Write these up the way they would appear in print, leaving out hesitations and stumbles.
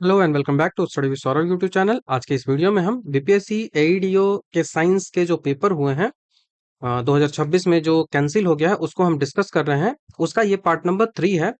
Hello and welcome back to study with Saurabh YouTube channel. आज के इस वीडियो में हम बीपीएससी एईडीओ के साइंस के जो पेपर हुए हैं 2026 में जो कैंसिल हो गया है उसको हम डिस्कस कर रहे हैं। उसका ये पार्ट नंबर 3 है।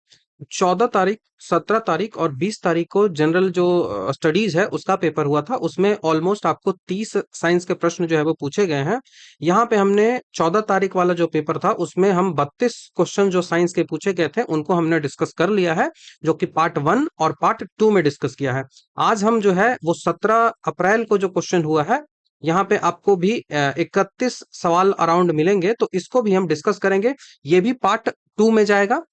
14 तारीख, 17 तारीख और 20 तारीख को जनरल जो स्टडीज है उसका पेपर हुआ था। उसमें ऑलमोस्ट आपको 30 साइंस के प्रश्न जो है वो पूछे गए हैं। यहाँ पे हमने 14 तारीख वाला जो पेपर था उसमें हम 32 क्वेश्चन जो साइंस के पूछे गए थे उनको हमने डिस्कस कर लिया है, जो कि पार्ट 1 और पार्ट 2 में डिस्कस किया है। आज हम जो है वो 17 अप्रैल को जो क्वेश्चन हुआ है, यहाँ पे आपको भी 31 सवाल अराउंड मिलेंगे, तो इसको भी हम डिस्कस करेंगे। ये भी पार्ट 2 में जाएगा,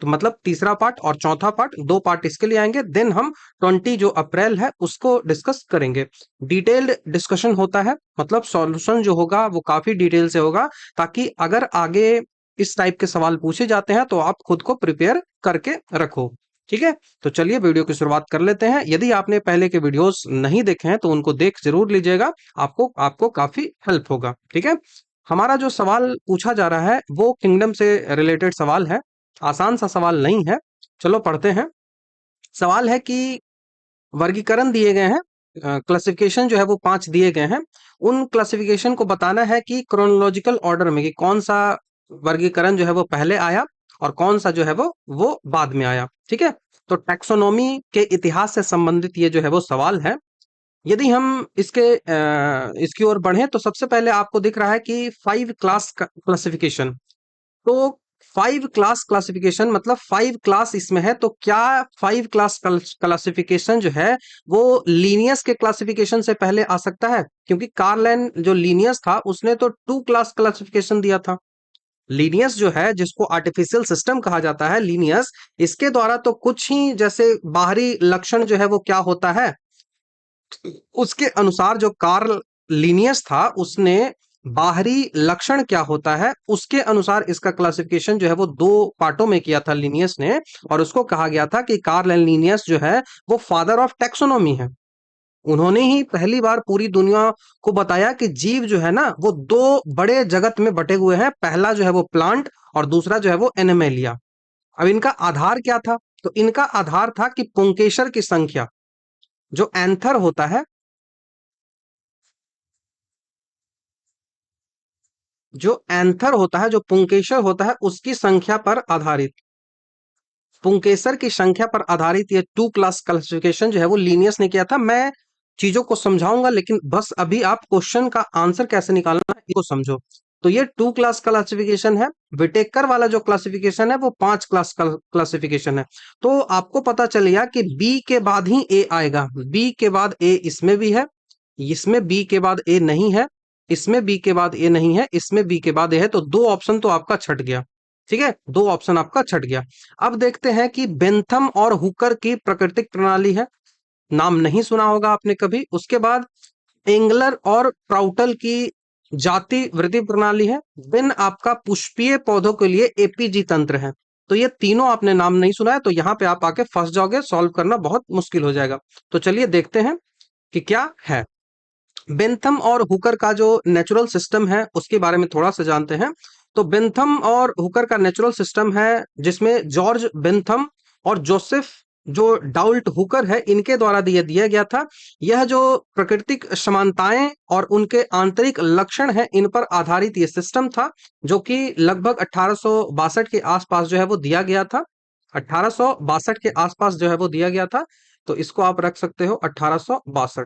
तो मतलब तीसरा पार्ट और चौथा पार्ट, दो पार्ट इसके लिए आएंगे। देन हम 20 जो अप्रैल है उसको डिस्कस करेंगे। डिटेल्ड डिस्कशन होता है, मतलब सॉल्यूशन जो होगा वो काफी डिटेल से होगा, ताकि अगर आगे इस टाइप के सवाल पूछे जाते हैं तो आप खुद को प्रिपेयर करके रखो। ठीक है, तो चलिए वीडियो की शुरुआत कर लेते हैं। यदि आपने पहले के वीडियोस नहीं देखे हैं तो उनको देख जरूर लीजिएगा, आपको आपको काफी हेल्प होगा। ठीक है, हमारा जो सवाल पूछा जा रहा है वो किंगडम से रिलेटेड सवाल है। आसान सा सवाल नहीं है, चलो पढ़ते हैं। सवाल है कि वर्गीकरण दिए गए हैं, क्लासिफिकेशन जो है वो 5 दिए गए हैं। उन क्लासिफिकेशन को बताना है कि क्रोनोलॉजिकल ऑर्डर में कि कौन सा वर्गीकरण जो है वो पहले आया और कौन सा जो है वो बाद में आया। ठीक है, तो टैक्सोनॉमी के इतिहास से संबंधित ये जो है वो सवाल है। यदि हम इसकी ओर बढ़ें तो सबसे पहले आपको दिख रहा है कि 5 क्लास क्लासिफिकेशन। तो 5 क्लास क्लासिफिकेशन मतलब 5 क्लास इसमें है, तो क्या 5 क्लास क्लासिफिकेशन जो है वो लीनियस के क्लासिफिकेशन से पहले आ सकता है? क्योंकि कार्लन जो लीनियस था उसने तो 2 क्लास क्लासिफिकेशन दिया था। लीनियस जो है, जिसको आर्टिफिशियल सिस्टम कहा जाता है, लीनियस, इसके द्वारा तो कुछ ही जैसे बाहरी लक्षण जो है वो क्या होता है, उसके अनुसार जो कार्ल लीनियस था उसने बाहरी लक्षण क्या होता है उसके अनुसार इसका क्लासिफिकेशन जो है वो दो पार्टों में किया था लीनियस ने। और उसको कहा गया था कि कार्ल लीनियस जो है वो फादर ऑफ टैक्सोनॉमी है। उन्होंने ही पहली बार पूरी दुनिया को बताया कि जीव जो है ना वो दो बड़े जगत में बटे हुए हैं। पहला जो है वो प्लांट और दूसरा जो है वो एनिमेलिया। अब इनका आधार क्या था? तो इनका आधार था कि पुंकेसर की संख्या, जो एंथर होता है, जो एंथर होता है, जो पुंकेसर होता है, उसकी संख्या पर आधारित, पुंकेसर की संख्या पर आधारित ये 2 क्लास क्लासिफिकेशन जो है वो लीनियस ने किया था। मैं चीजों को समझाऊंगा, लेकिन बस अभी आप क्वेश्चन का आंसर कैसे निकालना है इसको समझो। तो ये 2 क्लास क्लासिफिकेशन है। विटेकर वाला जो क्लासिफिकेशन है वो 5 क्लास क्लासिफिकेशन है। तो आपको पता चलेगा कि बी के बाद ही ए आएगा। बी के बाद ए इसमें भी है, इसमें बी के बाद ए नहीं है, इसमें बी के बाद ए नहीं है, इसमें बी के बाद ए है, तो दो ऑप्शन तो आपका छट गया। ठीक है, दो ऑप्शन आपका छट गया। अब देखते हैं कि बेंथम और हुकर की प्राकृतिक प्रणाली है, नाम नहीं सुना होगा आपने कभी। उसके बाद एंगलर और प्राउटल की जाति वृद्धि प्रणाली है। देन आपका पुष्पीय पौधों के लिए एपीजी तंत्र है। तो ये तीनों आपने नाम नहीं सुना है, तो यहाँ पे आप आके फंस जाओगे, सॉल्व करना बहुत मुश्किल हो जाएगा। तो चलिए देखते हैं कि क्या है। बेंथम और हुकर का जो नेचुरल सिस्टम है उसके बारे में थोड़ा सा जानते हैं। तो बेंथम और हुकर का नेचुरल सिस्टम है जिसमें जॉर्ज बेंथम और जोसेफ जो डाउल्ट हुकर है इनके द्वारा दिया दिया गया था। यह जो प्राकृतिक समानताएं और उनके आंतरिक लक्षण हैं इन पर आधारित ये सिस्टम था, जो कि लगभग 1862 के आसपास जो है वो दिया गया था। 1862 के आसपास जो है वो दिया गया था, तो इसको आप रख सकते हो 1862।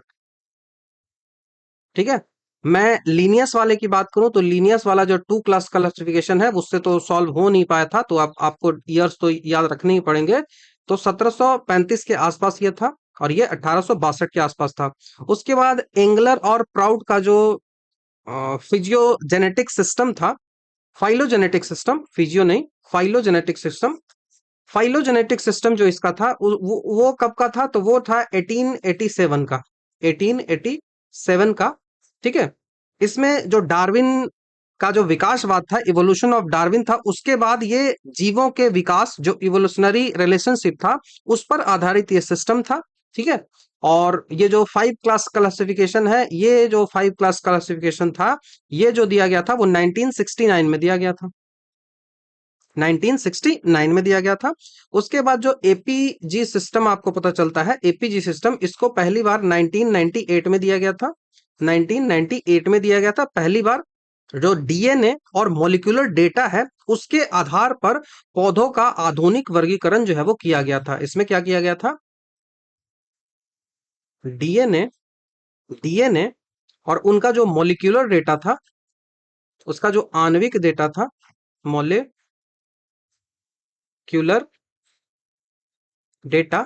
ठीक है, मैं लीनियस वाले की बात करूं तो लीनियस वाला जो 2 क्लास क्लासिफिकेशन है उससे तो सॉल्व हो नहीं पाया था, तो आपको ईयर्स तो याद रखने ही पड़ेंगे। तो 1735 के आसपास ये था और ये 1862 के आसपास था। उसके बाद एंगलर और प्राउड का जो फिजियोजेनेटिक सिस्टम था, फाइलोजेनेटिक सिस्टम, फिजियो नहीं, फाइलोजेनेटिक सिस्टम, फाइलोजेनेटिक सिस्टम जो इसका था वो कब का था? तो वो था 1887 का, 1887 का। ठीक है, इसमें जो डार्विन का जो विकासवाद था, इवोल्यूशन ऑफ डार्विन था, उसके बाद ये जीवों के विकास जो इवोल्यूशनरी रिलेशनशिप था उस पर आधारित ये सिस्टम था। ठीक है, और ये जो 5 क्लास क्लासिफिकेशन है, ये जो 5 क्लास क्लासिफिकेशन था, ये जो दिया गया था वो 1969 में दिया गया था। 1969 में दिया गया था। उसके बाद जो एपीजी सिस्टम आपको पता चलता है, एपीजी सिस्टम, इसको पहली बार 1998 में दिया गया था। 1998 में दिया गया था पहली बार। जो डीएनए और मॉलिक्यूलर डेटा है, उसके आधार पर पौधों का आधुनिक वर्गीकरण जो है वो किया गया था। इसमें क्या किया गया था? डीएनए डीएनए और उनका जो मॉलिक्यूलर डेटा था, उसका जो आणविक डेटा था, मॉलिक्यूलर डेटा,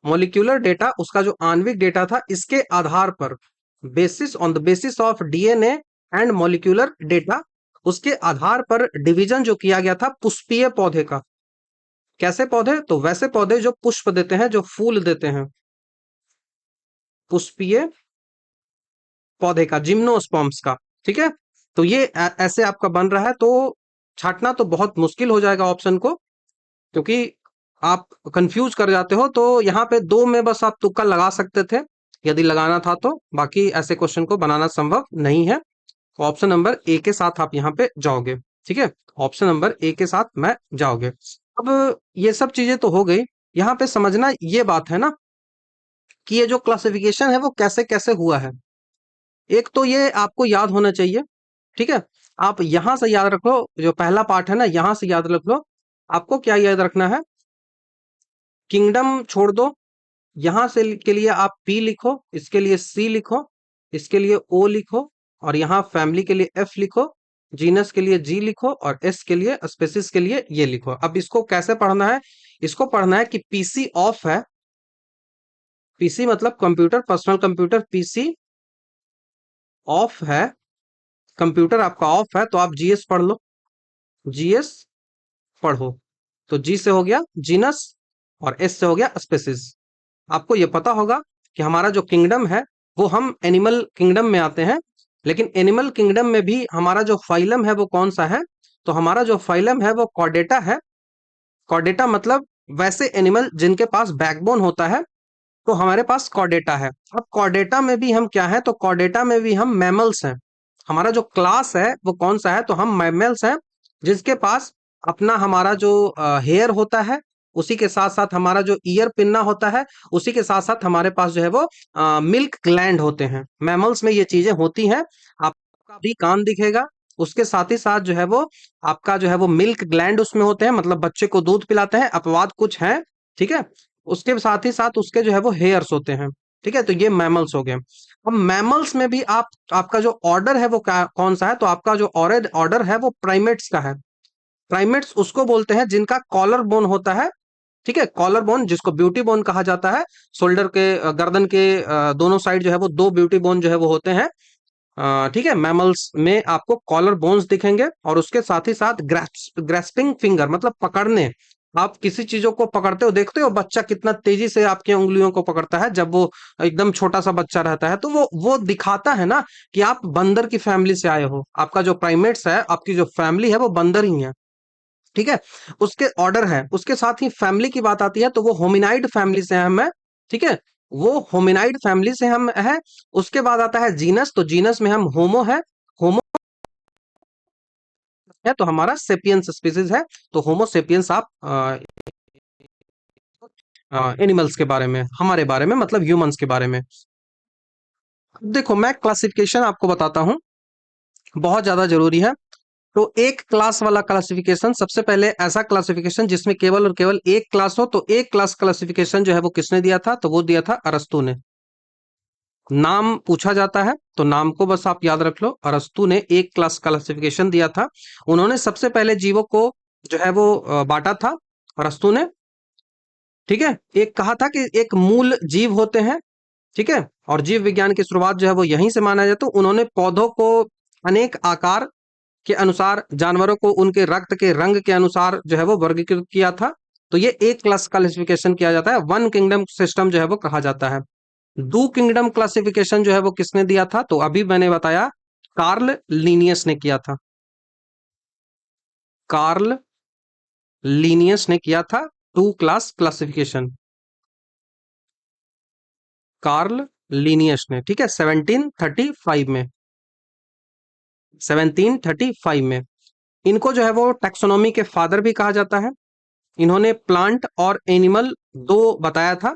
मॉलिक्यूलर डेटा, उसका जो आणविक डेटा था, इसके आधार पर, basis on the basis of DNA and molecular data, उसके आधार पर डिवीजन जो किया गया था पुष्पीय पौधे का। कैसे पौधे? तो वैसे पौधे जो पुष्प देते हैं, जो फूल देते हैं, पुष्पीय पौधे का, जिम्नोस्पर्म्स का। ठीक है, तो ये ऐसे आपका बन रहा है। तो छांटना तो बहुत मुश्किल हो जाएगा ऑप्शन को, क्योंकि आप कंफ्यूज कर जाते हो। तो यहाँ पे दो में बस आप तुक्का लगा सकते थे यदि लगाना था तो, बाकी ऐसे क्वेश्चन को बनाना संभव नहीं है। ऑप्शन नंबर ए के साथ आप यहाँ पे जाओगे। ठीक है, ऑप्शन नंबर ए के साथ मैं जाओगे। अब ये सब चीजें तो हो गई। यहाँ पे समझना ये बात है ना कि ये जो क्लासिफिकेशन है वो कैसे कैसे हुआ है। एक तो ये आपको याद होना चाहिए। ठीक है, आप यहां से याद रख लो, जो पहला पार्ट है ना, यहां से याद रख लो। आपको क्या याद रखना है? किंगडम छोड़ दो, यहां से के लिए आप पी लिखो, इसके लिए सी लिखो, इसके लिए ओ लिखो, और यहाँ फैमिली के लिए एफ लिखो, जीनस के लिए जी लिखो, और एस के लिए, स्पेसिस के लिए ये लिखो। अब इसको कैसे पढ़ना है? इसको पढ़ना है कि पीसी ऑफ है। पीसी मतलब computer, personal computer, PC of है, कंप्यूटर आपका ऑफ है, तो आप जीएस पढ़ लो, जीएस पढ़ो। तो जी से हो गया जीनस, और एस से हो गया स्पेसिस। आपको ये पता होगा कि हमारा जो किंगडम है वो हम एनिमल किंगडम में आते हैं, लेकिन एनिमल किंगडम में भी हमारा जो फाइलम है वो कौन सा है? तो हमारा जो फाइलम है वो कॉर्डेटा है। कॉर्डेटा मतलब वैसे एनिमल जिनके पास बैकबोन होता है, तो हमारे पास कॉर्डेटा है। अब कॉर्डेटा में भी हम क्या है? तो कॉर्डेटा में भी हम मैमल्स हैं। हमारा जो क्लास है वो कौन सा है? तो हम मैमल्स हैं, जिसके पास अपना हमारा जो हेयर होता है, उसी के साथ साथ हमारा जो ईयर पिन्ना होता है, उसी के साथ साथ हमारे पास जो है वो मिल्क ग्लैंड होते हैं। मैमल्स में ये चीजें होती हैं। आपका भी कान दिखेगा, उसके साथ ही साथ जो है वो आपका जो है वो मिल्क ग्लैंड उसमें होते हैं, मतलब बच्चे को दूध पिलाते हैं, अपवाद कुछ है। ठीक है, उसके साथ ही साथ उसके जो है वो हेयर्स होते हैं। ठीक है, तो ये मैमल्स हो गए। अब मैमल्स में भी आपका जो ऑर्डर है वो कौन सा है? तो आपका जो ऑर्डर ऑर्डर है वो प्राइमेट्स का है। प्राइमेट्स उसको बोलते हैं जिनका कॉलर बोन होता है। ठीक है, कॉलर बोन, जिसको ब्यूटी बोन कहा जाता है। शोल्डर के गर्दन के दोनों साइड जो है वो दो ब्यूटी बोन जो है वो होते हैं। ठीक है, मैमल्स में आपको कॉलर बोन्स दिखेंगे, और उसके साथ ही साथ ग्रेस्पिंग फिंगर मतलब पकड़ने। आप किसी चीजों को पकड़ते हो, देखते हो बच्चा कितना तेजी से आपकी उंगलियों को पकड़ता है जब वो एकदम छोटा सा बच्चा रहता है, तो वो दिखाता है ना कि आप बंदर की फैमिली से आए हो। आपका जो प्राइमेट्स है, आपकी जो फैमिली है वो बंदर ही है। ठीक है, उसके ऑर्डर है। उसके साथ ही फैमिली की बात आती है तो वो होमिनाइड फैमिली से हम है। ठीक है, वो होमिनाइड फैमिली से हम है। उसके बाद आता है जीनस, तो जीनस में हम होमो है। होमो है तो हमारा सेपियंस स्पीसीज है। तो होमो सेपियंस आप एनिमल्स के बारे में, हमारे बारे में मतलब ह्यूमंस के बारे में। देखो, मैं क्लासिफिकेशन आपको बताता हूँ, बहुत ज्यादा जरूरी है। तो एक क्लास वाला क्लासिफिकेशन, सबसे पहले ऐसा क्लासिफिकेशन जिसमें केवल और केवल एक क्लास हो, तो एक क्लास क्लासिफिकेशन जो है वो किसने दिया था? तो वो दिया था अरस्तु ने। नाम पूछा जाता है तो नाम को बस आप याद रख लो। अरस्तु ने एक क्लास क्लासिफिकेशन दिया था। उन्होंने सबसे पहले जीवों को जो है वो बांटा था, अरस्तु ने। ठीक है, एक कहा था कि एक मूल जीव होते हैं। ठीक है, और जीव विज्ञान की शुरुआत जो है वो यहीं से माना जाए। तो उन्होंने पौधों को अनेक आकार के अनुसार, जानवरों को उनके रक्त के रंग के अनुसार जो है वो वर्गीकृत किया था। तो ये एक क्लास क्लासिफिकेशन किया जाता है, वन किंगडम सिस्टम जो है वो कहा जाता है। दो किंगडम क्लासिफिकेशन जो है वो किसने दिया था? तो अभी मैंने बताया, कार्ल लीनियस ने किया था। कार्ल लीनियस ने किया था two class classification, Karl Linnaeus ने। ठीक है, 1735 में, 1735 में। इनको जो है वो टैक्सोनॉमी के फादर भी कहा जाता है। इन्होंने प्लांट और एनिमल दो बताया था।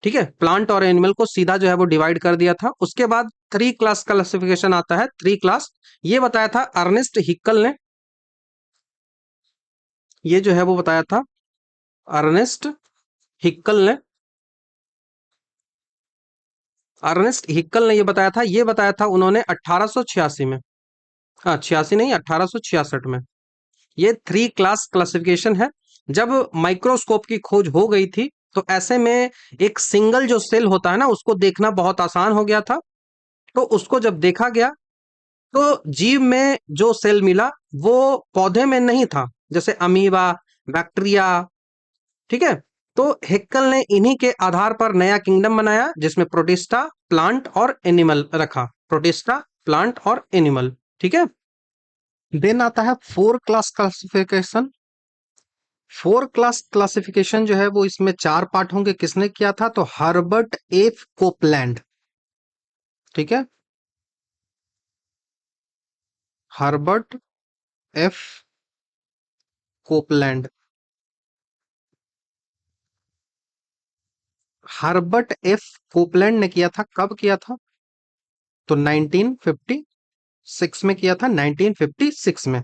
ठीक है, प्लांट और एनिमल को सीधा जो है वो डिवाइड कर दिया था। उसके बाद थ्री क्लास क्लासिफिकेशन आता है, थ्री क्लास, ये बताया था अर्नेस्ट हिक्कल ने। ये जो है वो बताया था अर्नेस्ट हिक्कल ने। अर्नेस्ट हिक्कल ने ये बताया था उन्होंने 1886 में। हाँ, 86 नहीं, 1866 में। ये थ्री क्लास क्लासिफिकेशन है। जब माइक्रोस्कोप की खोज हो गई थी तो ऐसे में एक सिंगल जो सेल होता है ना, उसको देखना बहुत आसान हो गया था। तो उसको जब देखा गया तो जीव में जो सेल मिला वो पौधे में नहीं था, जैसे अमीबा, बैक्टीरिया। ठीक है, तो हेक्कल ने इन्हीं के आधार पर नया किंगडम बनाया जिसमें प्रोटिस्टा, प्लांट और एनिमल रखा। प्रोटिस्टा, प्लांट और एनिमल। ठीक है, देन आता है four class classification. Four class classification जो है वो इसमें चार पार्ट होंगे। किसने किया था? तो हर्बर्ट एफ कोपलैंड। ठीक है, Herbert F Copeland. Herbert F Copeland ने किया था। कब किया था? तो 1956 में किया था, 1956 में।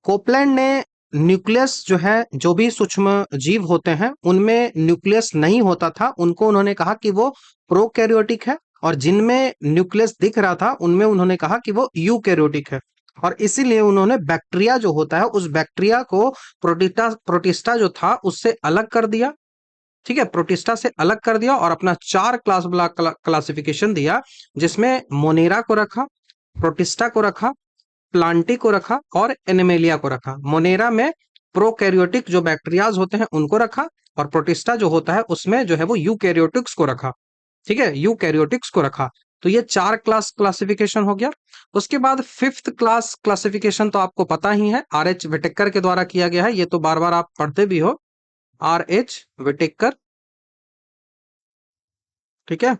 कोपलैंड ने न्यूक्लियस जो है, जो भी सूक्ष्म जीव होते हैं उनमें न्यूक्लियस नहीं होता था, उनको उन्होंने कहा कि वो प्रोकैरियोटिक है। और जिनमें न्यूक्लियस दिख रहा था उनमें उन्होंने कहा कि वो यूकैरियोटिक है। और इसीलिए उन्होंने बैक्टीरिया जो होता है उस बैक्टीरिया को प्रोटिस्टा प्रोटिस्टा जो था उससे अलग कर दिया। ठीक है, प्रोटिस्टा से अलग कर दिया और अपना चार क्लास वाला क्लासिफिकेशन दिया, जिसमें मोनेरा को रखा, प्रोटिस्टा को रखा, प्लांटी को रखा और एनिमेलिया को रखा। मोनेरा में प्रोकैरियोटिक जो बैक्टीरियाज होते हैं उनको रखा, और प्रोटिस्टा जो होता है उसमें जो है वो यूकैरियोटिक्स को रखा। ठीक है, यूकैरियोटिक्स को रखा। तो ये चार क्लास क्लासिफिकेशन हो गया। उसके बाद फिफ्थ क्लास क्लासिफिकेशन तो आपको पता ही है, आर एच विटेकर के द्वारा किया गया है। ये तो बार बार आप पढ़ते भी हो, आर एच विटेकर। ठीक है,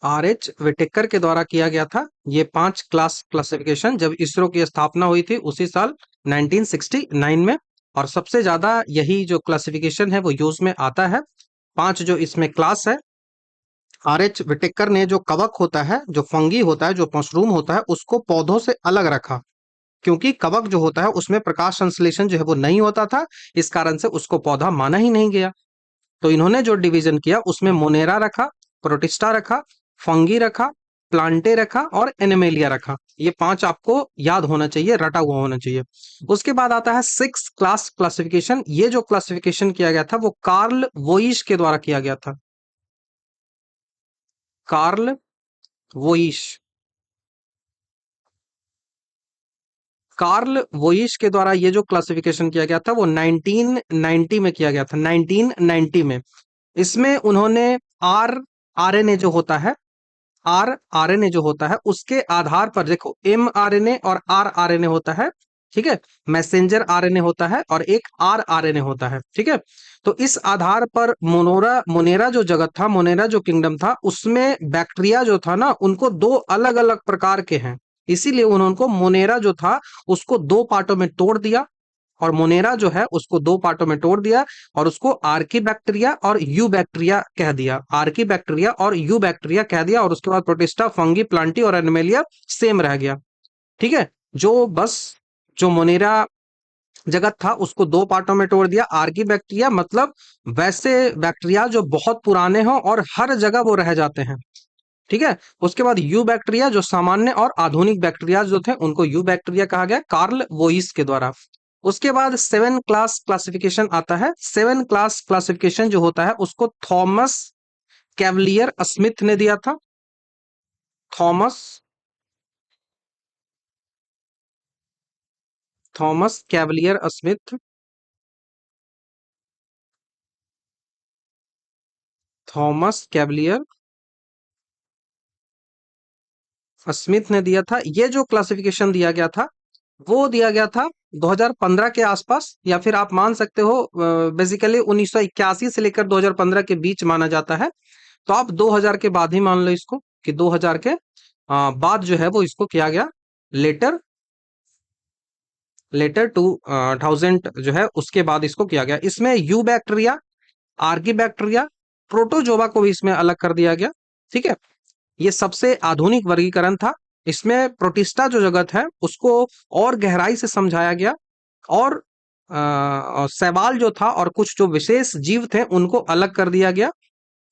आर एच विटेकर के द्वारा किया गया था ये पांच क्लास क्लासिफिकेशन। जब इसरो की स्थापना हुई थी उसी साल 1969 में। और सबसे ज्यादा यही जो क्लासिफिकेशन है वो यूज में आता है। पांच जो इसमें क्लास है, आर एच विटेकर ने जो कवक होता है, जो फंगी होता है, जो मशरूम होता है, उसको पौधों से अलग रखा। क्योंकि कवक जो होता है उसमें प्रकाश संश्लेषण जो है वो नहीं होता था, इस कारण से उसको पौधा माना ही नहीं गया। तो इन्होंने जो डिवीजन किया उसमें मोनेरा रखा, प्रोटिस्टा रखा, फंगी रखा, प्लांटे रखा और एनिमेलिया रखा। ये पांच आपको याद होना चाहिए, रटा हुआ होना चाहिए। उसके बाद आता है सिक्स क्लास क्लासिफिकेशन। ये जो क्लासिफिकेशन किया गया था वो कार्ल वोइश के द्वारा किया गया था। कार्ल वोइश। कार्ल वोइश के द्वारा ये जो क्लासिफिकेशन किया गया था वो 1990 में किया गया था, 1990 में। इसमें उन्होंने आर आरएनए जो होता है, आर आरएनए जो होता है उसके आधार पर, देखो एम आरएनए और आर आरएनए होता है। ठीक है, मैसेंजर आरएनए होता है और एक आर आरएनए होता है। ठीक है, तो इस आधार पर मोनेरा जो जगत था, मोनेरा जो किंगडम था, उसमें बैक्टीरिया जो था ना उनको दो अलग अलग प्रकार के हैं। इसीलिए उनको मोनेरा जो था उसको दो पार्टों में तोड़ दिया, और मोनेरा जो है उसको दो पार्टों में तोड़ दिया और उसको आर्की बैक्टीरिया और यू बैक्टीरिया कह दिया। आर्की बैक्टीरिया और यू बैक्टीरिया कह दिया, और उसके बाद प्रोटिस्टा, फंगी, प्लांटी और एनिमेलिया सेम रह गया। ठीक है, जो बस जो मोनेरा जगत था उसको दो पार्टों में तोड़ दिया। आर्की बैक्टीरिया मतलब वैसे बैक्टीरिया जो बहुत पुराने हों और हर जगह वो रह जाते हैं। ठीक है, उसके बाद यू बैक्टीरिया जो सामान्य और आधुनिक बैक्टीरिया जो थे उनको यू बैक्टीरिया कहा गया, कार्ल वोइस के द्वारा। उसके बाद सेवन क्लास क्लासिफिकेशन आता है। सेवन क्लास क्लासिफिकेशन जो होता है उसको थॉमस कैवलियर स्मिथ ने दिया था। Thomas Thomas Cavalier Smith. Thomas Cavalier Smith ने दिया था। ये जो क्लासिफिकेशन दिया गया था वो दिया गया था 2015 के आसपास, या फिर आप मान सकते हो बेसिकली 1981 से लेकर 2015 के बीच माना जाता है। तो आप 2000 के बाद ही मान लो इसको, कि 2000 के बाद जो है वो इसको किया गया, लेटर लेटर 2000 जो है उसके बाद इसको किया गया। इसमें you bacteria, Archie bacteria, protozoa को भी इसमें अलग कर दिया गया। ठीक है, ये सबसे आधुनिक वर्गीकरण था। इसमें प्रोटिस्टा जो जगत है उसको और गहराई से समझाया गया, और शैवाल जो था और कुछ जो विशेष जीव थे उनको अलग कर दिया गया।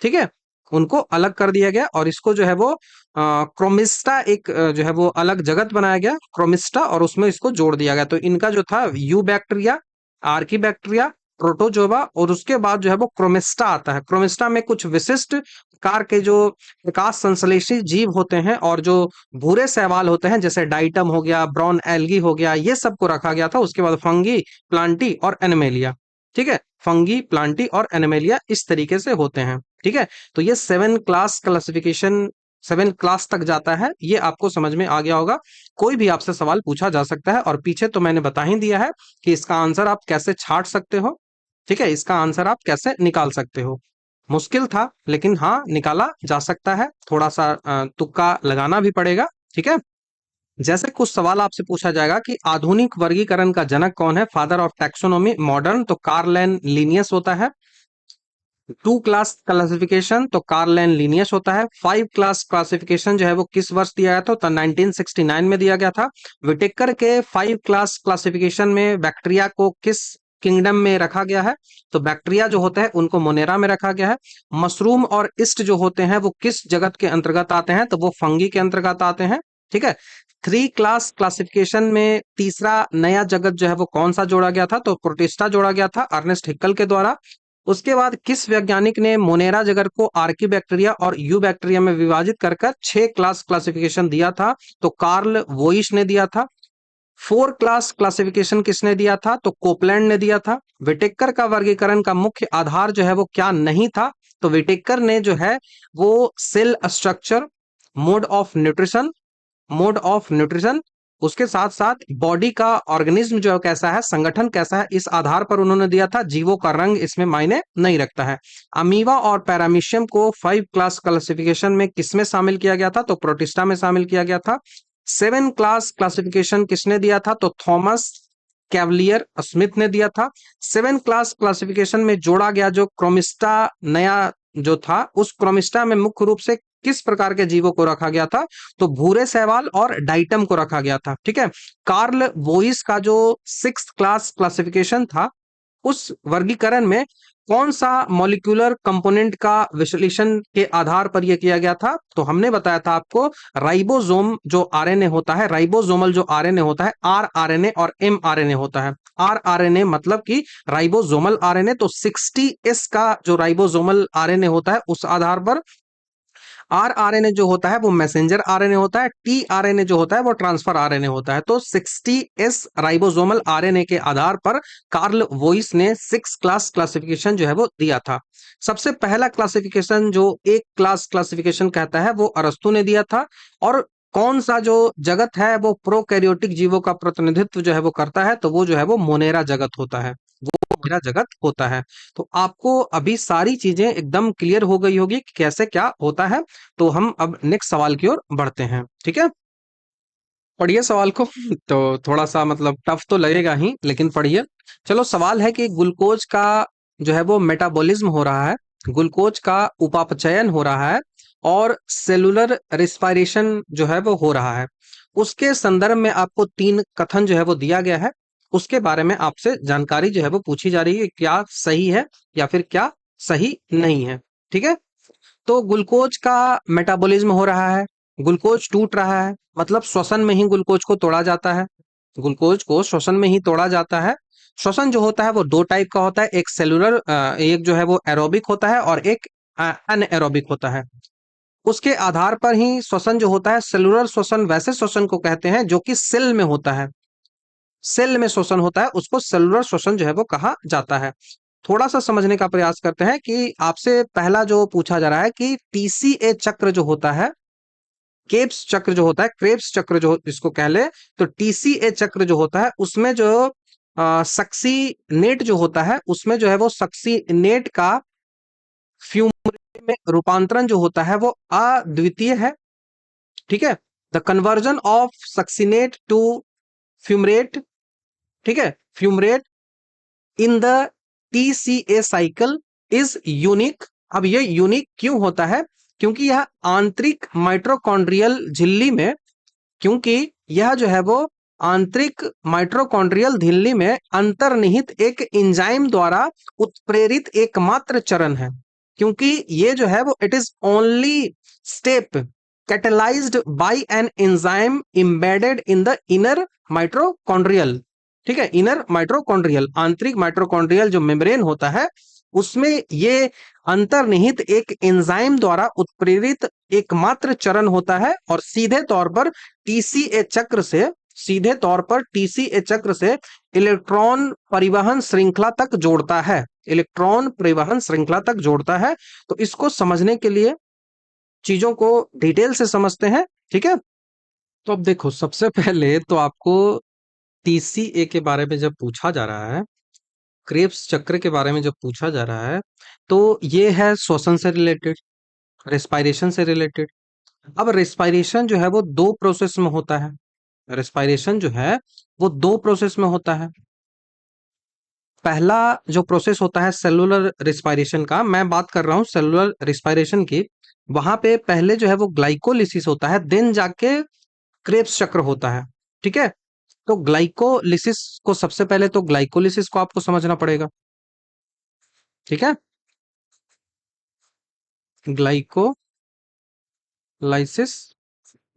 ठीक है, उनको अलग कर दिया गया, और इसको जो है वो क्रोमिस्टा एक जो है वो अलग जगत बनाया गया, क्रोमिस्टा, और उसमें इसको जोड़ दिया गया। तो इनका जो था you bacteria, Archie bacteria, protozoa, और उसके बाद जो है वो क्रोमिस्टा आता है। क्रोमिस्टा में कुछ विशिष्ट प्रकार के जो प्रकाश संश्लेषी जीव होते हैं और जो भूरे शैवाल होते हैं, जैसे डाइटम हो गया, ब्राउन एल्गी हो गया, ये सब को रखा गया था। उसके बाद फंगी, प्लांटी और एनिमेलिया। ठीक है, फंगी, प्लांटी और एनिमेलिया इस तरीके से होते हैं। ठीक है, तो ये 7 क्लास तक जाता है, ये आपको समझ में आ गया होगा। कोई भी आपसे सवाल पूछा जा सकता है, और पीछे तो मैंने बता ही दिया है कि इसका आंसर आप कैसे छाट सकते हो। ठीक है, इसका आंसर आप कैसे निकाल सकते हो। मुश्किल था, लेकिन हाँ, निकाला जा सकता है। थोड़ा सा तुक्का लगाना भी पड़ेगा। ठीक है, जैसे कुछ सवाल आपसे पूछा जाएगा कि आधुनिक वर्गीकरण का जनक कौन है, फादर ऑफ टैक्सोनॉमी मॉडर्न, तो कार्ल लिनियस होता है। 2 क्लास क्लासिफिकेशन तो कार्ल लिनियस होता है। 5 क्लास क्लासिफिकेशन जो है वो किस वर्ष दिया गया था, तो 1969 में दिया गया था। विटेकर के 5 क्लास क्लासिफिकेशन में बैक्टीरिया को किस किंगडम में रखा गया है, तो बैक्टीरिया जो होते हैं उनको मोनेरा में रखा गया है। मशरूम और ईस्ट जो होते हैं वो किस जगत के अंतर्गत आते हैं, तो वो फंगी के अंतर्गत आते हैं। ठीक है, 3 क्लास क्लासिफिकेशन में तीसरा नया जगत जो है वो कौन सा जोड़ा गया था, तो प्रोटिस्टा जोड़ा गया था अर्नेस्ट हिक्कल के द्वारा। उसके बाद किस वैज्ञानिक ने मोनेरा जगर को आर्की बैक्टीरिया और यू बैक्टीरिया में विभाजित कर 6 क्लास क्लासिफिकेशन दिया था, तो कार्ल वोइश ने दिया था। 4 क्लास क्लासिफिकेशन किसने दिया था, तो कोपलैंड ने दिया था। विटेकर का वर्गीकरण का मुख्य आधार जो है वो क्या नहीं था, तो विटेकर ने जो है वो cell structure, mode of nutrition, mode of nutrition, उसके साथ साथ बॉडी का ऑर्गेनिज्म जो कैसा है, संगठन कैसा है, इस आधार पर उन्होंने दिया था। जीवों का रंग इसमें मायने नहीं रखता है। अमीबा और पैरामीशियम को 5 क्लास क्लासिफिकेशन में किसमें शामिल किया गया था, तो प्रोटिस्टा में शामिल किया गया था। 7 क्लास क्लासिफिकेशन किसने दिया था, तो थॉमस कैवलियर स्मिथ ने दिया था। 7 क्लास क्लासिफिकेशन में जोड़ा गया जो क्रोमिस्टा नया जो था, उस क्रोमिस्टा में मुख्य रूप से किस प्रकार के जीवों को रखा गया था, तो भूरे शैवाल और डाइटम को रखा गया था। ठीक है, कार्ल वोइस का जो 6 क्लास क्लासिफिकेशन था, उस वर्गीकरण में कौन सा मॉलिक्यूलर कंपोनेंट का विश्लेषण के आधार पर यह किया गया था, तो हमने बताया था आपको राइबोसोम जो आरएनए होता है, राइबोसोमल जो आरएनए होता है, आरआरएनए और एमआरएनए होता है। आरआरएनए मतलब कि राइबोसोमल आरएनए, तो 60S का जो राइबोसोमल आरएनए होता है उस आधार पर। आरआरएनए जो होता है वो मैसेंजर आरएनए होता है। टीआरएनए जो होता है वो ट्रांसफर आरएनए होता है। तो 60S राइबोसोमल आरएनए के आधार पर कार्ल वोइस ने 6 क्लास क्लासिफिकेशन जो है वो दिया था। सबसे पहला क्लासिफिकेशन जो 1 क्लास क्लासिफिकेशन कहता है वो अरस्तु ने दिया था। और कौन सा जो जगत है वो प्रोकैरियोटिक जीवों का प्रतिनिधित्व जो है वो करता है, तो वो जो है वो मोनेरा जगत होता है, वो मोनेरा जगत होता है। तो आपको अभी सारी चीजें एकदम क्लियर हो गई होगी कि कैसे क्या होता है। तो हम अब नेक्स्ट सवाल की ओर बढ़ते हैं। ठीक है, पढ़िए सवाल को। तो थोड़ा सा मतलब टफ तो लगेगा ही, लेकिन पढ़िए। चलो, सवाल है कि ग्लूकोज का जो है वो मेटाबॉलिज्म हो रहा है, ग्लूकोज का उपापचयन हो रहा है, और सेलुलर रिस्पायरेशन जो है वो हो रहा है। उसके संदर्भ में आपको 3 कथन जो है वो दिया गया है, उसके बारे में आपसे जानकारी जो है वो पूछी जा रही है, क्या सही है या फिर क्या सही नहीं है। ठीक है, तो ग्लूकोज का मेटाबॉलिज्म हो रहा है, ग्लूकोज टूट रहा है, मतलब श्वसन में ही ग्लूकोज को तोड़ा जाता है, ग्लूकोज को श्वसन में ही तोड़ा जाता है। श्वसन जो होता है वो 2 टाइप का होता है, एक सेलुलर, एक जो है वो एरोबिक होता है, और एक अनएरोबिक होता है। उसके आधार पर ही श्वसन जो होता है, सेलुलर श्वसन वैसे श्वसन को कहते हैं जो कि सेल में होता है, सेल में श्वसन होता है, उसको सेलुलर श्वसन जो है वो कहा जाता है। थोड़ा सा समझने का प्रयास करते हैं कि आपसे पहला जो पूछा जा रहा है कि टीसीए चक्र जो होता है, केप्स चक्र जो होता है, क्रेब्स चक्र जो इसको कह ले, तो टीसीए चक्र जो होता है उसमें जो सक्सीनेट जो होता है, उसमें जो है वो सक्सीनेट का फ्यूमरेट में रूपांतरण जो होता है वो अद्वितीय है। ठीक है, the conversion of succinate to fumarate, ठीक है, fumarate in the TCA cycle is unique. अब ये यूनिक क्यों होता है? क्योंकि यह आंतरिक माइटोकॉन्ड्रियल झिल्ली में, क्योंकि यह जो है वो आंतरिक माइटोकॉन्ड्रियल झिल्ली में अंतर्निहित एक एंजाइम द्वारा उत्प्रेरित एकमात्र चरण है। क्योंकि ये जो है वो it is only step catalysed by an enzyme embedded in the inner mitochondrial, ठीक है, इनर माइटोकॉन्ड्रियल, आंतरिक माइटोकॉन्ड्रियल जो मेम्ब्रेन होता है उसमें ये अंतर्निहित एक एंजाइम द्वारा उत्प्रेरित एकमात्र चरण होता है और सीधे तौर पर टीसीए चक्र से, सीधे तौर पर टीसीए चक्र से इलेक्ट्रॉन परिवहन श्रृंखला तक जोड़ता है, इलेक्ट्रॉन परिवहन श्रृंखला तक जोड़ता है। तो इसको समझने के लिए चीजों को डिटेल से समझते हैं, ठीक है। तो अब देखो, सबसे पहले तो आपको टीसीए के बारे में जब पूछा जा रहा है, क्रेब्स चक्र के बारे में जब पूछा जा रहा है, तो ये है श्वसन से रिलेटेड, रेस्पिरेशन से रिलेटेड। अब रेस्पिरेशन जो है वो दो प्रोसेस में होता है, रेस्पिरेशन जो है वो दो प्रोसेस में होता है। पहला जो प्रोसेस होता है सेलुलर रेस्पिरेशन का, मैं बात कर रहा हूँ सेलुलर रेस्पिरेशन की, वहां पे पहले जो है वो ग्लाइकोलिसिस होता है, देन जाके क्रेब्स चक्र होता है, ठीक है। तो ग्लाइकोलिसिस को सबसे पहले तो ग्लाइकोलिसिस को आपको समझना पड़ेगा, ठीक है। ग्लाइकोलाइसिस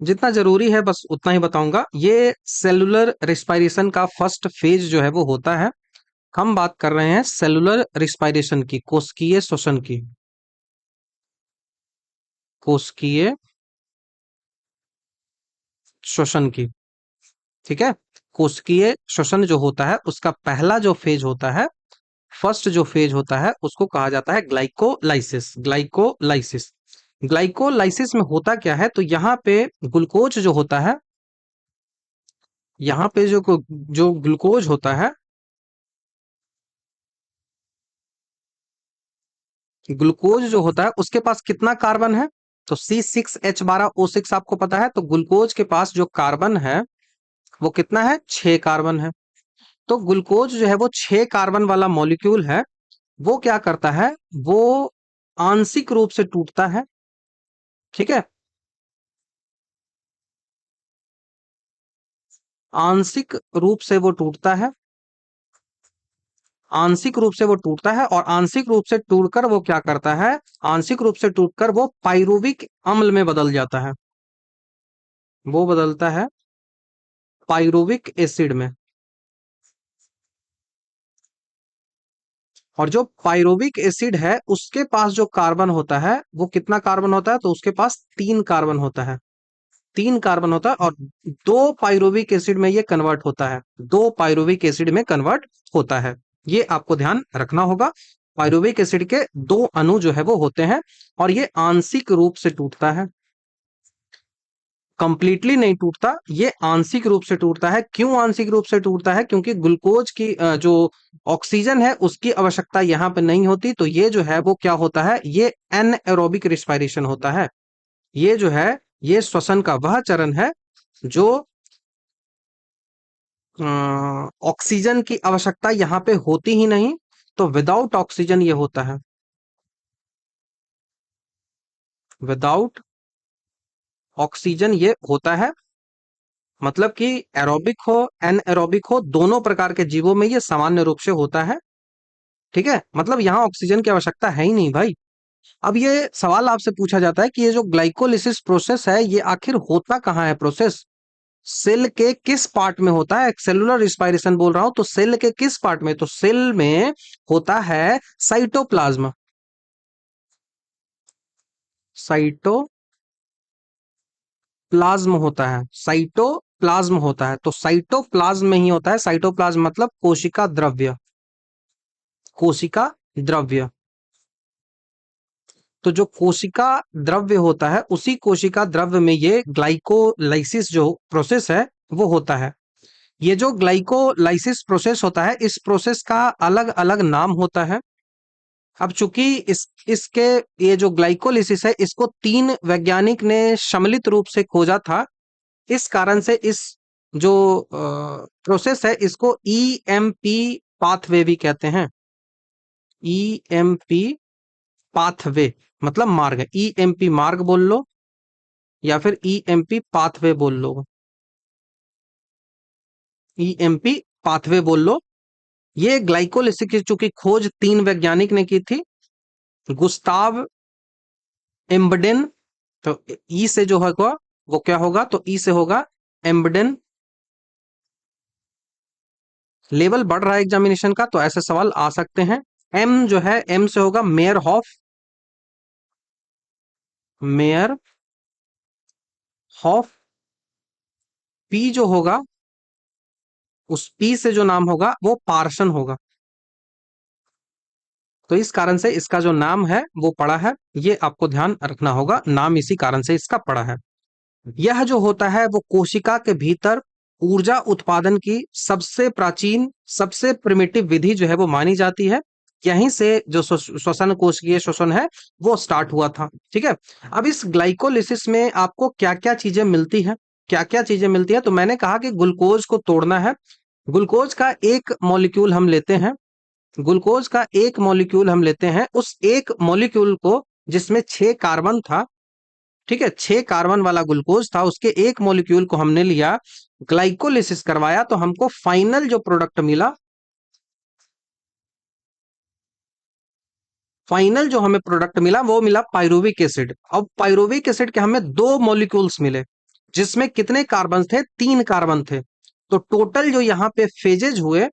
जितना जरूरी है बस उतना ही बताऊंगा। ये सेलुलर रेस्पिरेशन का फर्स्ट फेज जो है वो होता है। हम बात कर रहे हैं सेलुलर रेस्पिरेशन की, कोशिकीय श्वसन की, कोशिकीय श्वसन की, ठीक है। कोशिकीय श्वसन जो होता है उसका पहला जो फेज होता है, फर्स्ट जो फेज होता है उसको कहा जाता है ग्लाइकोलाइसिस, ग्लाइकोलाइसिस। ग्लाइकोलाइसिस में होता क्या है, तो यहाँ पे ग्लूकोज जो होता है, यहाँ पे जो ग्लूकोज होता है, ग्लूकोज जो होता है उसके पास कितना कार्बन है, तो C6H12O6 आपको पता है। तो ग्लूकोज के पास जो कार्बन है वो कितना है, 6 कार्बन है। तो ग्लूकोज जो है वो 6 कार्बन वाला मॉलिक्यूल है। वो क्या करता है, वो आंशिक रूप से टूटता है, ठीक है। आंशिक रूप से वो टूटता है, आंशिक रूप से वो टूटता है और आंशिक रूप से टूटकर वो क्या करता है, आंशिक रूप से टूटकर वो पाइरुविक अम्ल में बदल जाता है, वो बदलता है पाइरुविक एसिड में। और जो पाइरुविक एसिड है उसके पास जो कार्बन होता है वो कितना कार्बन होता है, तो उसके पास 3 कार्बन होता है, 3 कार्बन होता है और 2 पाइरुविक एसिड में ये कन्वर्ट होता है, 2 पाइरुविक एसिड में कन्वर्ट होता है। ये आपको ध्यान रखना होगा। पाइरुविक एसिड के 2 अणु जो है वो होते हैं और ये आंशिक रूप से टूटता है, कंप्लीटली नहीं टूटता, ये आंशिक रूप से टूटता है। क्यों आंशिक रूप से टूटता है, क्योंकि ग्लूकोज की जो ऑक्सीजन है उसकी आवश्यकता यहाँ पे नहीं होती। तो ये जो है वो क्या होता है, ये एनएरोबिक रिस्पायरेशन होता है। ये जो है ये श्वसन का वह चरण है जो ऑक्सीजन की आवश्यकता यहाँ पे होती ही नहीं, तो विदाउट ऑक्सीजन ये होता है, विदाउट ऑक्सीजन ये होता है। मतलब कि एरोबिक हो एनएरोबिक हो, दोनों प्रकार के जीवों में ये सामान्य रूप से होता है, ठीक है। मतलब यहाँ ऑक्सीजन की आवश्यकता है ही नहीं भाई। अब ये सवाल आपसे पूछा जाता है कि ये जो ग्लाइकोलिसिस प्रोसेस है ये आखिर होता कहाँ है प्रोसेस, सेल के किस पार्ट में होता है। सेलुलर रिस्पायरेशन बोल रहा हूं तो सेल के किस पार्ट में, तो सेल में होता है साइटोप्लाज्म, साइटोप्लाज्म होता है, साइटोप्लाज्म होता है। तो साइटोप्लाज्म में ही होता है, साइटोप्लाज्म मतलब कोशिका द्रव्य, कोशिका द्रव्य। तो जो कोशिका द्रव्य होता है उसी कोशिका द्रव्य में ये ग्लाइकोलाइसिस जो प्रोसेस है वो होता है। ये जो ग्लाइकोलाइसिस प्रोसेस होता है इस प्रोसेस का अलग अलग नाम होता है। अब चूंकि इसके ये जो ग्लाइकोलिसिस है इसको 3 वैज्ञानिक ने सम्मिलित रूप से खोजा था, इस कारण से इस जो प्रोसेस है इसको ईएमपी पाथवे भी कहते हैं। ईएमपी पाथवे मतलब मार्ग, ईएमपी मार्ग बोल लो या फिर ईएमपी पाथवे बोल लो, ईएमपी पाथवे बोल लो। ये ग्लाइकोलिसिस की चूंकि खोज 3 वैज्ञानिक ने की थी, गुस्ताव एम्बडेन, तो ई से जो होगा वो क्या होगा, तो ई से होगा एम्बडेन। लेवल बढ़ रहा है एग्जामिनेशन का तो ऐसे सवाल आ सकते हैं। एम जो है, एम से होगा Meyerhof, Meyerhof. P जो होगा, उस पी से जो नाम होगा वो पार्सन होगा। तो इस कारण से इसका जो नाम है वो पड़ा है, ये आपको ध्यान रखना होगा, नाम इसी कारण से इसका पड़ा है। यह जो होता है वो कोशिका के भीतर ऊर्जा उत्पादन की सबसे प्राचीन, सबसे प्रिमिटिव विधि जो है वो मानी जाती है। यहीं से जो श्वसन कोशिकीय श्वसन है वो स्टार्ट हुआ था। ठीक है, अब इस ग्लाइकोलिसिस में आपको क्या क्या चीजें मिलती हैं, क्या क्या चीजें मिलती हैं, तो मैंने कहा कि ग्लूकोज को तोड़ना है। ग्लूकोज का एक मॉलिक्यूल हम लेते हैं, ग्लूकोज का एक मॉलिक्यूल हम लेते हैं, उस एक मॉलिक्यूल को जिसमें 6 कार्बन था, ठीक है, 6 कार्बन वाला ग्लूकोज था, उसके एक मॉलिक्यूल को हमने लिया, ग्लाइकोलिसिस करवाया, तो हमको फाइनल जो प्रोडक्ट मिला, फाइनल जो हमें प्रोडक्ट मिला वो मिला पायरुविक एसिड। अब पायरुविक एसिड के हमें 2 मॉलिक्यूल्स मिले, जिसमें कितने कार्बन थे, 3 कार्बन थे। तो टोटल जो यहाँ पे फेजेज हुए,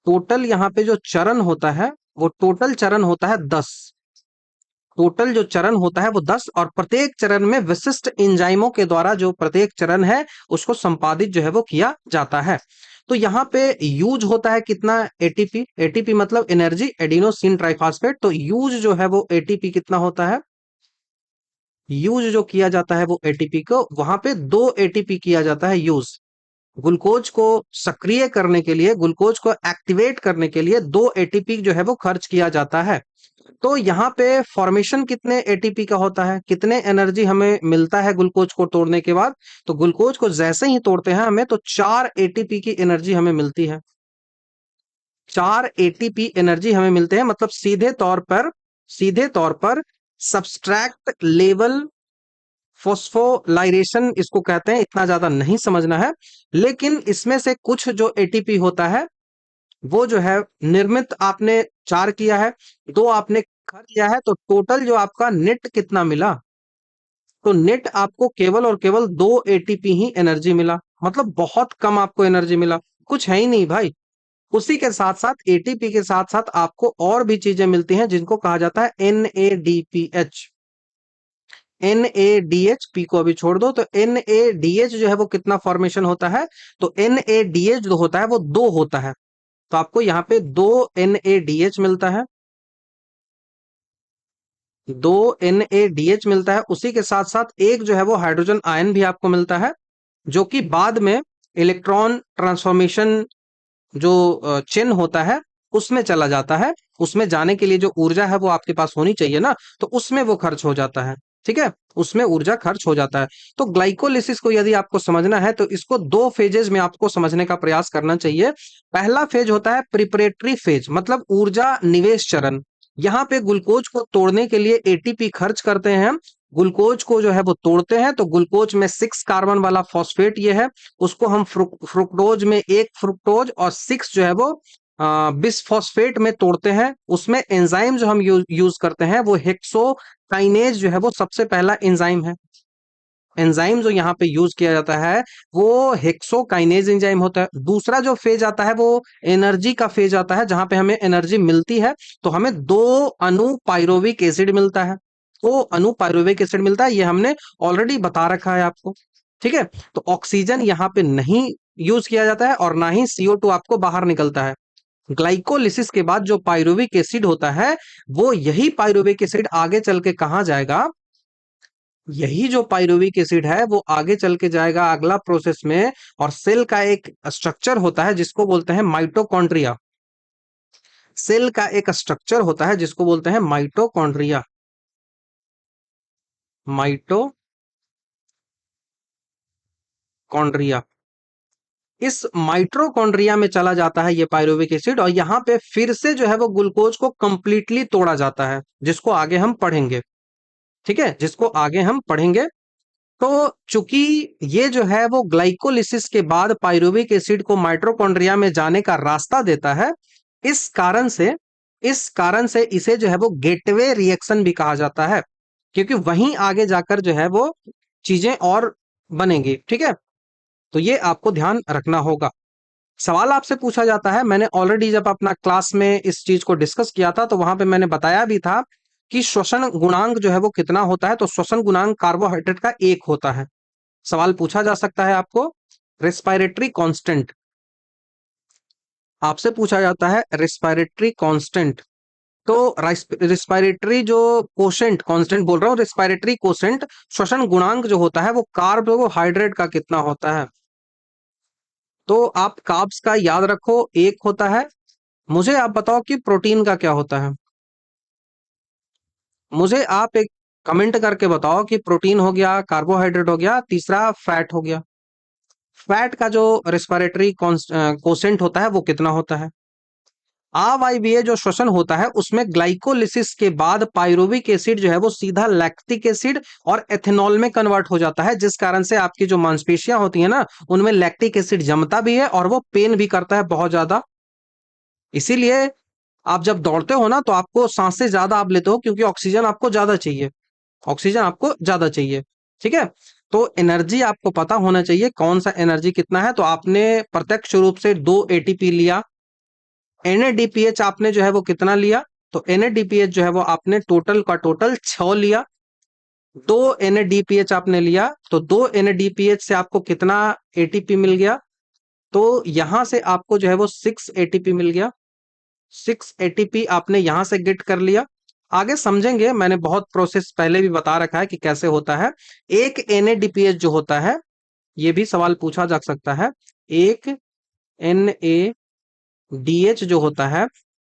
टोटल यहाँ पे जो चरण होता है वो टोटल चरण होता है 10। टोटल जो चरण होता है वो 10, और प्रत्येक चरण में विशिष्ट एंजाइमों के द्वारा जो प्रत्येक चरण है उसको संपादित जो है वो किया जाता है। तो यहाँ पे यूज होता है कितना, एटीपी, एटीपी मतलब एनर्जी एडिनोसिन ट्राइफॉस्फेट। तो यूज जो है वो एटीपी कितना होता है, यूज जो किया जाता है वो एटीपी को, वहां पे 2 एटीपी किया जाता है यूज। ग्लूकोज को सक्रिय करने के लिए, ग्लूकोज को एक्टिवेट करने के लिए 2 एटीपी जो है वो खर्च किया जाता है। तो यहाँ पे फॉर्मेशन कितने एटीपी का होता है, कितने एनर्जी हमें मिलता है ग्लूकोज को तोड़ने के बाद, तो ग्लूकोज को जैसे ही तोड़ते हैं हमें तो 4 एटीपी की एनर्जी हमें मिलती है। 4 एटीपी एनर्जी हमें मिलते हैं, मतलब सीधे तौर पर सब्सट्रैक्ट लेवल फॉस्फोलाइरेशन इसको कहते हैं, इतना ज्यादा नहीं समझना है। लेकिन इसमें से कुछ जो एटीपी होता है वो जो है निर्मित आपने 4 किया है, 2 आपने खर्च किया है, तो टोटल जो आपका नेट कितना मिला, तो नेट आपको केवल और केवल 2 एटीपी ही एनर्जी मिला, मतलब बहुत कम आपको एनर्जी मिला, कुछ है ही नहीं भाई। उसी के साथ साथ एटीपी के साथ साथ आपको और भी चीजें मिलती हैं जिनको कहा जाता है एनएडीपीएच। एनएडीएच, पी को अभी छोड़ दो, तो एनएडीएच जो है वो कितना फॉर्मेशन होता है, तो एनएडीएच जो होता है वो 2 होता है। तो आपको यहाँ पे 2 एनएडीएच मिलता है, 2 एनएडीएच मिलता है। उसी के साथ साथ एक जो है वो हाइड्रोजन आयन भी आपको मिलता है, जो कि बाद में इलेक्ट्रॉन ट्रांसफॉर्मेशन जो चेन होता है उसमें चला जाता है। उसमें जाने के लिए जो ऊर्जा है वो आपके पास होनी चाहिए ना, तो उसमें वो खर्च हो जाता है। ठीक है, उसमें ऊर्जा खर्च हो जाता है। तो ग्लाइकोलिसिस को यदि आपको समझना है तो इसको 2 फेजेज में आपको समझने का प्रयास करना चाहिए। पहला फेज होता है प्रिपरेटरी फेज, मतलब ऊर्जा निवेश चरण। यहाँ पे ग्लूकोज को तोड़ने के लिए एटीपी खर्च करते हैं हम, ग्लूकोज को जो है वो तोड़ते हैं, तो ग्लूकोज में 6 कार्बन वाला फॉस्फेट ये है, उसको हम फ्रुक्टोज में 1 फ्रुक्टोज और 6 जो है वो बिसफॉस्फेट में तोड़ते हैं। उसमें एंजाइम जो हम यूज करते हैं वो हेक्सोकाइनेज जो है वो सबसे पहला एंजाइम है। एंजाइम जो यहाँ पे यूज किया जाता है वो हेक्सोकाइनेज एंजाइम होता है। दूसरा जो फेज आता है वो एनर्जी का फेज आता है, जहां पे हमें एनर्जी मिलती है, तो हमें 2 अणु पायरोविक एसिड मिलता है, 2 अणु पायरोविक एसिड मिलता है, ये हमने ऑलरेडी बता रखा है आपको। ठीक है, तो ऑक्सीजन यहाँ पे नहीं यूज किया जाता है और ना ही CO2 आपको बाहर निकलता है। ग्लाइकोलिसिस के बाद जो पायरुविक एसिड होता है, वो यही पायरुविक एसिड आगे चल के कहां जाएगा, यही जो पायरुविक एसिड है वो आगे चल के जाएगा अगला प्रोसेस में, और सेल का एक स्ट्रक्चर होता है जिसको बोलते हैं माइटोकॉन्ड्रिया। सेल का एक स्ट्रक्चर होता है जिसको बोलते हैं माइटोकॉन्ड्रिया। माइटोकॉन्ड्रिया। इस माइटोकॉन्ड्रिया में चला जाता है ये पायरुविक एसिड, और यहाँ पे फिर से जो है वो ग्लूकोज को कंप्लीटली तोड़ा जाता है, जिसको आगे हम पढ़ेंगे। ठीक है, जिसको आगे हम पढ़ेंगे। तो चूंकि ये जो है वो ग्लाइकोलिसिस के बाद पायरुविक एसिड को माइटोकॉन्ड्रिया में जाने का रास्ता देता है, इस कारण से इसे जो है वो गेटवे रिएक्शन भी कहा जाता है, क्योंकि वहीं आगे जाकर जो है वो चीजें और बनेंगी। ठीक है, तो ये आपको ध्यान रखना होगा। सवाल आपसे पूछा जाता है, मैंने ऑलरेडी जब अपना क्लास में इस चीज को डिस्कस किया था तो वहां पे मैंने बताया भी था कि श्वसन गुणांक जो है वो कितना होता है। तो श्वसन गुणांक कार्बोहाइड्रेट का 1 होता है। सवाल पूछा जा सकता है आपको रेस्पिरेटरी कांस्टेंट, आपसे पूछा जाता है रेस्पिरेटरी कांस्टेंट। तो रेस्पिरेटरी जो कोशेंट, कांस्टेंट बोल रहा हूँ, रेस्पिरेटरी कोशेंट श्वसन गुणांक जो होता है वो कार्बोहाइड्रेट का कितना होता है। तो आप कार्ब्स का याद रखो, 1 होता है। मुझे आप बताओ कि प्रोटीन का क्या होता है। मुझे आप एक कमेंट करके बताओ कि प्रोटीन हो गया, कार्बोहाइड्रेट हो गया, तीसरा फैट हो गया। फैट का जो रेस्पिरेटरी कोसेंट होता है वो कितना होता है। अवायवीय जो श्वसन होता है उसमें ग्लाइकोलिसिस के बाद पायरुविक एसिड जो है वो सीधा लैक्टिक एसिड और एथेनॉल में कन्वर्ट हो जाता है, जिस कारण से आपकी जो मांसपेशियां होती है ना उनमें लैक्टिक एसिड जमता भी है और वो पेन भी करता है बहुत ज्यादा। इसीलिए आप जब दौड़ते हो ना तो आपको सांसें ज्यादा आप लेते हो, क्योंकि ऑक्सीजन आपको ज्यादा चाहिए, ऑक्सीजन आपको ज्यादा चाहिए। ठीक है, तो एनर्जी आपको पता होना चाहिए कौन सा एनर्जी कितना है। तो आपने प्रत्यक्ष रूप से 2 एटीपी लिया, एनएडीपीएच आपने जो है वो कितना लिया, तो एनएडीपीएच जो है वो आपने टोटल का टोटल 6 लिया। 2 एनएडीपीएच आपने लिया तो 2 एनएडीपीएच से आपको कितना एटीपी मिल गया, तो यहां से आपको जो है वो 6 एटीपी मिल गया। 6 एटीपी आपने यहां से गेट कर लिया। आगे समझेंगे, मैंने बहुत प्रोसेस पहले भी बता रखा है कि कैसे होता है। एक एनएडीपीएच जो होता है, ये भी सवाल पूछा जा सकता है, एक एनएडीएच जो होता है,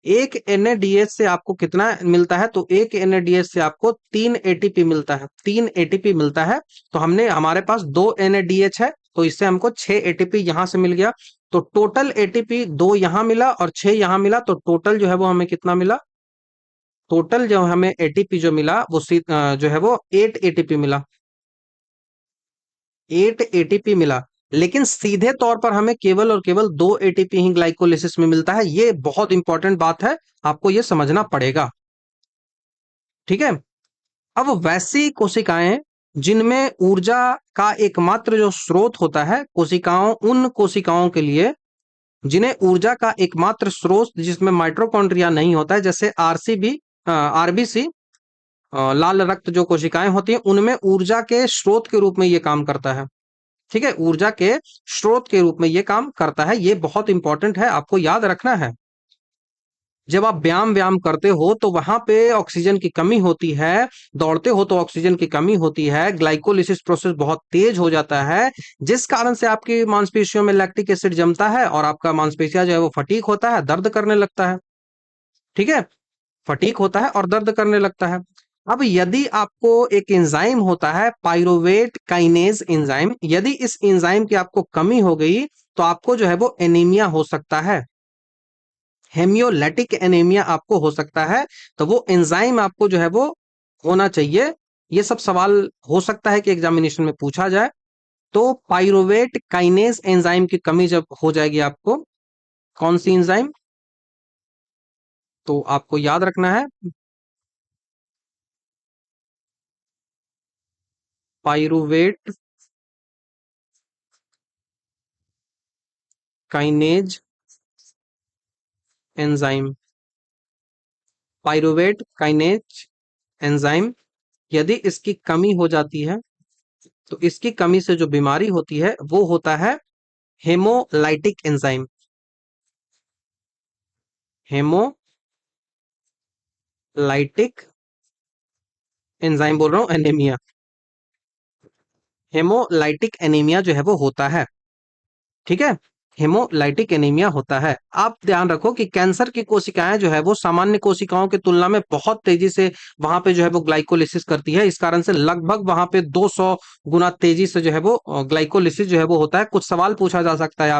एक एनएडीएच से आपको कितना मिलता है, तो एक एनएडीएच से आपको 3 एटीपी मिलता है, 3 एटीपी मिलता है। तो हमने, हमारे पास 2 एनएडीएच है तो इससे हमको 6 एटीपी यहां से मिल गया। तो टोटल एटीपी 2 यहां मिला और 6 यहां मिला, तो टोटल जो है वो हमें कितना मिला, टोटल जो हमें एटीपी जो मिला वो जो है वो 8 एटीपी मिला, 8 एटीपी मिला। लेकिन सीधे तौर पर हमें केवल और केवल 2 एटीपी ही ग्लाइकोलिसिस में मिलता है। ये बहुत इंपॉर्टेंट बात है, आपको ये समझना पड़ेगा। ठीक है, अब वैसी कोशिकाएं जिनमें ऊर्जा का एकमात्र जो स्रोत होता है, कोशिकाओं, उन कोशिकाओं के लिए जिन्हें ऊर्जा का एकमात्र स्रोत जिसमें माइटोकॉन्ड्रिया नहीं होता है, जैसे आरसीबी, आरबीसी, लाल रक्त जो कोशिकाएं होती हैं, उनमें ऊर्जा के स्रोत के रूप में ये काम करता है। ठीक है, ऊर्जा के स्रोत के रूप में ये काम करता है। ये बहुत इंपॉर्टेंट है, आपको याद रखना है। जब आप व्यायाम व्यायाम करते हो तो वहां पे ऑक्सीजन की कमी होती है, दौड़ते हो तो ऑक्सीजन की कमी होती है, ग्लाइकोलिसिस प्रोसेस बहुत तेज हो जाता है, जिस कारण से आपकी मांसपेशियों में लैक्टिक एसिड जमता है और आपका मांसपेशिया जो है वो फटीक होता है, दर्द करने लगता है। ठीक है, फटीक होता है और दर्द करने लगता है। अब यदि आपको एक एंजाइम होता है पाइरोवेट काइनेज एंजाइम, यदि इस एंजाइम की आपको कमी हो गई तो आपको जो है वो एनीमिया हो सकता है, हेमियोलैटिक एनीमिया आपको हो सकता है। तो वो एंजाइम आपको जो है वो होना चाहिए। ये सब सवाल हो सकता है कि एग्जामिनेशन में पूछा जाए। तो पाइरोवेट काइनेज एंजाइम की कमी जब हो जाएगी आपको, कौन सी एंजाइम, तो आपको याद रखना है pyruvate kinase enzyme, pyruvate kinase enzyme यदि इसकी कमी हो जाती है तो इसकी कमी से जो बीमारी होती है वो होता है हेमोलाइटिक एंजाइम, हेमोलाइटिक एंजाइम बोल रहा हूं, एनीमिया, हेमोलाइटिक एनीमिया जो है वो होता है। ठीक है, हेमोलाइटिक एनीमिया होता है। आप ध्यान रखो कि कैंसर की कोशिकाएं जो है वो सामान्य कोशिकाओं की तुलना में बहुत तेजी से वहां पे जो है वो ग्लाइकोलिसिस करती है। इस कारण से लगभग वहां पे 200 गुना तेजी से जो है वो ग्लाइकोलिसिस जो है वो होता है। कुछ सवाल पूछा जा सकता है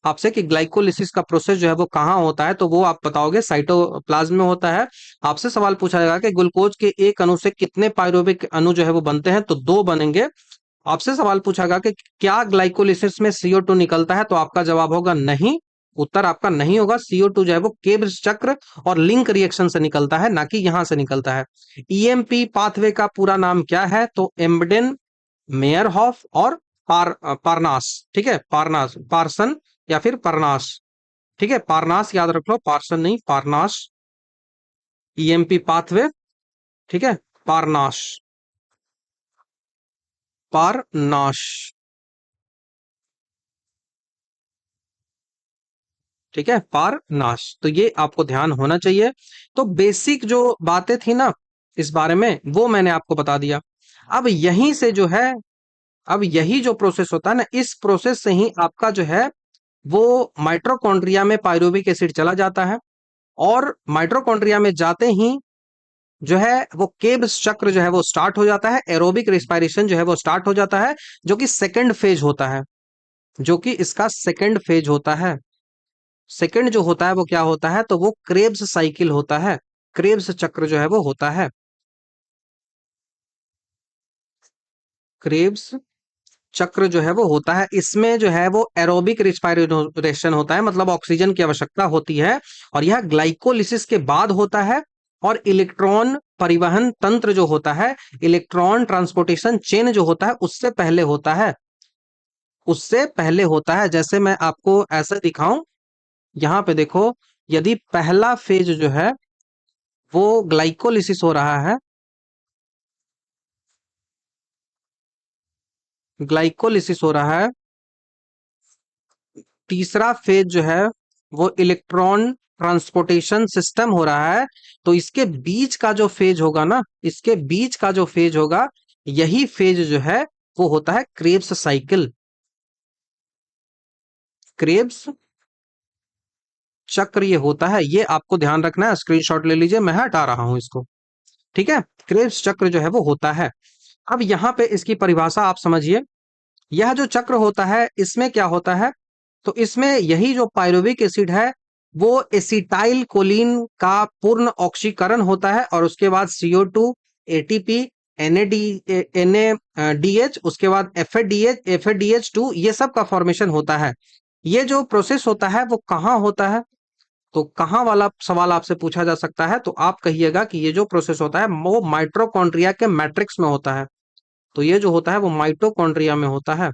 आपसे कि ग्लाइकोलिसिस का प्रोसेस जो है वो कहाँ होता है, तो वो आप बताओगे साइटोप्लाज्म में होता है। आपसे सवाल पूछा जाएगा कि ग्लूकोज के एक अणु से कितने पायरुविक अणु जो है वो बनते हैं, तो 2 बनेंगे। आपसे सवाल पूछा गया कि क्या ग्लाइकोलिसिस में CO2 निकलता है, तो आपका जवाब होगा नहीं। उत्तर आपका नहीं होगा। CO2 जो है वो केब्स चक्र और लिंक रिएक्शन से निकलता है, ना कि यहां से निकलता है। EMP पाथवे का पूरा नाम क्या है, तो एम्बडेन, मेयरहॉफ और पारनास। ठीक है, पारनास, पार्सन या फिर पारनास। ठीक है, पारनास याद रख लो, पार्सन नहीं, पारनास। EMP पाथवे, ठीक है, पारनास, पारनाश। ठीक है, पारनाश। तो ये आपको ध्यान होना चाहिए। तो बेसिक जो बातें थी ना इस बारे में, वो मैंने आपको बता दिया। अब यहीं से जो है, अब यही जो प्रोसेस होता है ना, इस प्रोसेस से ही आपका जो है वो माइटोकॉन्ड्रिया में पायरुविक एसिड चला जाता है। और माइटोकॉन्ड्रिया में जाते ही जो है वो केब्स चक्र जो है वो स्टार्ट हो जाता है। एरोबिक रेस्पिरेशन जो है वो स्टार्ट हो जाता है, जो कि सेकंड फेज होता है, जो कि इसका सेकंड फेज होता है। सेकंड जो होता है वो क्या होता है, तो वो क्रेब्स साइकिल होता है। क्रेब्स चक्र जो है वो होता है। क्रेब्स चक्र जो है वो होता है। इसमें जो है वो एरोबिक रिस्पायरेशन होता है, मतलब ऑक्सीजन की आवश्यकता होती है। और यह ग्लाइकोलिसिस के बाद होता है। और इलेक्ट्रॉन परिवहन तंत्र जो होता है, इलेक्ट्रॉन ट्रांसपोर्टेशन चेन जो होता है, उससे पहले होता है। उससे पहले होता है। जैसे मैं आपको ऐसे दिखाऊं, यहां पे देखो, यदि पहला फेज जो है वो ग्लाइकोलिसिस हो रहा है, ग्लाइकोलिसिस हो रहा है। तीसरा फेज जो है वो इलेक्ट्रॉन ट्रांसपोर्टेशन सिस्टम हो रहा है। तो इसके बीच का जो फेज होगा ना, इसके बीच का जो फेज होगा, यही फेज जो है वो होता है क्रेब्स साइकिल। क्रेब्स चक्र ये होता है, ये आपको ध्यान रखना है। स्क्रीनशॉट ले लीजिए, मैं हटा रहा हूं इसको। ठीक है, क्रेब्स चक्र जो है वो होता है। अब यहां पे इसकी परिभाषा आप समझिए। यह जो चक्र होता है, इसमें क्या होता है, तो इसमें यही जो पायरुविक एसिड है वो एसिटाइल कोलिन का पूर्ण ऑक्सीकरण होता है। और उसके बाद CO2, ATP, NADH, उसके बाद FADH, FADH2, ये सब का फॉर्मेशन होता है। ये जो प्रोसेस होता है वो कहाँ होता है, तो कहाँ वाला सवाल आपसे पूछा जा सकता है, तो आप कहिएगा कि ये जो प्रोसेस होता है वो माइटोकॉन्ड्रिया के मैट्रिक्स में होता है। तो ये जो होता है वो माइटोकॉन्ड्रिया में होता है।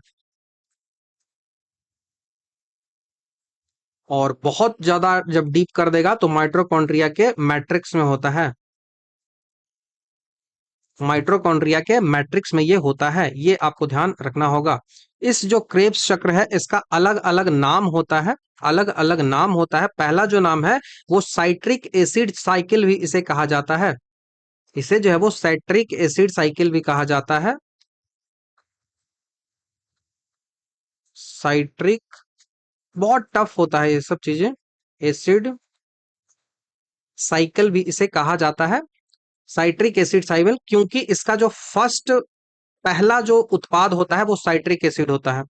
और बहुत ज्यादा जब डीप कर देगा तो माइटोकॉन्ड्रिया के मैट्रिक्स में होता है। माइटोकॉन्ड्रिया के मैट्रिक्स में ये होता है, ये आपको ध्यान रखना होगा। इस जो क्रेब्स चक्र है, इसका अलग अलग नाम होता है। अलग अलग नाम होता है। पहला जो नाम है वो साइट्रिक एसिड साइकिल भी इसे कहा जाता है। इसे जो है वो साइट्रिक एसिड साइकिल भी कहा जाता है। साइट्रिक, बहुत टफ होता है ये सब चीजें। एसिड साइकिल भी इसे कहा जाता है। साइट्रिक एसिड साइकिल, क्योंकि इसका जो फर्स्ट, पहला जो उत्पाद होता है वो साइट्रिक एसिड होता है।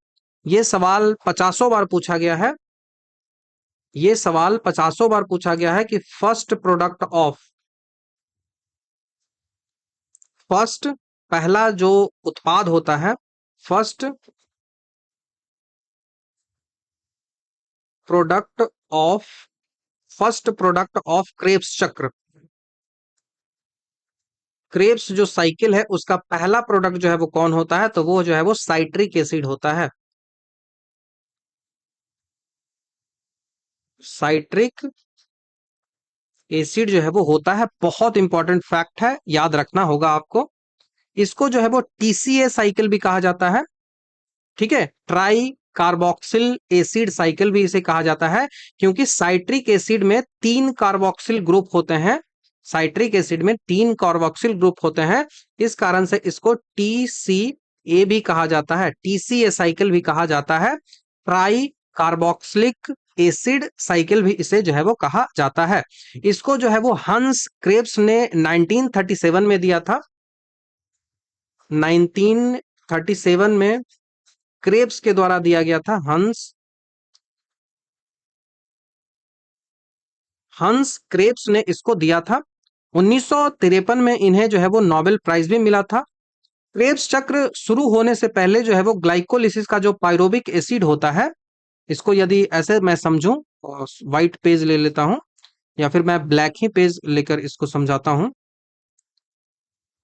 ये सवाल 50 बार पूछा गया है। ये सवाल 50 बार पूछा गया है कि फर्स्ट प्रोडक्ट ऑफ, फर्स्ट, पहला जो उत्पाद होता है, first product of, first product of Krebs चक्र, क्रेब्स जो साइकिल है उसका पहला प्रोडक्ट जो है वो कौन होता है, तो वो जो है वो साइट्रिक एसिड होता है। साइट्रिक एसिड जो है वो होता है। बहुत इंपॉर्टेंट फैक्ट है, याद रखना होगा आपको। इसको जो है वो TCA साइकिल भी कहा जाता है। ठीक है, ट्राई कार्बोक्सिल एसिड साइकिल भी इसे कहा जाता है, क्योंकि साइट्रिक एसिड में 3 कार्बोक्सिल ग्रुप होते हैं। साइट्रिक एसिड में 3 कार्बोक्सिल ग्रुप होते हैं। इस कारण से इसको TCA भी कहा जाता है, TCA साइकिल भी कहा जाता है। ट्राई कार्बोक्सिलिक एसिड साइकिल भी इसे जो है वो कहा जाता है। इसको जो है वो हंस क्रेब्स ने 1937 में दिया था। 1937 में क्रेब्स के द्वारा दिया गया था। हंस क्रेब्स ने इसको दिया था। 1953 में इन्हें जो है वो नोबेल प्राइज भी मिला था। क्रेब्स चक्र शुरू होने से पहले जो है वो ग्लाइकोलिसिस का जो पायरोबिक एसिड होता है, इसको यदि ऐसे मैं समझूं, व्हाइट पेज ले लेता हूं या फिर मैं ब्लैक ही पेज लेकर इसको समझाता हूं।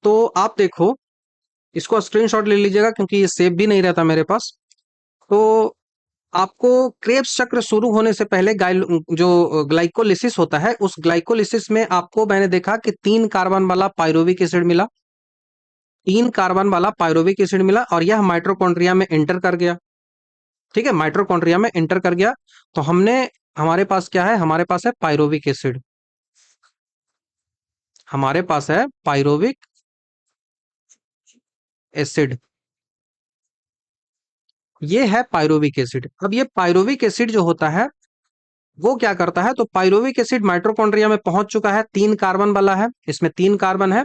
तो आप देखो, इसको स्क्रीनशॉट ले लीजिएगा क्योंकि ये सेव भी नहीं रहता मेरे पास। तो आपको क्रेब्स चक्र शुरू होने से पहले जो ग्लाइकोलिसिस होता है, उस ग्लाइकोलिसिस में आपको मैंने देखा कि 3 कार्बन वाला पायरोविक एसिड मिला। 3 कार्बन वाला पायरोविक एसिड मिला और यह माइटोकॉन्ड्रिया में एंटर कर गया। ठीक है, माइटोकॉन्ड्रिया में एंटर कर गया। तो हमारे पास क्या है? हमारे पास है पायरोविक एसिड। हमारे पास है पायरोविक एसिड। ये है पायरोविक एसिड। अब ये पायरोविक एसिड जो होता है वो क्या करता है? तो पायरोविक एसिड माइटोकॉन्ड्रिया में पहुंच चुका है, 3 कार्बन वाला है, इसमें 3 कार्बन है।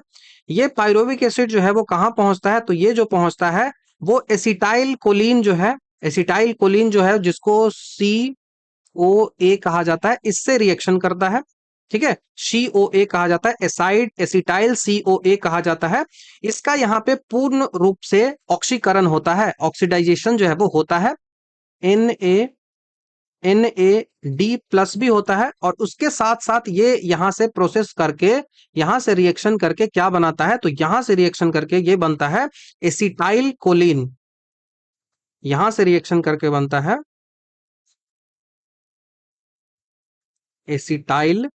ये पायरोविक एसिड जो है वो कहां पहुंचता है? तो ये जो पहुंचता है वो एसिटाइल कोलिन जो है, एसिटाइल कोलिन जो है जिसको COA कहा जाता है, इससे रिएक्शन करता है। ठीक है, COA कहा जाता है, एसाइड एसिटाइल COA कहा जाता है। इसका यहाँ पे पूर्ण रूप से ऑक्सीकरण होता है, ऑक्सीडाइजेशन जो है वो होता है। NAD+ भी होता है और उसके साथ साथ ये यहां से प्रोसेस करके, यहां से रिएक्शन करके क्या बनाता है? तो यहां से रिएक्शन करके ये बनता है एसिटाइल कोलिन। यहां से रिएक्शन करके बनता है एसिटाइल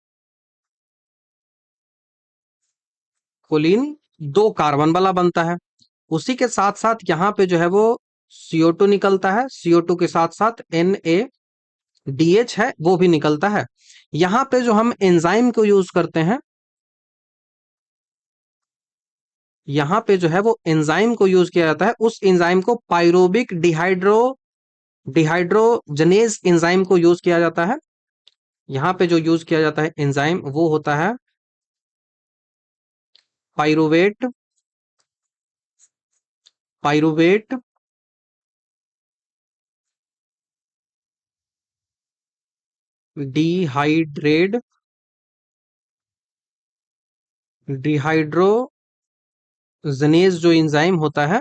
कोलिन, 2 कार्बन वाला बनता है। उसी के साथ साथ यहाँ पे जो है वो CO2 निकलता है, CO2 के साथ साथ NADH है वो भी निकलता है। यहाँ पे जो हम एंजाइम को यूज करते हैं, यहाँ पे जो है वो एंजाइम को यूज किया जाता है, उस एंजाइम को पायरोबिक डिहाइड्रोजनेज एंजाइम को यूज किया जाता है। यहाँ पे जो यूज किया जाता है एंजाइम वो होता है पायरुवेट पायरुवेट डिहाइड्रेट डिहाइड्रोजनेज जो एंजाइम होता है,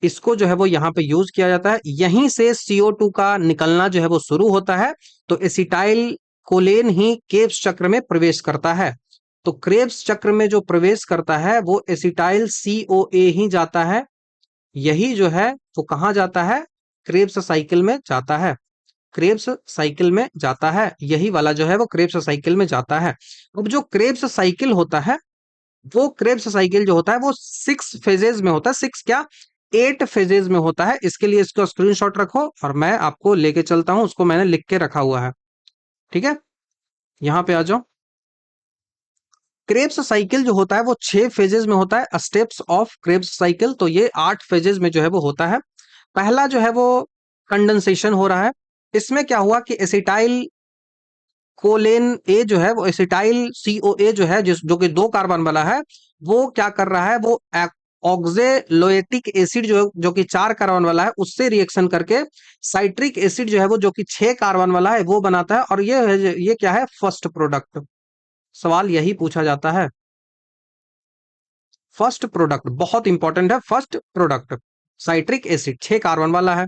इसको जो है वो यहाँ पे यूज किया जाता है। यहीं से CO2 का निकलना जो है वो शुरू होता है। तो एसिटाइल कोलेन ही क्रेब्स चक्र में प्रवेश करता है। तो क्रेब्स चक्र में जो प्रवेश करता है वो एसिटाइल COA ही जाता है। यही जो है वो कहाँ जाता है? क्रेब्स साइकिल में जाता है। क्रेब्स साइकिल में जाता है, यही वाला जो है वो क्रेब्स साइकिल में जाता है। अब जो क्रेब्स साइकिल होता है, वो क्रेब्स साइकिल जो होता है वो 6 फेजेज में होता है। 6 क्या, 8 फेजेज में होता है। इसके लिए इसको स्क्रीनशॉट रखो और मैं आपको लेके चलता हूं, उसको मैंने लिख के रखा हुआ है। ठीक है, यहां पे आ जाओ। क्रेब्स साइकिल जो होता है वो 6 फेजेज में होता है, स्टेप्स ऑफ क्रेब्स साइकिल। तो ये 8 फेजेज में जो है वो होता है। पहला जो है वो कंडेंसेशन हो रहा है। इसमें क्या हुआ कि एसिटाइल कोलेन ए जो है वो एसिटाइल COA जो है, जो कि 2 कार्बन वाला है, वो क्या कर रहा है? वो ऑक्जेलोएटिक एसिड जो कि 4 कार्बन वाला है, उससे रिएक्शन करके साइट्रिक एसिड जो है वो जो कि 6 कार्बन वाला है वो बनाता है। और ये क्या है? First product. सवाल यही पूछा जाता है। फर्स्ट प्रोडक्ट बहुत इंपॉर्टेंट है। First product citric acid 6 carbon वाला है।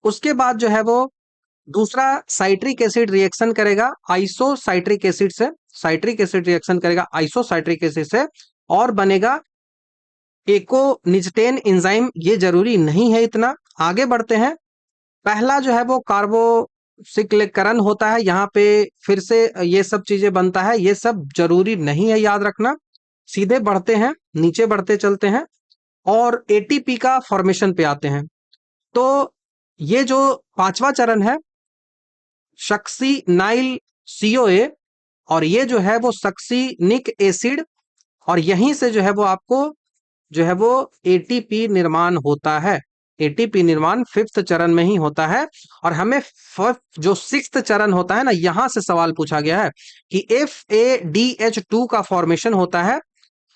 उसके बाद जो है वो दूसरा साइट्रिक एसिड रिएक्शन करेगा आइसोसाइट्रिक एसिड से। साइट्रिक एसिड रिएक्शन करेगा आइसोसाइट्रिक एसिड से और बनेगा एकोनिजटेन एंजाइम। ये जरूरी नहीं है इतना, आगे बढ़ते हैं। पहला जो है वो कार्बोक्सिलेकरण होता है, यहाँ पे फिर से ये सब चीजें बनता है, ये सब जरूरी नहीं है याद रखना। सीधे बढ़ते हैं, नीचे बढ़ते चलते हैं और ATP का फॉर्मेशन पे आते हैं। तो ये जो 5वां चरण है, सक्सीनाइल COA, और ये जो है वो सक्सीनिक एसिड, और यहीं से जो है वो आपको जो है वो ATP निर्माण होता है। एटीपी निर्माण फिफ्थ चरण में ही होता है। और हमें जो सिक्स्थ चरण होता है ना, यहां से सवाल पूछा गया है कि FADH2 का फॉर्मेशन होता है।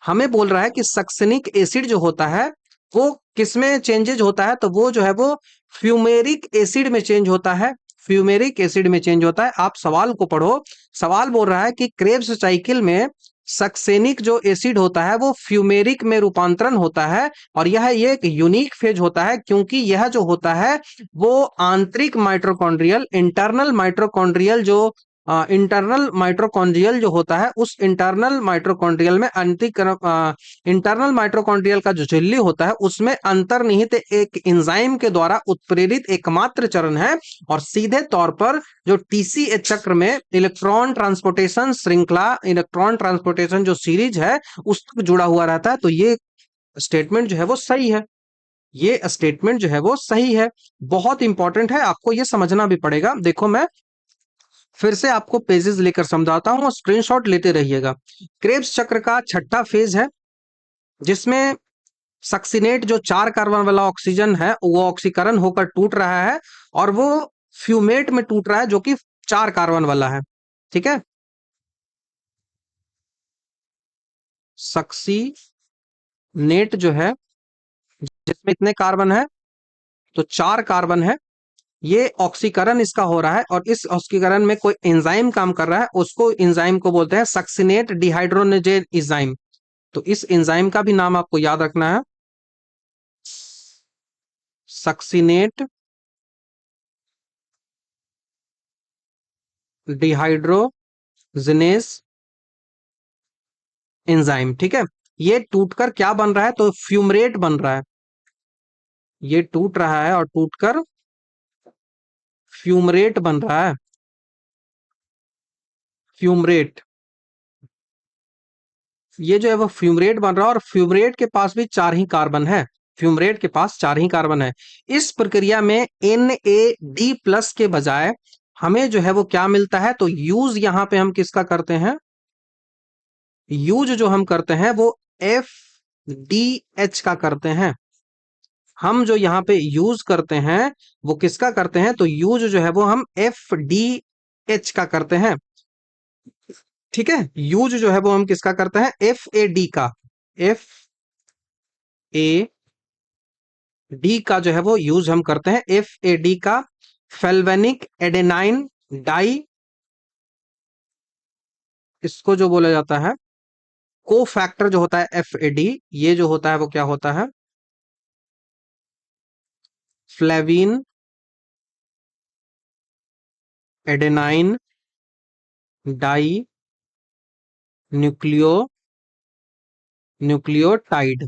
हमें बोल रहा है कि सक्सिनिक एसिड जो होता है वो किसमें चेंजेज होता है, तो वो जो है वो फ्यूमेरिक एसिड में चेंज होता है। फ्यूमेरिक एसिड में चेंज होता है। आप सवाल को पढ़ो। सवाल बोल रहा है कि क्रेब्स साइकिल में सक्सेनिक जो एसिड होता है वो फ्यूमेरिक में रूपांतरण होता है। और यह ये एक यूनिक फेज होता है, क्योंकि यह जो होता है वो आंतरिक माइटोकॉन्ड्रियल इंटरनल माइटोकॉन्ड्रियल जो इंटरनल माइटोकॉन्ड्रियल जो होता है, उस इंटरनल माइटोकॉन्ड्रियल में इंटरनल माइटोकॉन्ड्रियल का जो झिल्ली होता है उसमें अंतर्निहित एक एंजाइम के द्वारा उत्प्रेरित एकमात्र चरण है। और सीधे तौर पर जो TCA चक्र में इलेक्ट्रॉन ट्रांसपोर्टेशन श्रृंखला, इलेक्ट्रॉन ट्रांसपोर्टेशन जो सीरीज है उस तक जुड़ा हुआ रहता है। तो ये स्टेटमेंट जो है वो सही है। ये स्टेटमेंट जो है वो सही है। बहुत इंपॉर्टेंट है, आपको ये समझना भी पड़ेगा। देखो मैं फिर से आपको पेजेस लेकर समझाता हूं और स्क्रीनशॉट लेते रहिएगा। क्रेब्स चक्र का छठा फेज है जिसमें सक्सिनेट जो 4 कार्बन वाला ऑक्सीजन है वो ऑक्सीकरण होकर टूट रहा है और वो फ्यूमेट में टूट रहा है जो कि 4 कार्बन वाला है। ठीक है, सक्सीनेट जो है जिसमें इतने कार्बन है, तो 4 कार्बन है। ये ऑक्सीकरण इसका हो रहा है और इस ऑक्सीकरण में कोई एंजाइम काम कर रहा है, उसको एंजाइम को बोलते हैं सक्सिनेट डिहाइड्रोनेजेज एंजाइम। तो इस एंजाइम का भी नाम आपको याद रखना है, सक्सिनेट डिहाइड्रोजिनेज एंजाइम। ठीक है, ये टूटकर क्या बन रहा है, तो फ्यूमरेट बन रहा है। ये टूट रहा है और टूटकर फ्यूमरेट बन रहा है। फ्यूमरेट, ये जो है वो फ्यूमरेट बन रहा है और फ्यूमरेट के पास भी 4 ही कार्बन है। फ्यूमरेट के पास 4 ही कार्बन है। इस प्रक्रिया में NAD+ के बजाय हमें जो है वो क्या मिलता है, तो यूज यहां पे हम किसका करते हैं, यूज जो हम करते हैं वो FDH का करते हैं। हम जो यहाँ पे यूज करते हैं वो किसका करते हैं, तो यूज जो है वो हम FDH का करते हैं। ठीक है, यूज जो है वो हम किसका करते हैं, FAD का। FAD का जो है वो यूज हम करते हैं, FAD का। फेल्वेनिक एडेनाइन डाई, इसको जो बोला जाता है को फैक्टर जो होता है FAD, ये जो होता है वो क्या होता है, flavin adenine dinucleotide.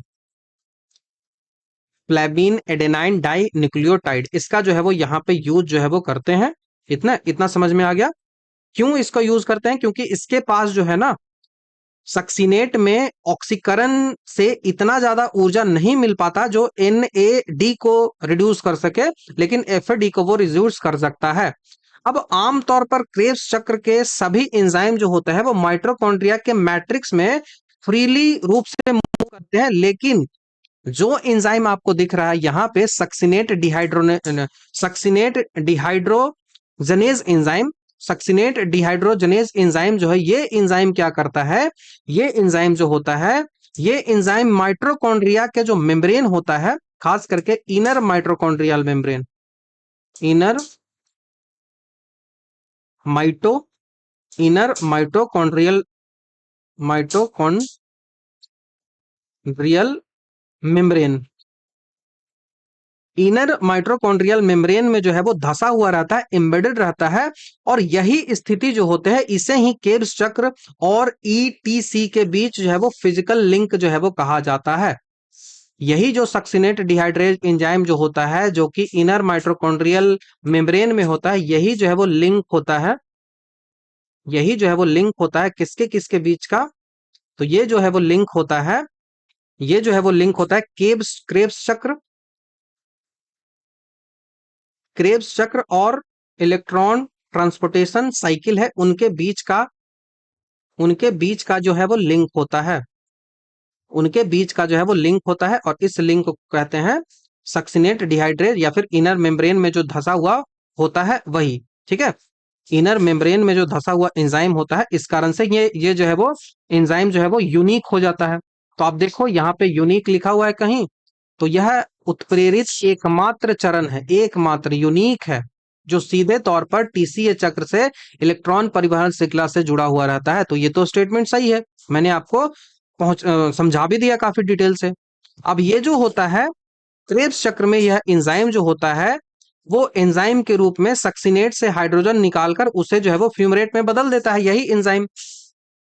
Flavin adenine dinucleotide, इसका जो है वो यहाँ पे यूज जो है वो करते हैं। इतना इतना समझ में आ गया। क्यों इसका यूज करते हैं, क्योंकि इसके पास जो है ना सक्सीनेट में ऑक्सीकरण से इतना ज्यादा ऊर्जा नहीं मिल पाता जो NAD को रिड्यूस कर सके, लेकिन FAD को वो रिड्यूस कर सकता है। अब आमतौर पर क्रेब्स चक्र के सभी एंजाइम जो होते हैं वो माइटोकॉन्ड्रिया के मैट्रिक्स में फ्रीली रूप से मूव करते हैं, लेकिन जो एंजाइम आपको दिख रहा है यहाँ पे succinate dehydrogenase enzyme, succinate dehydrogenase enzyme जो है, ये एंजाइम क्या करता है, ये एंजाइम जो होता है, ये एंजाइम माइटोकॉन्ड्रिया के जो मेम्ब्रेन होता है, खास करके inner mitochondrial membrane, inner mito inner mitochondrial membrane, inner mitochondrial membrane में जो है वो धसा हुआ रहता है, एम्बेडेड रहता है। और यही स्थिति जो होते हैं इसे ही केब्स चक्र और ETC के बीच जो है वो फिजिकल लिंक जो है वो कहा जाता है। यही जो सक्सिनेट डिहाइड्रेज एंजाइम जो होता है जो कि इनर माइटोकॉन्ड्रियल मेम्ब्रेन में होता है, यही जो है वो लिंक होता है, यही जो है वो लिंक होता है किसके किसके बीच का, तो ये जो है वो लिंक होता है, ये जो है वो लिंक होता है क्रेब्स चक्र, क्रेब्स चक्र और इलेक्ट्रॉन ट्रांसपोर्टेशन साइकिल है, उनके बीच का जो है वो लिंक होता है, उनके बीच का जो है वो लिंक होता है। और इस लिंक को कहते हैं सक्सिनेट डिहाइड्रेज या फिर इनर मेम्ब्रेन में जो धसा हुआ होता है वही, ठीक है। इनर मेम्ब्रेन में जो धसा हुआ एंजाइम होता है, इस कारण से ये जो है वो एंजाइम जो है वो यूनिक हो जाता है। तो आप देखो यहाँ पे यूनिक लिखा हुआ है कहीं, तो यह उत्प्रेरित एकमात्र चरण है, एकमात्र यूनिक है, जो सीधे तौर पर टीसीए चक्र से इलेक्ट्रॉन परिवहन श्रृंखला से जुड़ा हुआ रहता है। तो ये तो स्टेटमेंट सही है, मैंने आपको समझा भी दिया काफी डिटेल से। अब ये जो होता है क्रेब्स चक्र में, यह एंजाइम जो होता है वो एंजाइम के रूप में सक्सिनेट से हाइड्रोजन निकालकर उसे जो है वो फ्यूमरेट में बदल देता है।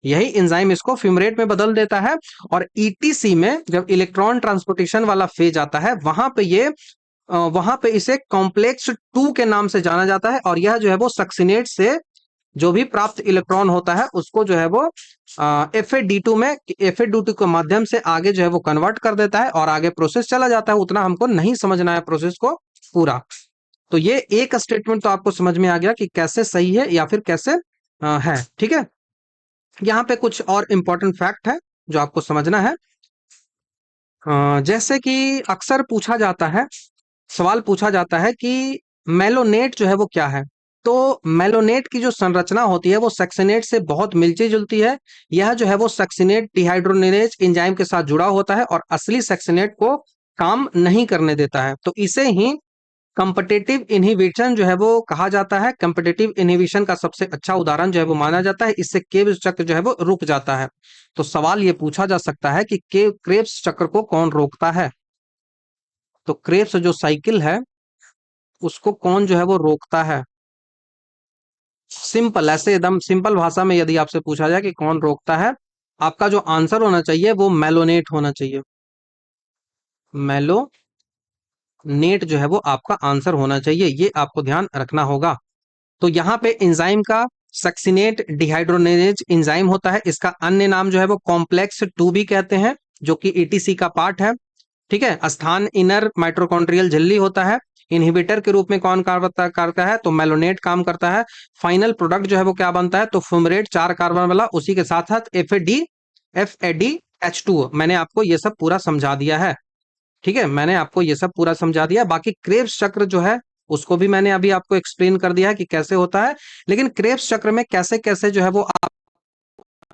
यही एंजाइम इसको फ्यूमरेट में बदल देता है। और ईटीसी में जब इलेक्ट्रॉन ट्रांसपोर्टेशन वाला फेज आता है, वहां पे इसे कॉम्प्लेक्स 2 के नाम से जाना जाता है। और यह जो है वो सक्सिनेट से जो भी प्राप्त इलेक्ट्रॉन होता है उसको जो है वो एफ ए डी टू के माध्यम से आगे जो है वो कन्वर्ट कर देता है और आगे प्रोसेस चला जाता है। उतना हमको नहीं समझना है प्रोसेस को पूरा। तो ये एक स्टेटमेंट तो आपको समझ में आ गया कि कैसे सही है या फिर कैसे है, ठीक है। यहाँ पे कुछ और इंपॉर्टेंट फैक्ट है जो आपको समझना है। जैसे कि अक्सर पूछा जाता है, सवाल पूछा जाता है कि मेलोनेट जो है वो क्या है। तो मेलोनेट की जो संरचना होती है वो सक्सिनेट से बहुत मिलती जुलती है। यह जो है वो सक्सिनेट डिहाइड्रोजिनेज एंजाइम के साथ जुड़ा होता है और असली सक्सिनेट को काम नहीं करने देता है। तो इसे ही कंपटेटिव इनहिबिशन जो है वो कहा जाता है। कंपटेटिव इनहिबिशन का सबसे अच्छा उदाहरण जो है वो माना जाता है, इससे क्रेब्स चक्र जो है वो रुक जाता है। तो सवाल ये पूछा जा सकता है कि क्रेब्स चक्र को कौन रोकता है। तो क्रेब्स जो साइकिल है उसको कौन जो है वो रोकता है। सिंपल, ऐसे एकदम सिंपल भाषा में यदि आपसे पूछा जाए कि कौन रोकता है, आपका जो आंसर होना चाहिए वो मेलोनेट होना चाहिए। मेलोनेट जो है वो आपका आंसर होना चाहिए, ये आपको ध्यान रखना होगा। तो यहाँ पे एंजाइम का सक्सिनेट डिहाइड्रोजिनेज एंजाइम होता है। इसका अन्य नाम जो है वो कॉम्प्लेक्स 2 भी कहते हैं, जो कि ईटीसी का पार्ट है, ठीक है। स्थान इनर माइटोकॉन्ड्रियल झिल्ली होता है। इनहिबिटर के रूप में कौन कार्य करता है, तो मेलोनेट काम करता है। फाइनल प्रोडक्ट जो है वो क्या बनता है, तो फ्यूमरेट 4 कार्बन वाला, उसी के साथ साथ एफ ए डी एच 2। मैंने आपको ये सब पूरा समझा दिया है, ठीक है। मैंने आपको ये सब पूरा समझा दिया। बाकी क्रेब्स चक्र जो है उसको भी मैंने अभी आपको एक्सप्लेन कर दिया है कि कैसे होता है। लेकिन क्रेब्स चक्र में कैसे कैसे जो है वो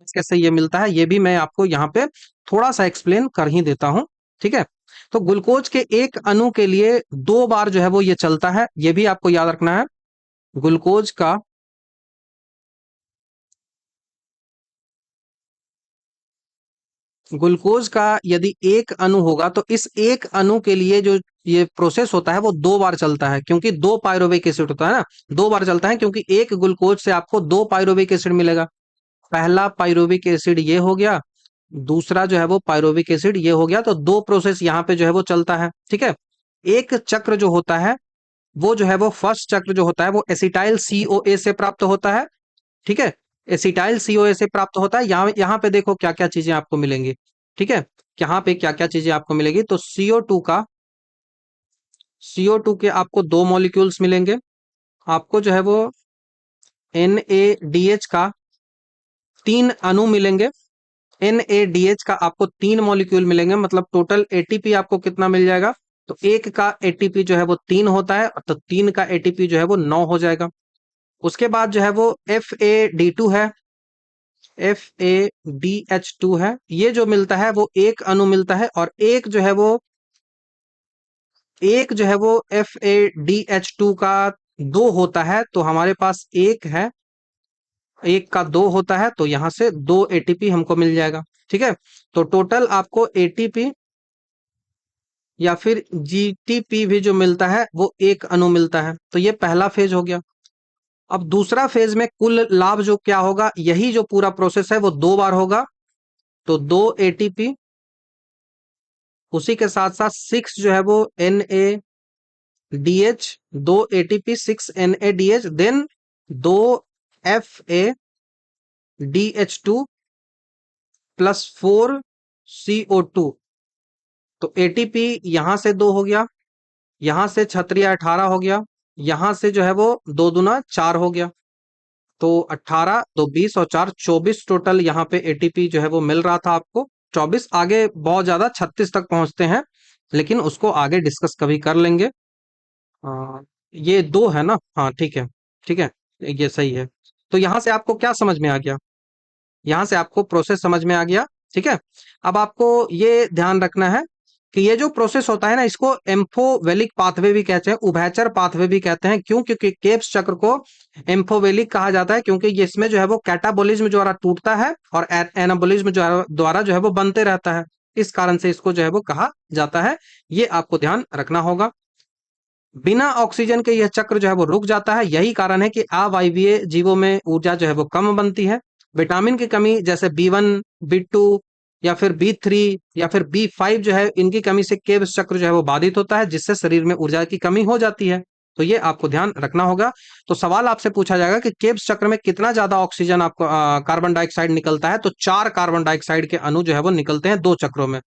कैसे ये मिलता है, ये भी मैं आपको यहाँ पे थोड़ा सा एक्सप्लेन कर ही देता हूँ, ठीक है। तो ग्लूकोज के एक अणु के लिए 2 बार जो है वो ये चलता है, ये भी आपको याद रखना है। ग्लूकोज का ग्लूकोज का यदि एक अणु होगा तो इस एक अणु के लिए जो ये प्रोसेस होता है वो 2 बार चलता है, क्योंकि 2 पायरुविक एसिड होता है ना। 2 बार चलता है क्योंकि एक ग्लूकोज से आपको 2 पायरुविक एसिड मिलेगा। पहला पायरुविक एसिड ये हो गया, दूसरा जो है वो पायरुविक एसिड ये हो गया। तो 2 प्रोसेस यहाँ पे जो है वो चलता है, ठीक है। एक चक्र जो होता है वो जो है वो फर्स्ट चक्र जो होता है वो एसिटाइल सीओए से प्राप्त होता है, ठीक है। एसिटाइल सीओए से प्राप्त होता है। यहाँ पे देखो क्या क्या चीजें आपको मिलेंगी, ठीक है। यहाँ पे क्या क्या चीजें आपको मिलेगी, तो सीओ टू के आपको 2 मॉलिक्यूल्स मिलेंगे। आपको जो है वो NaDH का 3 अणु मिलेंगे। NaDH का आपको 3 मॉलिक्यूल मिलेंगे, मतलब टोटल एटीपी आपको कितना मिल जाएगा, तो एक का एटीपी जो है वो 3 होता है, तो 3 का एटीपी जो है वो 9 हो जाएगा। उसके बाद जो है वो FAD2 है, FADH2 है। ये जो मिलता है वो एक अणु मिलता है, और एक जो है वो FADH2 का 2 होता है। तो हमारे पास एक है, एक का 2 होता है, तो यहां से 2 एटीपी हमको मिल जाएगा, ठीक है। तो टोटल आपको एटीपी या फिर जीटीपी भी जो मिलता है वो एक अणु मिलता है। तो ये पहला फेज हो गया। अब दूसरा फेज में कुल लाभ जो क्या होगा, यही जो पूरा प्रोसेस है वो 2 बार होगा। तो 2 एटीपी, उसी के साथ साथ 6 जो है वो NaDH, 2 ATP 6 NaDH, then 2 FADH2 plus 4 CO2। तो एटीपी यहां से 2 हो गया, यहां से क्षत्रिय 18 हो गया, यहां से जो है वो 2 दूना 4 हो गया। तो 18 2 20 और 4 24 टोटल यहाँ पे एटीपी जो है वो मिल रहा था आपको। 24 आगे बहुत ज्यादा 36 तक पहुंचते हैं। लेकिन उसको आगे डिस्कस कभी कर लेंगे। ये दो है ना, हाँ ठीक है, ठीक है, ये सही है। तो यहाँ से आपको क्या समझ में आ गया? यहाँ से आपको प्रोसेस समझ में आ गया, ठीक है। अब आपको ये ध्यान रखना है कि ये जो प्रोसेस होता है ना, इसको एम्फोवेलिक पाथवे भी कहते हैं, उभयचर पाथवे भी कहते हैं। क्यों? क्योंकि केप्स चक्र को एम्फोवेलिक कहा जाता है, क्योंकि ये इसमें जो है वो कैटाबोलिज्म द्वारा टूटता है और एनाबोलिज्म जो है द्वारा जो है वो बनते रहता है। इस कारण से इसको जो है वो कहा जाता है। ये आपको ध्यान रखना होगा। बिना ऑक्सीजन के यह चक्र जो है वो रुक जाता है। यही कारण है कि अवायवीय जीवों में ऊर्जा जो है वो कम बनती है। विटामिन की कमी जैसे B1, B2 या फिर B3 या फिर B5 जो है, इनकी कमी से केब्स चक्र जो है वो बाधित होता है, जिससे शरीर में ऊर्जा की कमी हो जाती है। तो ये आपको ध्यान रखना होगा। तो सवाल आपसे पूछा जाएगा कि केब्स चक्र में कितना ज्यादा ऑक्सीजन आपको कार्बन डाइऑक्साइड निकलता है, तो 4 कार्बन डाइऑक्साइड के अणु जो है वो निकलते हैं 2 चक्रों में।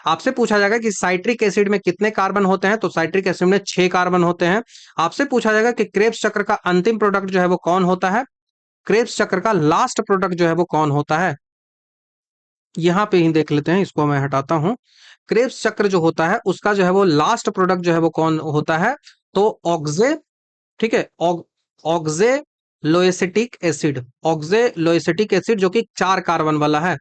आपसे पूछा जाएगा कि साइट्रिक एसिड में कितने कार्बन होते हैं, तो साइट्रिक एसिड में 6 कार्बन होते हैं। आपसे पूछा जाएगा कि क्रेब्स चक्र का अंतिम प्रोडक्ट जो है वो कौन होता है, क्रेब्स चक्र का लास्ट प्रोडक्ट जो है वो कौन होता है। यहां पे ही देख लेते हैं, इसको मैं हटाता हूं। क्रेब्स चक्र जो होता है उसका जो है वो लास्ट प्रोडक्ट जो है वो कौन होता है, तो ऑक्जे, ठीक है, ऑक्जे लोएसिटिक एसिड, ऑक्जे लोएसिटिक एसिड जो कि 4 कार्बन वाला है,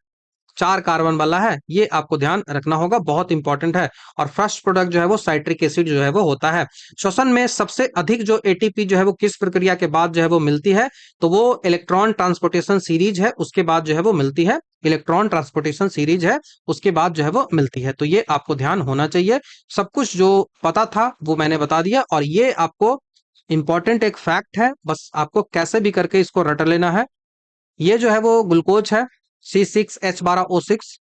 4 कार्बन वाला है। ये आपको ध्यान रखना होगा, बहुत इंपॉर्टेंट है। और फर्स्ट प्रोडक्ट जो है वो साइट्रिक एसिड जो है वो होता है। श्वसन में सबसे अधिक जो एटीपी जो है वो किस प्रक्रिया के बाद जो है वो मिलती है, तो वो इलेक्ट्रॉन ट्रांसपोर्टेशन सीरीज है, उसके बाद जो है वो मिलती है। इलेक्ट्रॉन ट्रांसपोर्टेशन सीरीज है, उसके बाद जो है वो मिलती है। तो ये आपको ध्यान होना चाहिए। सब कुछ जो पता था वो मैंने बता दिया, और ये आपको इंपॉर्टेंट एक फैक्ट है, बस आपको कैसे भी करके इसको रट लेना है। ये जो है वो ग्लूकोज है, C6H12O6,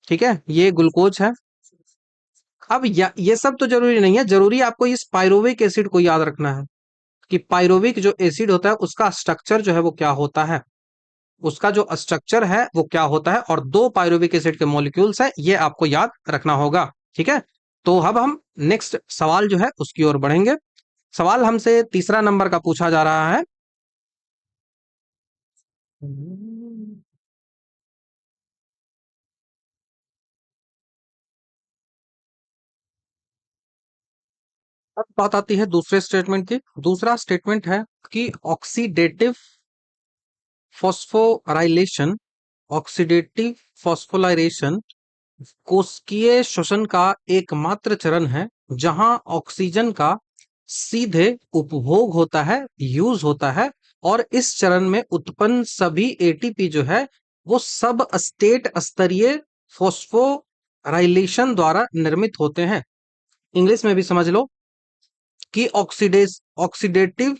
ठीक है, ये ग्लूकोज है। अब ये सब तो जरूरी नहीं है, जरूरी आपको इस पायरोविक एसिड को याद रखना है कि पायरोविक जो एसिड होता है उसका स्ट्रक्चर जो है वो क्या होता है, उसका जो स्ट्रक्चर है वो क्या होता है, और 2 पायरोविक एसिड के मॉलिक्यूल्स है, ये आपको याद रखना होगा, ठीक है। तो अब हम नेक्स्ट सवाल जो है उसकी ओर बढ़ेंगे। सवाल हमसे तीसरा नंबर का पूछा जा रहा है। अब बात आती है दूसरे स्टेटमेंट की। दूसरा स्टेटमेंट है कि ऑक्सीडेटिव फॉस्फोराइलेशन, ऑक्सीडेटिव फॉस्फोराइलेशन कोशिकीय श्वसन का एकमात्र चरण है जहां ऑक्सीजन का सीधे उपभोग होता है, यूज होता है, और इस चरण में उत्पन्न सभी एटीपी जो है वो सब स्टेट स्तरीय फॉस्फोराइलेशन द्वारा निर्मित होते हैं। इंग्लिश में भी समझ लो कि ऑक्सीडेटिव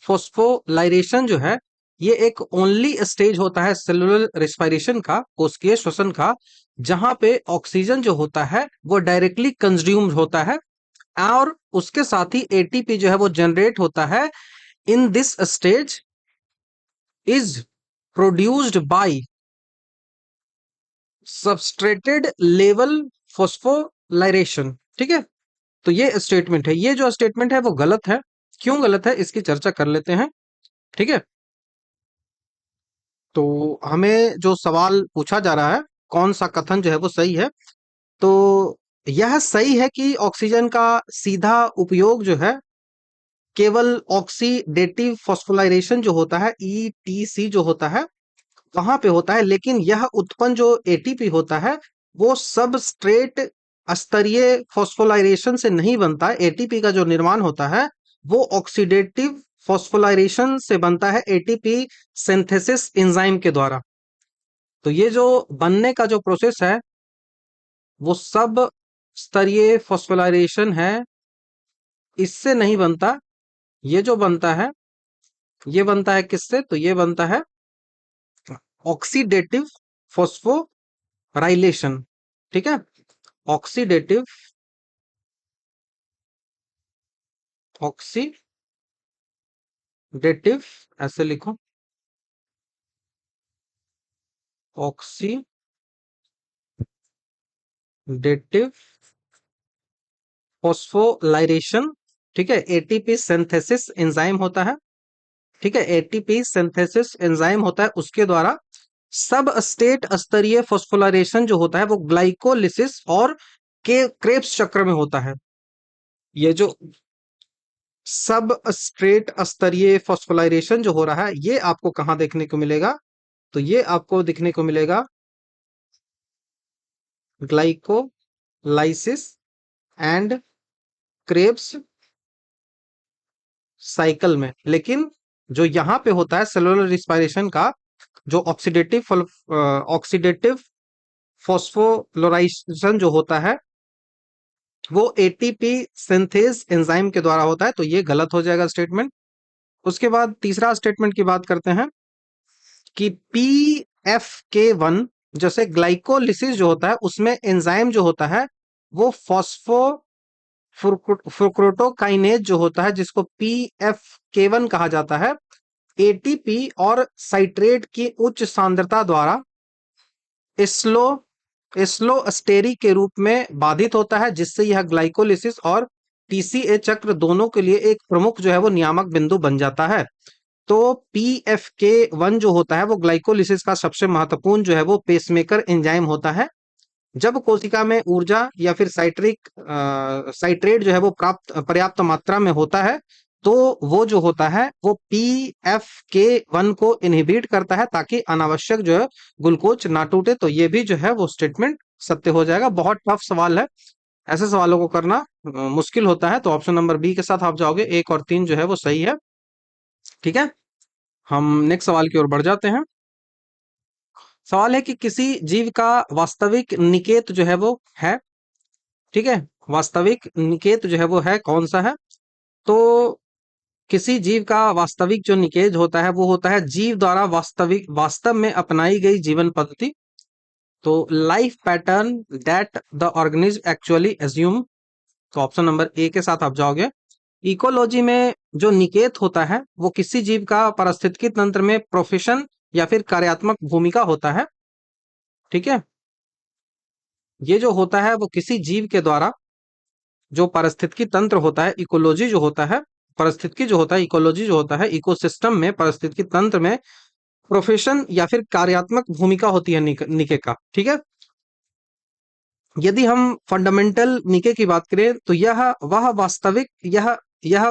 फॉस्फोलाइरेशन जो है, ये एक ओनली स्टेज होता है सेलुलर रेस्पिरेशन का, कोशिकीय श्वसन का, जहां पे ऑक्सीजन जो होता है वो डायरेक्टली कंज्यूम्ड होता है, और उसके साथ ही एटीपी जो है वो जनरेट होता है। In this stage is produced by substrated level phosphorylation, ठीक है। तो ये स्टेटमेंट है, ये जो स्टेटमेंट है वो गलत है। क्यों गलत है इसकी चर्चा कर लेते हैं, ठीक है। तो हमें जो सवाल पूछा जा रहा है, कौन सा कथन जो है वो सही है, तो यह सही है कि ऑक्सीजन का सीधा उपयोग जो है केवल ऑक्सीडेटिव फॉस्फोराइलेशन जो होता है, ईटीसी जो होता है, वहां पे होता है। लेकिन यह उत्पन्न जो एटीपी होता है वो सबस्ट्रेट स्तरीय फॉस्फोराइलेशन से नहीं बनता है। एटीपी का जो निर्माण होता है वो ऑक्सीडेटिव फॉस्फोराइलेशन से बनता है, एटीपी सिंथेसिस एंजाइम के द्वारा। तो ये जो बनने का जो प्रोसेस है वो सब स्तरीय फॉस्फोराइलेशन है, इससे नहीं बनता। ये जो बनता है, ये बनता है किससे, तो ये बनता है ऑक्सीडेटिव फॉस्फोराइलेशन, ठीक है। ऑक्सीडेटिव, ऑक्सीडेटिव ऐसे लिखो, ऑक्सीडेटिव फॉस्फोराइलेशन, ठीक है। एटीपी सिंथेसिस एंजाइम होता है, ठीक है, एटीपी सिंथेसिस एंजाइम होता है, उसके द्वारा सब स्टेट स्तरीय फॉस्फोराइलेशन जो होता है वो ग्लाइकोलिसिस और के क्रेब्स चक्र में होता है। ये जो सब स्ट्रेट स्तरीय फॉस्फोराइलेशन जो हो रहा है ये आपको कहाँ देखने को मिलेगा? तो ये आपको देखने को मिलेगा ग्लाइकोलाइसिस एंड क्रेब्स साइकिल में। लेकिन जो यहाँ पे होता है सेलुलर रिस्पायरेशन का जो ऑक्सीडेटिव फॉस्फोराइलेशन जो होता है वो एटीपी सिंथेज एंजाइम के द्वारा होता है, तो ये गलत हो जाएगा स्टेटमेंट। उसके बाद तीसरा स्टेटमेंट की बात करते हैं कि पी एफ के वन जैसे ग्लाइकोलिसिस जो होता है उसमें एंजाइम जो होता है वो फॉस्फो फ्रुक्टोकाइनेज जो होता है जिसको पी एफ के वन कहा जाता है, एटीपी और साइट्रेट की उच्च सांद्रता द्वारा स्लो स्टेरी के रूप में बाधित होता है, जिससे यह ग्लाइकोलिसिस और टीसीए चक्र दोनों के लिए एक प्रमुख जो है वो नियामक बिंदु बन जाता है। तो PFK1 जो होता है वो ग्लाइकोलिसिस का सबसे महत्वपूर्ण जो है वो पेसमेकर एंजाइम होता है। जब कोशिका में ऊर्जा या फिर साइट्रेट जो है वो पर्याप्त मात्रा में होता है तो वो जो होता है वो PFK1 को इनहिबिट करता है ताकि अनावश्यक जो है ग्लूकोज ना टूटे। तो ये भी जो है वो स्टेटमेंट सत्य हो जाएगा। बहुत टफ सवाल है, ऐसे सवालों को करना मुश्किल होता है। तो ऑप्शन नंबर बी के साथ आप जाओगे, 1 और 3 जो है वो सही है। ठीक है, हम नेक्स्ट सवाल की ओर बढ़ जाते हैं। सवाल है कि किसी जीव का वास्तविक निकेत जो है वो है, ठीक है, वास्तविक निकेत जो है वो है कौन सा है? तो किसी जीव का वास्तविक जो निकेत होता है वो होता है जीव द्वारा वास्तव में अपनाई गई जीवन पद्धति। तो life pattern that the organism actually assume. तो ऑप्शन नंबर ए के साथ आप जाओगे। इकोलॉजी में जो निकेत होता है वो किसी जीव का पारिस्थितिकी तंत्र में प्रोफेशन या फिर कार्यात्मक भूमिका होता है। ठीक है, ये जो होता है वो किसी जीव के द्वारा जो पारिस्थितिकी तंत्र होता है, इकोलॉजी जो होता है, पारिस्थितिकी जो होता है, इकोलॉजी जो होता है, इकोसिस्टम में पारिस्थितिकी तंत्र में प्रोफेशन या फिर कार्यात्मक भूमिका होती है निके का। ठीक है, यदि हम फंडामेंटल निके की बात करें तो यह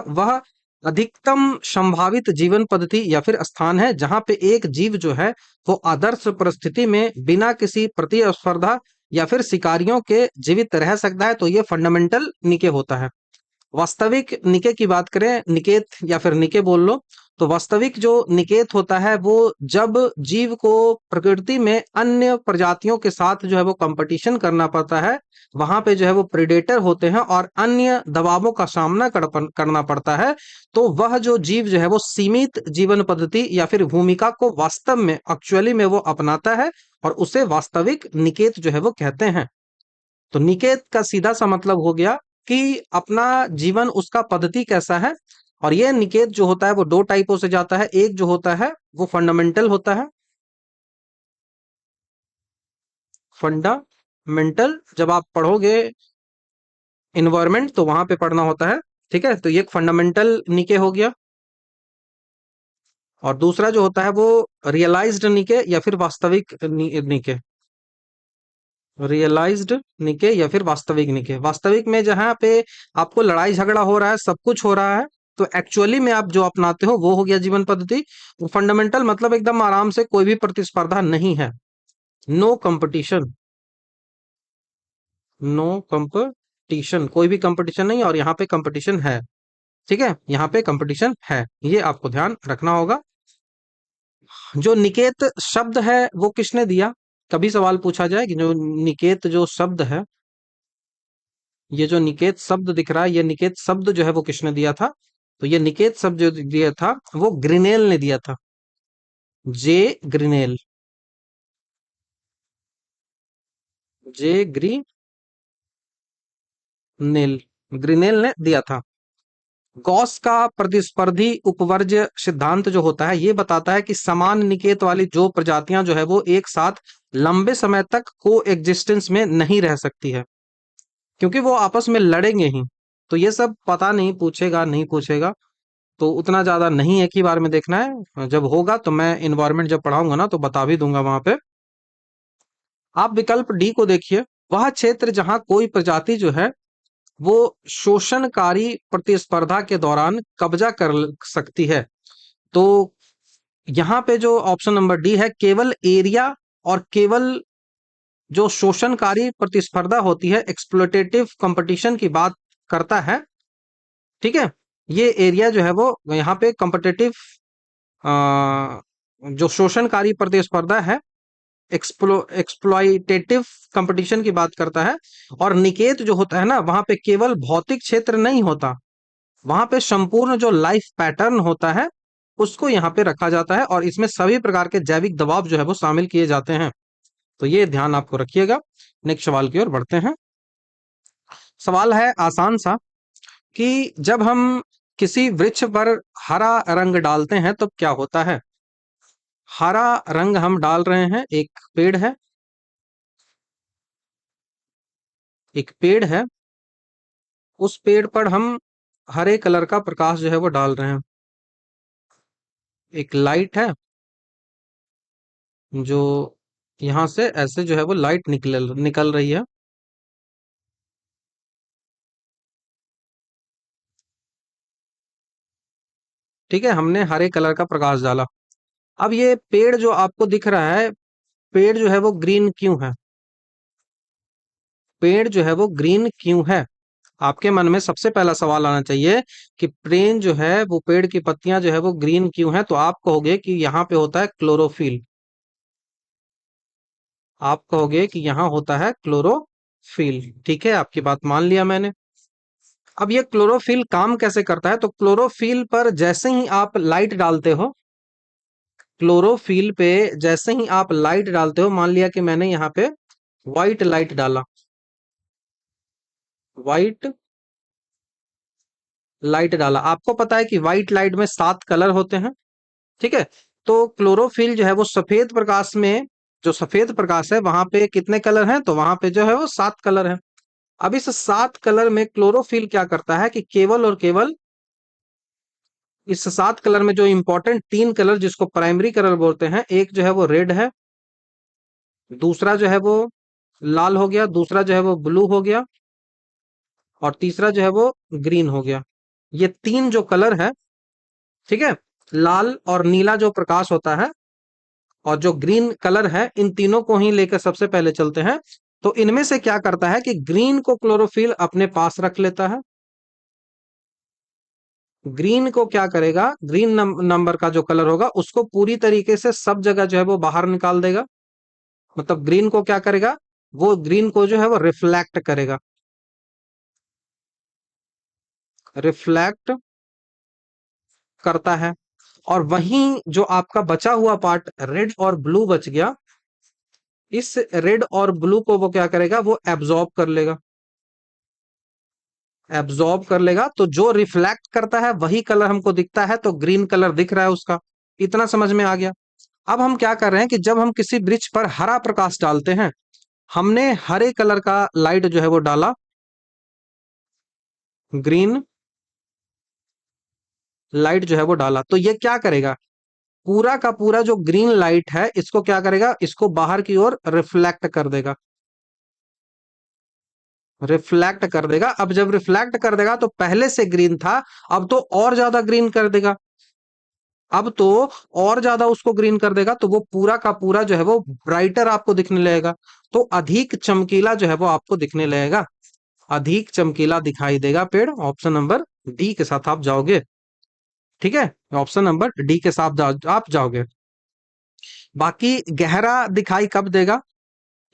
वह अधिकतम संभावित जीवन पद्धति या फिर स्थान है जहां पे एक जीव जो है वो आदर्श परिस्थिति में बिना किसी प्रतिस्पर्धा या फिर शिकारियों के जीवित रह सकता है। तो ये फंडामेंटल निके होता है। वास्तविक निके की बात करें, निकेत या फिर निके बोल लो, तो वास्तविक जो निकेत होता है वो जब जीव को प्रकृति में अन्य प्रजातियों के साथ जो है वो कंपटीशन करना पड़ता है, वहां पे जो है वो प्रेडेटर होते हैं और अन्य दबावों का सामना करना पड़ता है, तो वह जो जीव जो है वो सीमित जीवन पद्धति या फिर भूमिका को वास्तव में एक्चुअली में वो अपनाता है और उसे वास्तविक निकेत जो है वो कहते हैं। तो निकेत का सीधा सा मतलब हो गया कि अपना जीवन उसका पद्धति कैसा है। और ये निकेत जो होता है वो दो टाइपों से जाता है। एक जो होता है वो फंडामेंटल होता है, फंडामेंटल जब आप पढ़ोगे इन्वायरमेंट तो वहां पे पढ़ना होता है। ठीक है, तो ये एक फंडामेंटल निके हो गया। और दूसरा जो होता है वो रियलाइज्ड निके या फिर वास्तविक निके, रियलाइज्ड निके या फिर वास्तविक निके। वास्तविक में जहां पे आपको लड़ाई झगड़ा हो रहा है, सब कुछ हो रहा है, तो एक्चुअली में आप जो अपनाते हो वो हो गया जीवन पद्धति। फंडामेंटल मतलब एकदम आराम से, कोई भी प्रतिस्पर्धा नहीं है, नो कंपटीशन, नो कंपटीशन, कोई भी कंपटीशन नहीं और यहाँ पे कंपटीशन है। ठीक है, यहाँ पे कंपटीशन है, ये आपको ध्यान रखना होगा। जो निकेत शब्द है वो किसने दिया? कभी सवाल पूछा जाए कि जो निकेत जो शब्द है, ये जो निकेत शब्द दिख रहा है, ये निकेत शब्द जो है वो किसने दिया था? तो ये निकेत शब्द जो दिया था वो ग्रिनेल ने दिया था, जे ग्रिनेल, जे ग्रिनेल, ग्रिनेल ने दिया था। गॉस का प्रतिस्पर्धी उपवर्ज्य सिद्धांत जो होता है ये बताता है कि समान निकेत वाली जो प्रजातियां जो है वो एक साथ लंबे समय तक को एग्जिस्टेंस में नहीं रह सकती है, क्योंकि वो आपस में लड़ेंगे ही। तो ये सब पता नहीं, पूछेगा नहीं पूछेगा। तो उतना ज्यादा नहीं एक ही बार में देखना है। जब होगा तो मैं इन्वायरमेंट जब पढ़ाऊंगा ना तो बता भी दूंगा वहां पे। आप विकल्प डी को देखिए। वह क्षेत्र जहां कोई प्रजाति जो है वो शोषणकारी प्रतिस्पर्धा के दौरान कब्जा कर सकती है। तो यहाँ पे जो ऑप्शन नंबर डी है, केवल एरिया और केवल जो शोषणकारी प्रतिस्पर्धा होती है, एक्सप्लोटेटिव कंपटीशन की बात करता है। ठीक है, ये एरिया जो है वो यहाँ पे कॉम्पिटिटिव जो शोषणकारी प्रतिस्पर्धा है, एक्सप्लॉइटेटिव कंपटीशन की बात करता है। और निकेत जो होता है ना, वहां पे केवल भौतिक क्षेत्र नहीं होता, वहां पे संपूर्ण जो लाइफ पैटर्न होता है उसको यहाँ पे रखा जाता है, और इसमें सभी प्रकार के जैविक दबाव जो है वो शामिल किए जाते हैं। तो ये ध्यान आपको रखिएगा। नेक्स्ट सवाल की ओर बढ़ते हैं। सवाल है आसान सा कि जब हम किसी वृक्ष पर हरा रंग डालते हैं तो क्या होता है। हरा रंग हम डाल रहे हैं, एक पेड़ है, एक पेड़ है, उस पेड़ पर हम हरे कलर का प्रकाश जो है वो डाल रहे हैं। एक लाइट है जो यहां से ऐसे जो है वो लाइट निकल निकल रही है। ठीक है, हमने हरे कलर का प्रकाश डाला। अब ये पेड़ जो आपको दिख रहा है, पेड़ जो है वो ग्रीन क्यों है। पेड़ जो है वो ग्रीन क्यों है। आपके मन में सबसे पहला सवाल आना चाहिए कि पेड़ जो है वो, पेड़ की पत्तियां जो है वो ग्रीन क्यों है। तो आप कहोगे कि यहाँ पे होता है क्लोरोफिल। आप कहोगे कि यहाँ होता है क्लोरोफिल। ठीक है, आपकी बात मान लिया मैंने। अब ये क्लोरोफिल काम कैसे करता है, तो क्लोरोफिल पर जैसे ही आप लाइट डालते हो, क्लोरोफिल पे जैसे ही आप लाइट डालते हो, मान लिया कि मैंने यहाँ पे व्हाइट लाइट डाला, व्हाइट लाइट डाला। आपको पता है कि व्हाइट लाइट में 7 कलर होते हैं। ठीक है, तो क्लोरोफिल जो है वो सफेद प्रकाश में, जो सफेद प्रकाश है वहां पे कितने कलर हैं, तो वहां पे जो है वो 7 कलर हैं। अब इस 7 कलर में क्लोरोफिल क्या करता है कि केवल और केवल इस 7 कलर में जो इंपॉर्टेंट 3 कलर जिसको प्राइमरी कलर बोलते हैं, एक जो है वो रेड है, दूसरा जो है वो लाल हो गया, दूसरा जो है वो ब्लू हो गया, और तीसरा जो है वो ग्रीन हो गया। ये 3 जो कलर है, ठीक है, लाल और नीला जो प्रकाश होता है और जो ग्रीन कलर है, इन तीनों को ही लेकर सबसे पहले चलते हैं। तो इनमें से क्या करता है कि ग्रीन को क्लोरोफिल अपने पास रख लेता है। ग्रीन को क्या करेगा, ग्रीन नंबर का जो कलर होगा उसको पूरी तरीके से सब जगह जो है वो बाहर निकाल देगा। मतलब ग्रीन को क्या करेगा, वो ग्रीन को जो है वो रिफ्लेक्ट करेगा, रिफ्लेक्ट करता है। और वहीं जो आपका बचा हुआ पार्ट रेड और ब्लू बच गया, इस रेड और ब्लू को वो क्या करेगा, वो एब्जॉर्ब कर लेगा। एब्जॉर्ब कर लेगा तो जो रिफ्लेक्ट करता है वही कलर हमको दिखता है, तो ग्रीन कलर दिख रहा है उसका। इतना समझ में आ गया। अब हम क्या कर रहे हैं कि जब हम किसी वृक्ष पर हरा प्रकाश डालते हैं, हमने हरे कलर का लाइट जो है वो डाला, ग्रीन लाइट जो है वो डाला, तो ये क्या करेगा, पूरा का पूरा जो ग्रीन लाइट है इसको क्या करेगा, इसको बाहर की ओर रिफ्लेक्ट कर देगा, रिफ्लेक्ट कर देगा। अब जब रिफ्लेक्ट कर देगा तो पहले से ग्रीन था, अब तो और ज्यादा ग्रीन कर देगा। अब तो और ज्यादा उसको ग्रीन कर देगा, तो वो पूरा का पूरा जो है वो ब्राइटर आपको दिखने लगेगा। तो अधिक चमकीला जो है वो आपको दिखने लगेगा, अधिक चमकीला दिखाई देगा पेड़। ऑप्शन नंबर डी के साथ आप जाओगे। ठीक है, ऑप्शन नंबर डी के साथ आप जाओगे। बाकी गहरा दिखाई कब देगा,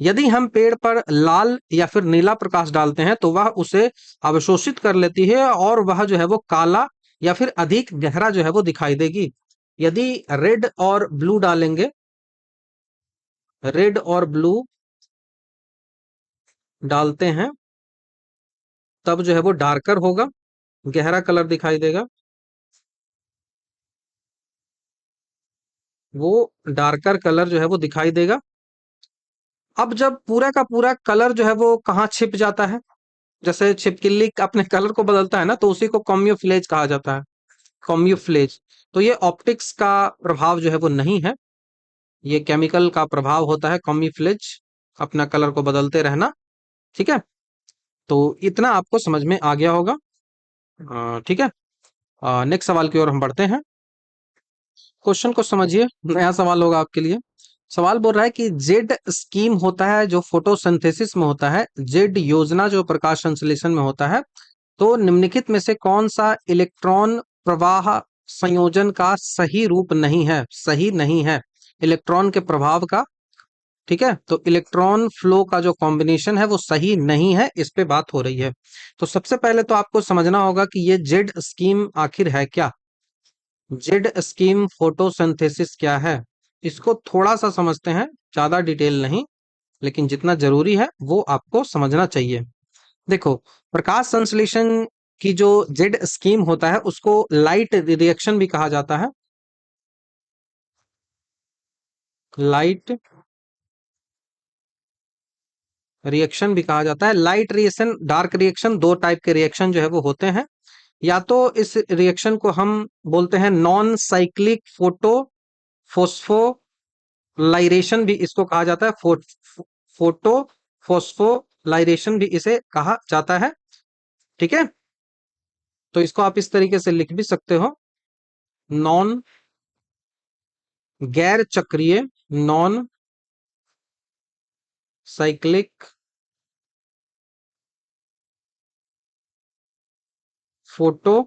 यदि हम पेड़ पर लाल या फिर नीला प्रकाश डालते हैं तो वह उसे अवशोषित कर लेती है और वह जो है वो काला या फिर अधिक गहरा जो है वो दिखाई देगी। यदि रेड और ब्लू डालेंगे, रेड और ब्लू डालते हैं, तब जो है वो डार्कर होगा, गहरा कलर दिखाई देगा, वो डार्कर कलर जो है वो दिखाई देगा। अब जब पूरा का पूरा कलर जो है वो कहाँ छिप जाता है, जैसे छिपकली अपने कलर को बदलता है ना, तो उसी को कॉम्यूफ्लेज कहा जाता है। कॉम्यूफ्लेज। तो ये ऑप्टिक्स का प्रभाव जो है वो नहीं है, ये केमिकल का प्रभाव होता है कॉम्यूफ्लेज, अपना कलर को बदलते रहना। ठीक है, तो इतना आपको समझ में आ गया होगा। ठीक है, नेक्स्ट सवाल की ओर हम बढ़ते हैं। क्वेश्चन को समझिए, नया सवाल होगा आपके लिए। सवाल बोल रहा है कि जेड स्कीम होता है जो फोटोसिंथेसिस में होता है, जेड योजना जो प्रकाश संश्लेषण में होता है, तो निम्नलिखित में से कौन सा इलेक्ट्रॉन प्रवाह संयोजन का सही रूप नहीं है, सही नहीं है इलेक्ट्रॉन के प्रभाव का। ठीक है, तो इलेक्ट्रॉन फ्लो का जो कॉम्बिनेशन है वो सही नहीं है, इस पे बात हो रही है। तो सबसे पहले तो आपको समझना होगा कि ये जेड स्कीम आखिर है क्या। जेड स्कीम फोटोसिंथेसिस क्या है, इसको थोड़ा सा समझते हैं, ज्यादा डिटेल नहीं, लेकिन जितना जरूरी है वो आपको समझना चाहिए। देखो, प्रकाश संश्लेषण की जो जेड स्कीम होता है उसको लाइट रिएक्शन भी कहा जाता है। लाइट रिएक्शन भी कहा जाता है। लाइट रिएक्शन, डार्क रिएक्शन, दो टाइप के रिएक्शन जो है वो होते हैं। या तो इस रिएक्शन को हम बोलते हैं नॉन साइक्लिक फोटो फोस्फोलाइरेशन भी इसको कहा जाता है। फोटो फोस्फोलाइरेशन भी इसे कहा जाता है। ठीक है, तो इसको आप इस तरीके से लिख भी सकते हो, नॉन गैर चक्रीय, नॉन साइक्लिक फोटो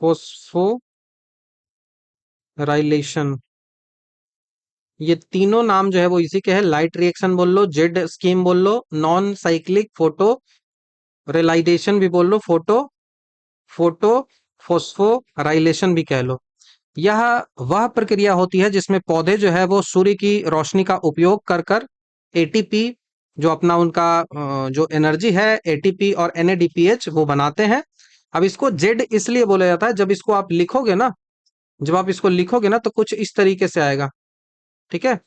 फोस्फोराइलेशन। ये तीनों नाम जो है वो इसी के हैं। लाइट रिएक्शन बोल लो, जेड स्कीम बोल लो, नॉन साइक्लिक फोटो रेलाइडेशन भी बोल लो, फोटो फोटो फोस्फोराइलेशन भी कह लो। यह वह प्रक्रिया होती है जिसमें पौधे जो है वो सूर्य की रोशनी का उपयोग कर कर एटीपी, जो अपना उनका जो एनर्जी है, एटीपी और एनएडीपीएच वो बनाते हैं। अब इसको जेड इसलिए बोला जाता है, जब इसको आप लिखोगे ना, जब आप इसको लिखोगे ना तो कुछ इस तरीके से आएगा। ठीक है,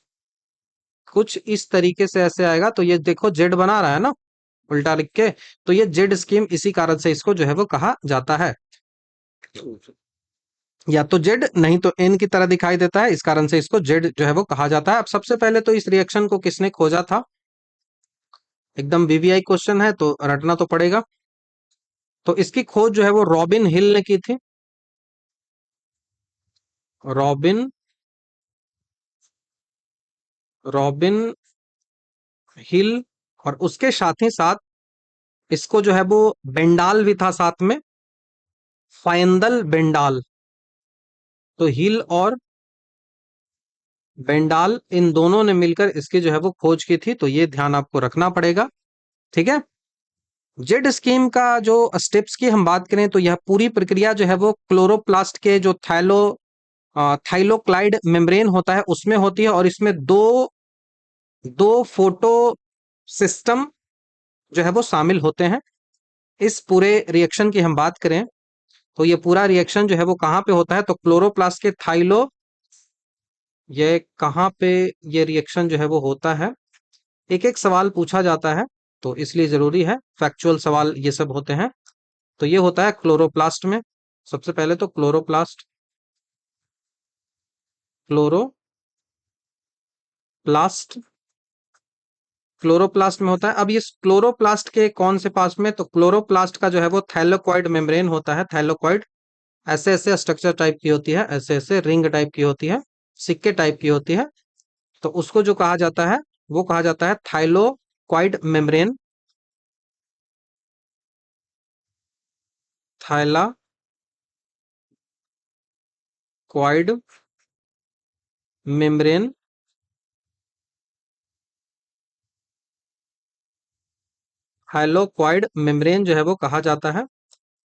कुछ इस तरीके से ऐसे आएगा, तो ये देखो जेड बना रहा है ना उल्टा लिख के, तो ये जेड स्कीम इसी कारण से इसको जो है वो कहा जाता है। या तो जेड नहीं तो एन की तरह दिखाई देता है, इस कारण से इसको जेड जो है वो कहा जाता है। अब सबसे पहले तो इस रिएक्शन को किसने खोजा था, एकदम वीवीआई क्वेश्चन है तो रटना तो पड़ेगा। तो इसकी खोज जो है वो रॉबिन हिल ने की थी। रॉबिन रॉबिन हिल, और उसके साथ ही साथ इसको जो है वो बेंडाल भी था साथ में, फाइंदल बेंडाल। तो हिल और बेंडाल इन दोनों ने मिलकर इसकी जो है वो खोज की थी, तो ये ध्यान आपको रखना पड़ेगा। ठीक है, जेड स्कीम का जो स्टेप्स की हम बात करें तो यह पूरी प्रक्रिया जो है वो क्लोरोप्लास्ट के जो थाइलोक्लाइड मेम्ब्रेन होता है उसमें होती है, और इसमें दो दो फोटो सिस्टम जो है वो शामिल होते हैं। इस पूरे रिएक्शन की हम बात करें तो ये पूरा रिएक्शन जो है वो कहाँ पे होता है, तो क्लोरोप्लास्ट के ये कहाँ पे ये रिएक्शन जो है वो होता है, एक एक सवाल पूछा जाता है, तो इसलिए जरूरी है, फैक्चुअल सवाल ये सब होते हैं। तो ये होता है क्लोरोप्लास्ट में। सबसे पहले तो क्लोरोप्लास्ट क्लोरोप्लास्ट में होता है। अब ये क्लोरोप्लास्ट के कौन से पास में, तो क्लोरोप्लास्ट का जो है वो थैलेकोइड मेम्ब्रेन होता है। थैलेकोइड ऐसे ऐसे स्ट्रक्चर टाइप की होती है, ऐसे ऐसे रिंग टाइप की होती है, सिक्के टाइप की होती है। तो उसको जो कहा जाता है वो कहा जाता है थाइलोक्वाइड मेम्ब्रेन। थाइलाक्वाइड मेम्ब्रेन, थाइलोक्वाइड मेम्ब्रेन जो है वो कहा जाता है।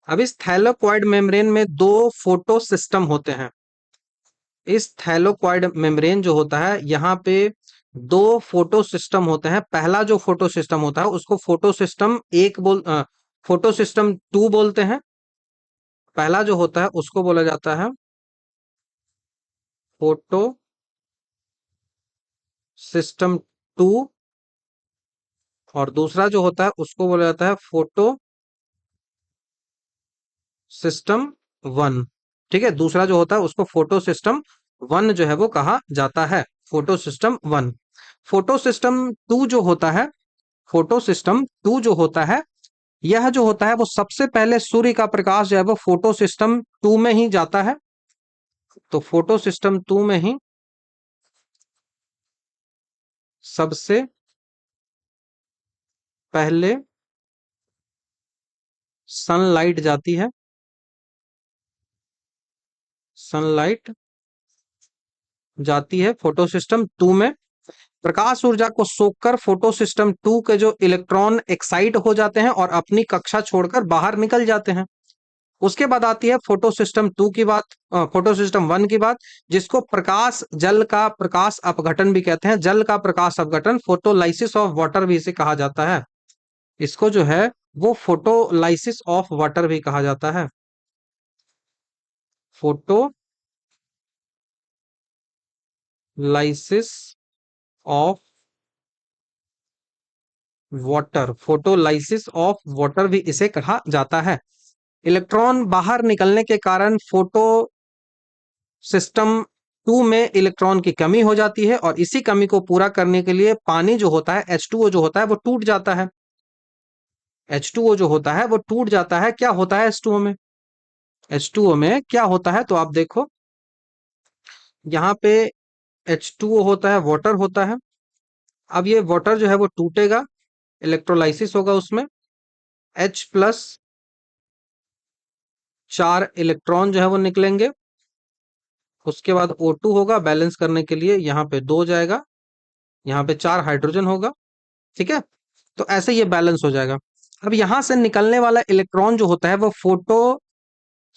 अब इस थैलेकोइड मेम्ब्रेन में दो फोटो सिस्टम होते हैं। इस थैलेकोइड मेम्ब्रेन जो होता है यहाँ पे दो फोटो सिस्टम होते हैं। पहला जो फोटो सिस्टम होता है उसको photo system photo system two बोलते हैं। पहला जो होता है उसको बोला जाता है फोटो सिस्टम टू, और दूसरा जो होता है उसको बोला जाता है फोटो सिस्टम वन। ठीक है, दूसरा जो होता है उसको फोटो सिस्टम वन जो है वो कहा जाता है, photo system one. Photo system two जो होता है, फोटो सिस्टम टू जो होता है, यह जो होता है वो सबसे पहले सूर्य का प्रकाश जो है वो फोटो सिस्टम टू में ही जाता है। तो फोटो सिस्टम टू में ही सबसे पहले सनलाइट जाती है, सनलाइट जाती है फोटो सिस्टम टू में। प्रकाश ऊर्जा को सोखकर फोटो सिस्टम टू के जो इलेक्ट्रॉन एक्साइट हो जाते हैं और अपनी कक्षा छोड़कर बाहर निकल जाते हैं। उसके बाद आती है फोटो सिस्टम टू की बात, फोटो सिस्टम वन की बात, जिसको प्रकाश जल का प्रकाश अपघटन भी कहते हैं। जल का प्रकाश अपघटन, फोटोलाइसिस ऑफ वाटर भी इसे कहा जाता है। इसको जो है वो फोटोलाइसिस ऑफ वाटर भी कहा जाता है, photolysis of water, photolysis of water भी इसे कहा जाता है। इलेक्ट्रॉन बाहर निकलने के कारण फोटो सिस्टम टू में इलेक्ट्रॉन की कमी हो जाती है और इसी कमी को पूरा करने के लिए पानी जो होता है H2O जो होता है वो टूट जाता है। H2O जो होता है वो टूट जाता है। क्या होता है H2O में? H2O में क्या होता है तो आप देखो, यहाँ पे H2O होता है, वाटर होता है। अब ये वाटर जो है वो टूटेगा, इलेक्ट्रोलाइसिस होगा, उसमें H प्लस 4 इलेक्ट्रॉन जो है वो निकलेंगे। उसके बाद O2 होगा, बैलेंस करने के लिए यहाँ पे 2 जाएगा, यहाँ पे 4 हाइड्रोजन होगा। ठीक है, तो ऐसे ये बैलेंस हो जाएगा। अब यहां से निकलने वाला इलेक्ट्रॉन जो होता है वो फोटो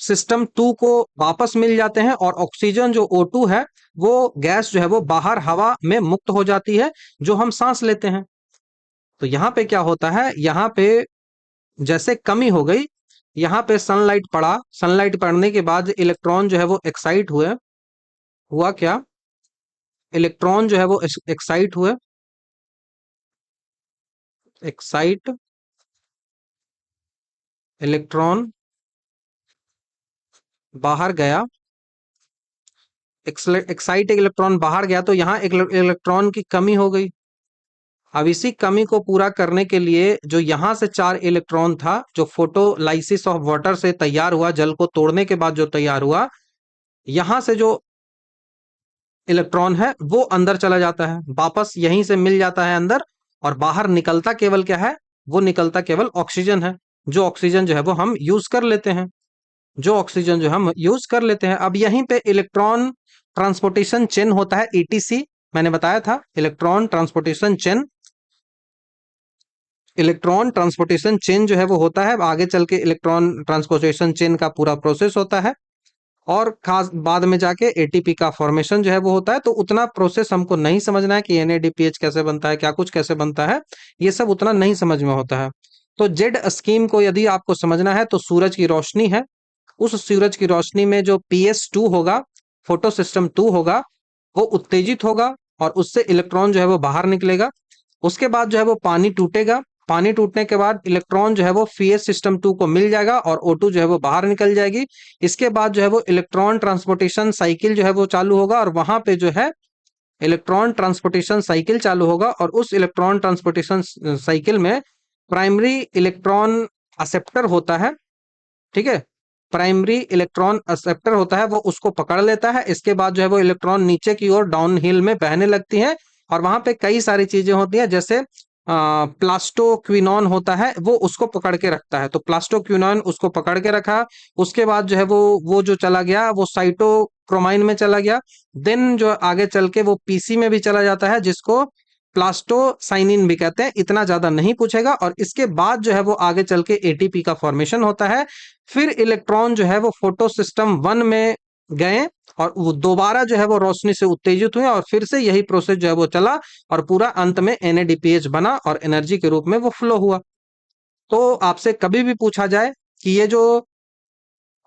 सिस्टम टू को वापस मिल जाते हैं और ऑक्सीजन जो O2 है वो गैस जो है वो बाहर हवा में मुक्त हो जाती है, जो हम सांस लेते हैं। तो यहाँ पे क्या होता है, यहाँ पे जैसे कमी हो गई, यहाँ पे सनलाइट पड़ा, सनलाइट पड़ने के बाद इलेक्ट्रॉन जो है वो एक्साइट हुए। हुआ क्या, इलेक्ट्रॉन जो है वो एक्साइट हुए, एक्साइट इलेक्ट्रॉन बाहर गया, एक्साइट इलेक्ट्रॉन बाहर गया तो यहाँ इलेक्ट्रॉन की कमी हो गई। अब इसी कमी को पूरा करने के लिए जो यहाँ से 4 इलेक्ट्रॉन था, जो फोटोलाइसिस ऑफ वाटर से तैयार हुआ, जल को तोड़ने के बाद जो तैयार हुआ, यहाँ से जो इलेक्ट्रॉन है वो अंदर चला जाता है, वापस यहीं से मिल जाता है अंदर, और बाहर निकलता केवल क्या है, वो निकलता केवल ऑक्सीजन है, जो ऑक्सीजन जो है वो हम यूज कर लेते हैं, जो ऑक्सीजन जो हम यूज कर लेते हैं। अब यहीं पे इलेक्ट्रॉन ट्रांसपोर्टेशन चेन होता है, ईटीसी, मैंने बताया था, electron transportation chain. Electron transportation chain जो है वो होता है, आगे चल के इलेक्ट्रॉन ट्रांसपोर्टेशन चेन का पूरा प्रोसेस होता है, और खास बाद में जाके एटीपी का फॉर्मेशन जो है वो होता है। तो उतना प्रोसेस हमको नहीं समझना है कि एनएडीपीएच कैसे बनता है, क्या कुछ कैसे बनता है, ये सब उतना नहीं समझ में होता है। तो जेड स्कीम को यदि आपको समझना है तो सूरज की रोशनी है, उस सूरज की रोशनी में जो PS2 होगा, फोटो सिस्टम 2 होगा, वो उत्तेजित होगा और उससे इलेक्ट्रॉन जो है वो बाहर निकलेगा। उसके बाद जो है वो पानी टूटेगा, पानी टूटने के बाद इलेक्ट्रॉन जो है वो PS सिस्टम 2 को मिल जाएगा और O2 जो है वो बाहर निकल जाएगी। इसके बाद जो है वो इलेक्ट्रॉन ट्रांसपोर्टेशन साइकिल जो है वो चालू होगा, और वहां पे जो है इलेक्ट्रॉन ट्रांसपोर्टेशन साइकिल चालू होगा, और उस इलेक्ट्रॉन ट्रांसपोर्टेशन साइकिल में प्राइमरी इलेक्ट्रॉन एक्सेप्टर होता है। ठीक है, प्राइमरी इलेक्ट्रॉन एक्सेप्टर होता है, वो उसको पकड़ लेता है। इसके बाद जो है वो इलेक्ट्रॉन नीचे की ओर डाउन हिल में बहने लगती हैं, और वहां पे कई सारी चीजें होती हैं, जैसे प्लास्टोक्विनॉन होता है, वो उसको पकड़ के रखता है। तो प्लास्टोक्विनॉन उसको पकड़ के रखा, उसके बाद जो है वो जो चला गया वो साइटोक्रोमाइन में चला गया, देन जो आगे चल के वो पीसी में भी चला जाता है, जिसको प्लास्टोसाइनिन भी कहते हैं। इतना ज्यादा नहीं पूछेगा। और इसके बाद जो है वो आगे चल के एटीपी का फॉर्मेशन होता है। फिर इलेक्ट्रॉन जो है वो फोटो सिस्टम वन में गए, और वो दोबारा जो है वो रोशनी से उत्तेजित हुए, और फिर से यही प्रोसेस जो है वो चला, और पूरा अंत में NADPH बना और एनर्जी के रूप में वो फ्लो हुआ। तो आपसे कभी भी पूछा जाए कि ये जो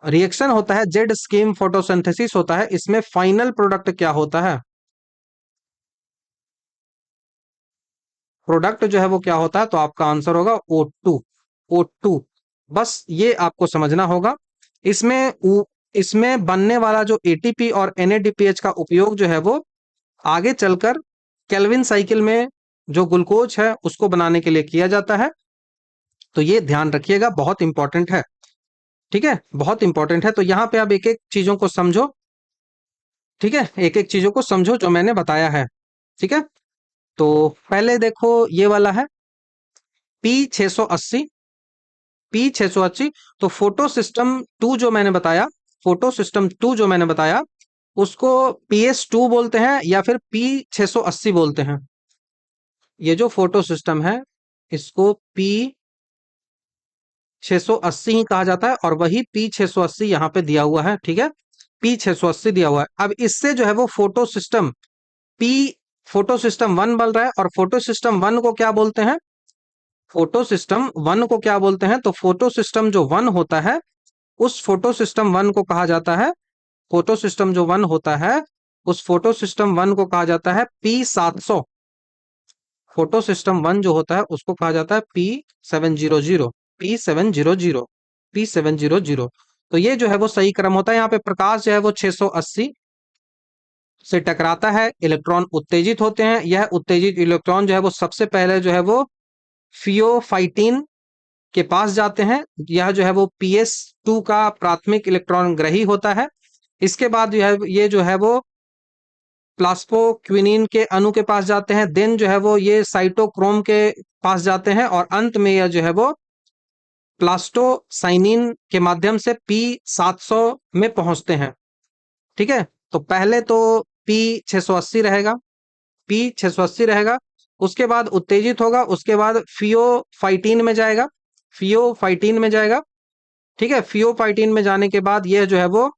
रिएक्शन होता है, जेड स्कीम फोटोसिंथेसिस होता है, इसमें फाइनल प्रोडक्ट क्या होता है, प्रोडक्ट जो है वो क्या होता है, तो आपका आंसर होगा O2। O2, बस ये आपको समझना होगा। इसमें बनने वाला जो एटीपी और एनएडीपीएच का उपयोग जो है वो आगे चलकर केल्विन साइकिल में जो ग्लूकोज है उसको बनाने के लिए किया जाता है। तो ये ध्यान रखिएगा, बहुत इंपॉर्टेंट है। ठीक है, बहुत इंपॉर्टेंट है। तो यहाँ पे आप एक एक चीजों को समझो। ठीक है, एक एक चीजों को समझो जो मैंने बताया है। ठीक है, तो पहले देखो ये वाला है P680। P680 तो फोटो सिस्टम टू जो मैंने बताया, फोटो सिस्टम टू जो मैंने बताया उसको PS2 बोलते हैं या फिर P680 बोलते हैं। ये जो फोटो सिस्टम है इसको P680 ही कहा जाता है और वही P680 यहाँ पे दिया हुआ है। ठीक है, P680 दिया हुआ है। अब इससे जो है वो P फोटो सिस्टम वन बन रहा है और फोटो सिस्टम वन को क्या बोलते हैं? फोटो सिस्टम वन को क्या बोलते हैं? तो फोटो सिस्टम जो वन होता है उस फोटो सिस्टम वन को कहा जाता है, फोटो सिस्टम जो वन होता है उस फोटो सिस्टम वन को कहा जाता है P700। फोटो सिस्टम वन जो होता है उसको कहा जाता है P700, P700, P700। तो ये जो है वो सही क्रम होता है। यहाँ पे प्रकाश जो है वो 680 से टकराता है, इलेक्ट्रॉन उत्तेजित होते हैं। यह उत्तेजित इलेक्ट्रॉन जो है वो सबसे पहले जो है वो फियोफाइटिन के पास जाते हैं। यह जो है वो PS2 का प्राथमिक इलेक्ट्रॉन ग्रही होता है। इसके बाद जो है ये जो है वो प्लास्पोक्विनिन के अणु के पास जाते हैं। देन जो है वो ये साइटोक्रोम के पास जाते हैं और अंत में यह जो है वो प्लास्टोसाइनिन के माध्यम से P700 में पहुंचते हैं। ठीक है, तो पहले तो P680 रहेगा, P680 रहेगा। उसके बाद उत्तेजित होगा, उसके बाद फियोफाइटिन में जाएगा, फियोफाइटिन में जाएगा। ठीक है, फियोफाइटिन में जाने के बाद यह जो है वो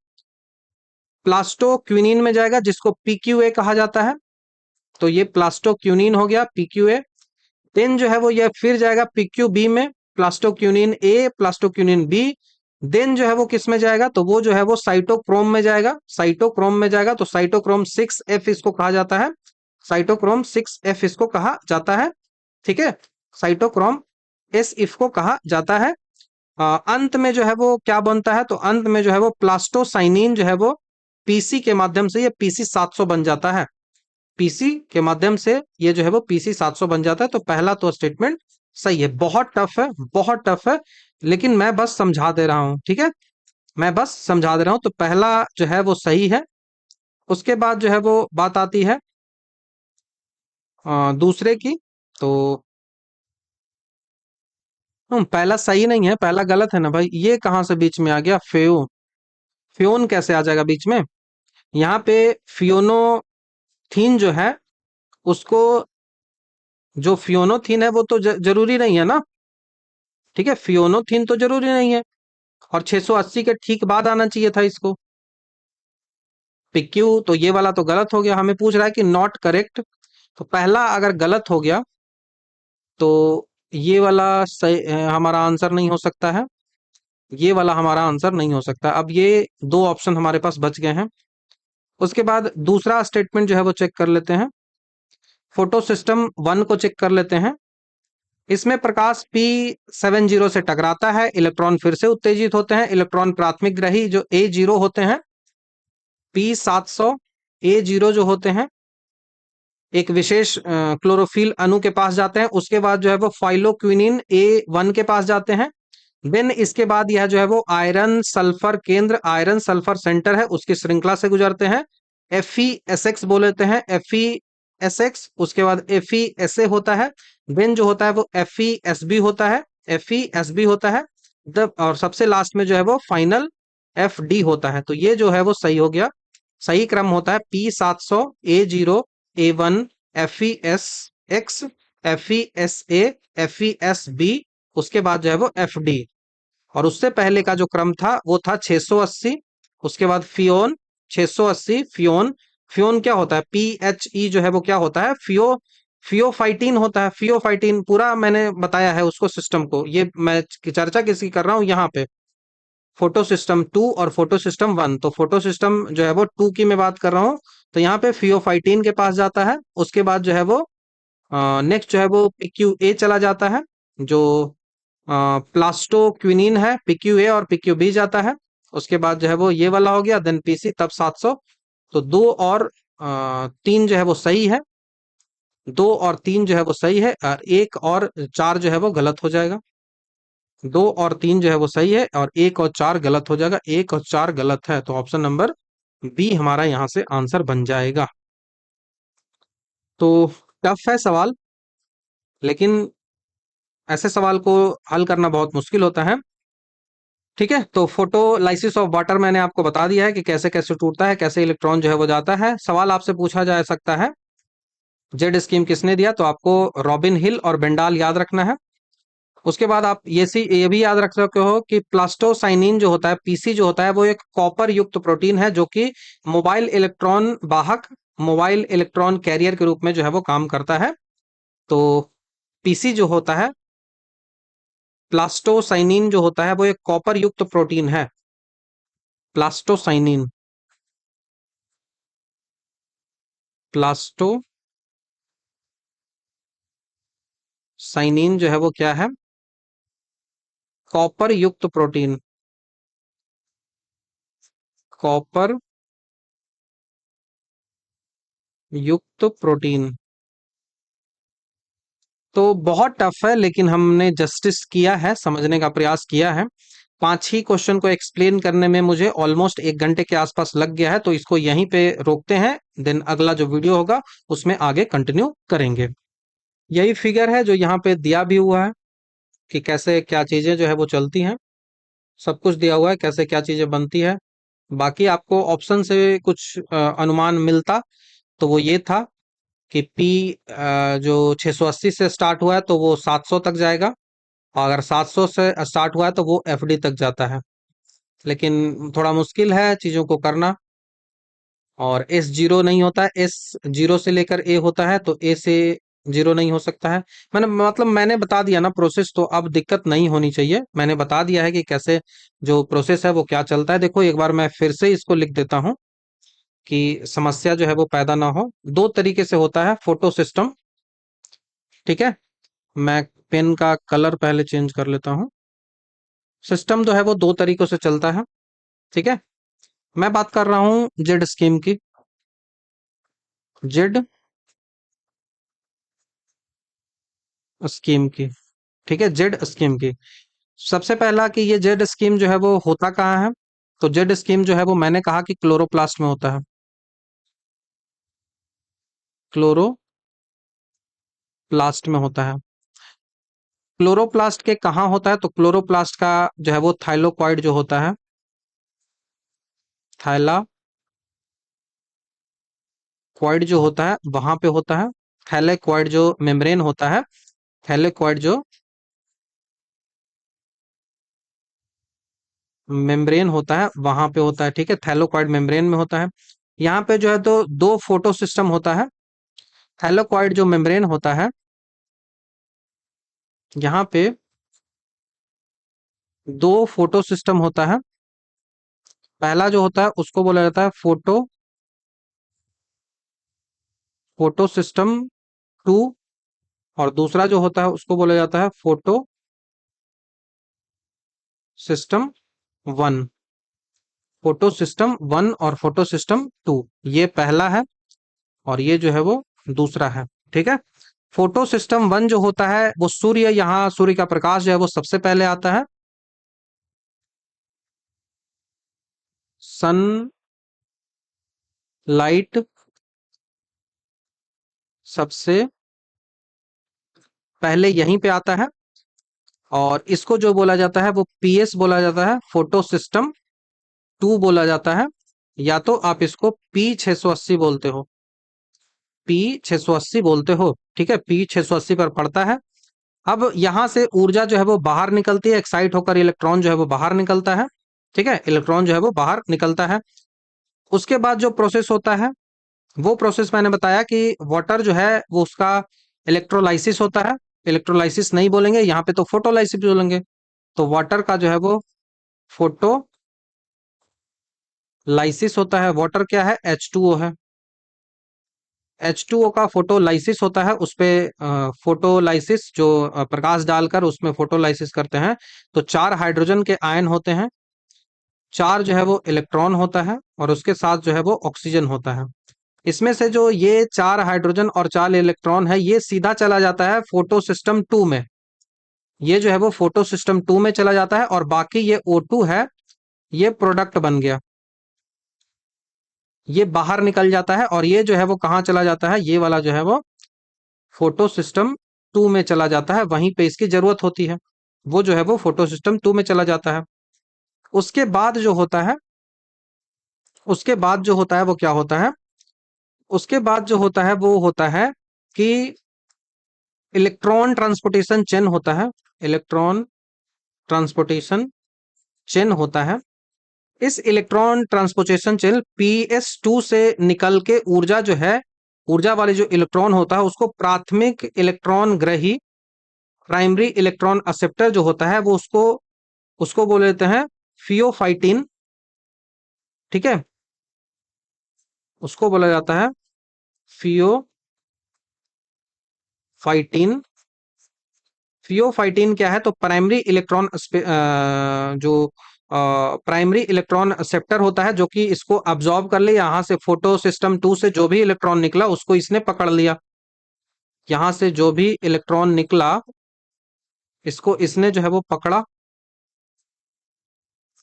प्लास्टोक्विनिन में जाएगा जिसको PQA कहा जाता है। तो ये प्लास्टोक्विनिन हो गया PQA। देन जो है वो ये फिर जाएगा PQB में, प्लास्टोक्विनिन A, प्लास्टोक्विनिन B। देन जो है वो किस में जाएगा? तो वो जो है वो साइटोक्रोम में जाएगा, साइटोक्रोम में जाएगा। तो साइटोक्रोम 6F इसको कहा जाता है, साइटोक्रोम 6F इसको कहा जाता है। ठीक है, साइटोक्रोम S इसको कहा जाता है। अंत में जो है वो क्या बनता है? तो अंत में जो है वो प्लास्टोसाइनिन जो है वो पीसी के माध्यम से ये PC700 बन जाता है। पीसी के माध्यम से ये जो है वो PC700 बन जाता है। तो पहला तो स्टेटमेंट सही है। बहुत टफ है, बहुत टफ है, लेकिन मैं बस समझा दे रहा हूं। ठीक है, मैं बस समझा दे रहा हूं। तो पहला जो है वो सही है। उसके बाद जो है वो बात आती है दूसरे की। तो पहला सही नहीं है, पहला गलत है ना भाई। ये कहां से बीच में आ गया? फ्योन कैसे आ जाएगा बीच में? यहाँ पे फियोनोथीन जो है उसको, जो फियोनोथीन है वो तो जरूरी नहीं है ना। ठीक है, फियोनोथीन तो जरूरी नहीं है और 680 के ठीक बाद आना चाहिए था इसको। पिक्यू तो ये वाला तो गलत हो गया। हमें पूछ रहा है कि नॉट करेक्ट। तो पहला अगर गलत हो गया तो ये वाला सही हमारा आंसर नहीं हो सकता है। ये वाला हमारा आंसर नहीं हो सकता। अब ये दो ऑप्शन हमारे पास बच गए हैं। उसके बाद दूसरा स्टेटमेंट जो है वो चेक कर लेते हैं। फोटो सिस्टम वन को चेक कर लेते हैं। इसमें प्रकाश P70 से टकराता है, इलेक्ट्रॉन फिर से उत्तेजित होते हैं। इलेक्ट्रॉन प्राथमिक ग्रही जो A0 होते हैं, P700 A0 जो होते हैं एक विशेष क्लोरोफिल अणु के पास जाते हैं। उसके बाद जो है वो फाइलोक्विनिन A1 के पास जाते हैं। देन इसके बाद यह जो है वो आयरन सल्फर केंद्र, आयरन सल्फर सेंटर है, उसकी श्रृंखला से गुजरते हैं। FeSX बोल लेते हैं, FeSX। उसके बाद FeSA होता है। देन जो होता है वो FeSB होता है, FeSB होता है। और सबसे लास्ट में जो है वो फाइनल FD होता है। तो ये जो है वो सही हो गया। सही क्रम होता है P700 A0 A1 FeSX FeSA FeSB, उसके बाद जो है वो FD। और उससे पहले का जो क्रम था वो था 680। उसके बाद फियोन 680 फियोन। फियोन क्या होता है? PHE जो है वो क्या होता है? फियोफाइटिन होता है। फियोफाइटिन पूरा मैंने बताया है उसको, सिस्टम को। ये मैं चर्चा किसकी कर रहा हूँ यहाँ पे? फोटो सिस्टम टू और फोटो सिस्टम वन। तो फोटो सिस्टम जो है वो टू की मैं बात कर रहा हूँ। तो यहाँ पे फियोफाइटिन के पास जाता है। उसके बाद जो है वो नेक्स्ट जो है वो PQA चला जाता है, जो प्लास्टोक्विनिन है। PQA और PQB जाता है। उसके बाद जो है वो ये वाला हो गया, देन पीसी, तब 700। तो 2 और 3 जो है वो सही है, 2 और 3 जो है वो सही है, और 1 और 4 जो है वो गलत हो जाएगा। 2 और 3 जो है वो सही है, और 1 और 4 गलत हो जाएगा। 1 और 4 गलत है, तो ऑप्शन नंबर बी हमारा यहाँ से आंसर बन जाएगा। तो टफ है सवाल, लेकिन ऐसे सवाल को हल करना बहुत मुश्किल होता है। ठीक है, तो फोटोलाइसिस ऑफ वाटर मैंने आपको बता दिया है कि कैसे कैसे टूटता है, कैसे इलेक्ट्रॉन जो है वो जाता है। सवाल आपसे पूछा जा सकता है जेड स्कीम किसने दिया, तो आपको रॉबिन हिल और बेंडाल याद रखना है। उसके बाद आप ये भी याद रख सकते हो कि प्लास्टोसाइनिन जो होता है, पीसी जो होता है, वो एक कॉपर युक्त प्रोटीन है जो कि मोबाइल इलेक्ट्रॉन वाहक, मोबाइल इलेक्ट्रॉन कैरियर के रूप में जो है वो काम करता है। तो पीसी जो होता है, प्लास्टोसाइनिन जो होता है, वो एक कॉपर युक्त प्रोटीन है। प्लास्टोसाइनिन, प्लास्टोसाइनिन जो है वो क्या है, कॉपर युक्त प्रोटीन, कॉपर युक्त प्रोटीन। तो बहुत टफ है, लेकिन हमने जस्टिस किया है, समझने का प्रयास किया है। 5 ही क्वेश्चन को एक्सप्लेन करने में मुझे ऑलमोस्ट 1 घंटे के आसपास लग गया है, तो इसको यहीं पे रोकते हैं। देन अगला जो वीडियो होगा उसमें आगे कंटिन्यू करेंगे। यही फिगर है जो यहाँ पे दिया भी हुआ है कि कैसे क्या चीजें जो है वो चलती हैं। सब कुछ दिया हुआ है, कैसे क्या चीजें बनती है। बाकी आपको ऑप्शन से कुछ अनुमान मिलता तो वो ये था कि P जो 680 से स्टार्ट हुआ है तो वो 700 तक जाएगा, और अगर 700 से स्टार्ट हुआ है तो वो FD तक जाता है। लेकिन थोड़ा मुश्किल है चीज़ों को करना, और S0 नहीं होता है, S0 से लेकर A होता है, तो A से 0 नहीं हो सकता है। मैंने बता दिया ना प्रोसेस, तो अब दिक्कत नहीं होनी चाहिए। मैंने बता दिया है कि कैसे जो प्रोसेस है वो क्या चलता है। देखो एक बार मैं फिर से इसको लिख देता हूँ कि समस्या जो है वो पैदा ना हो। 2 तरीके से होता है फोटो सिस्टम। ठीक है, मैं पेन का कलर पहले चेंज कर लेता हूँ। सिस्टम जो है वो 2 तरीकों से चलता है। ठीक है, मैं बात कर रहा हूँ जेड स्कीम की, जेड स्कीम की। ठीक है, जेड स्कीम की। सबसे पहला कि ये जेड स्कीम जो है वो होता कहाँ है, तो जेड स्कीम जो है वो मैंने कहा कि क्लोरोप्लास्ट में होता है। क्लोरोप्लास्ट में होता है। क्लोरोप्लास्ट के कहाँ होता है, तो क्लोरोप्लास्ट का जो है वो थाइलोकॉइड जो होता है, थाइलाकॉइड जो होता है वहां पे होता है। थैलेकॉइड जो मेम्ब्रेन होता है, थैलेकॉइड जो मेम्ब्रेन होता है वहां पे होता है। ठीक है, थैलोकॉइड मेम्ब्रेन में होता है। यहाँ पे जो है तो 2 फोटो सिस्टम होता है। थैलोकॉइड जो मेम्ब्रेन होता है, यहाँ पे 2 फोटो सिस्टम होता है। पहला जो होता है उसको बोला जाता है फोटो सिस्टम 2, और दूसरा जो होता है उसको बोला जाता है फोटो सिस्टम 1। फोटो सिस्टम 1 और फोटो सिस्टम 2, ये पहला है, और ये जो है वो दूसरा है। ठीक है, फोटो सिस्टम 1 जो होता है वो सूर्य, यहाँ सूर्य का प्रकाश जो है वो सबसे पहले आता है। सन लाइट सबसे पहले यहीं पे आता है, और इसको जो बोला जाता है वो PS बोला जाता है, फोटो सिस्टम 2 बोला जाता है। या तो आप इसको P680 बोलते हो, P680 बोलते हो। ठीक है, P680 पर पड़ता है। अब यहां से ऊर्जा जो है वो बाहर निकलती है, एक्साइट होकर इलेक्ट्रॉन जो है वो बाहर निकलता है। ठीक है, इलेक्ट्रॉन जो है वो बाहर निकलता है। उसके बाद जो प्रोसेस होता है, वो प्रोसेस मैंने बताया कि वाटर जो है वो उसका इलेक्ट्रोलाइसिस होता है। इलेक्ट्रोलाइसिस नहीं बोलेंगे यहाँ पे, तो फोटोलाइसिस बोलेंगे। तो वाटर का जो है वो फोटोलाइसिस होता है। वाटर क्या है, H2O है। H2O का फोटोलाइसिस होता है, उस पे फोटोलाइसिस जो प्रकाश डालकर उसमें फोटोलाइसिस करते हैं, तो 4 हाइड्रोजन के आयन होते हैं। 4 जो है वो इलेक्ट्रॉन होता है और उसके साथ जो है वो ऑक्सीजन होता है। इसमें से जो ये 4 हाइड्रोजन और 4 इलेक्ट्रॉन है ये सीधा चला जाता है फोटो सिस्टम 2 में। ये जो है वो फोटो सिस्टम 2 में चला जाता है और बाकी ये O2 है, ये प्रोडक्ट बन गया, ये बाहर निकल जाता है और ये जो है वो कहाँ चला जाता है, ये वाला जो है वो फोटो सिस्टम 2 में चला जाता है, वहीं पे इसकी जरूरत होती है। वो जो है वो फोटो सिस्टम 2 में चला जाता है। उसके बाद जो होता है, उसके बाद जो होता है वो क्या होता है, उसके बाद जो होता है वो होता है कि इलेक्ट्रॉन ट्रांसपोर्टेशन चेन होता है, इलेक्ट्रॉन ट्रांसपोर्टेशन चेन होता है। इस इलेक्ट्रॉन ट्रांसपोर्टेशन चेन PS2 से निकल के ऊर्जा जो है, ऊर्जा वाले जो इलेक्ट्रॉन होता है उसको प्राथमिक इलेक्ट्रॉन ग्रही, प्राइमरी इलेक्ट्रॉन एक्सेप्टर जो होता है वो उसको उसको बोल देते हैं फियोफाइटिन। ठीक है, उसको बोला जाता है फियोफाइटिन। फियोफाइटिन क्या है, तो प्राइमरी इलेक्ट्रॉन जो प्राइमरी इलेक्ट्रॉन एक्सेप्टर होता है जो कि इसको अब्सॉर्ब कर ले, यहां से फोटो सिस्टम 2 से जो भी इलेक्ट्रॉन निकला उसको इसने पकड़ लिया, यहां से जो भी इलेक्ट्रॉन निकला इसको इसने जो है वो पकड़ा,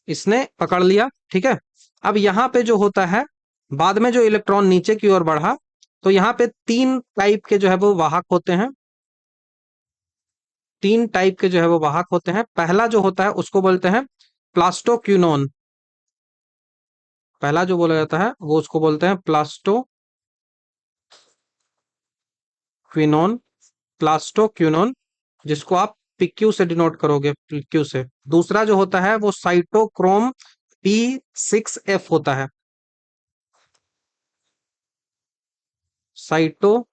इसने पकड़ लिया। ठीक है, अब यहां पे जो होता है, बाद में जो इलेक्ट्रॉन नीचे की ओर बढ़ा तो यहाँ पे 3 टाइप के जो है वो वाहक होते हैं, 3 टाइप के जो है वो वाहक होते हैं। पहला जो होता है उसको बोलते हैं प्लास्टोक्यूनोन, पहला जो बोला जाता है वो उसको बोलते हैं प्लास्टोक्विनोन, प्लास्टोक्यूनोन, जिसको आप PQ से डिनोट करोगे, PQ से। दूसरा जो होता है वो साइटोक्रोम B6F होता है, साइटोक्रोम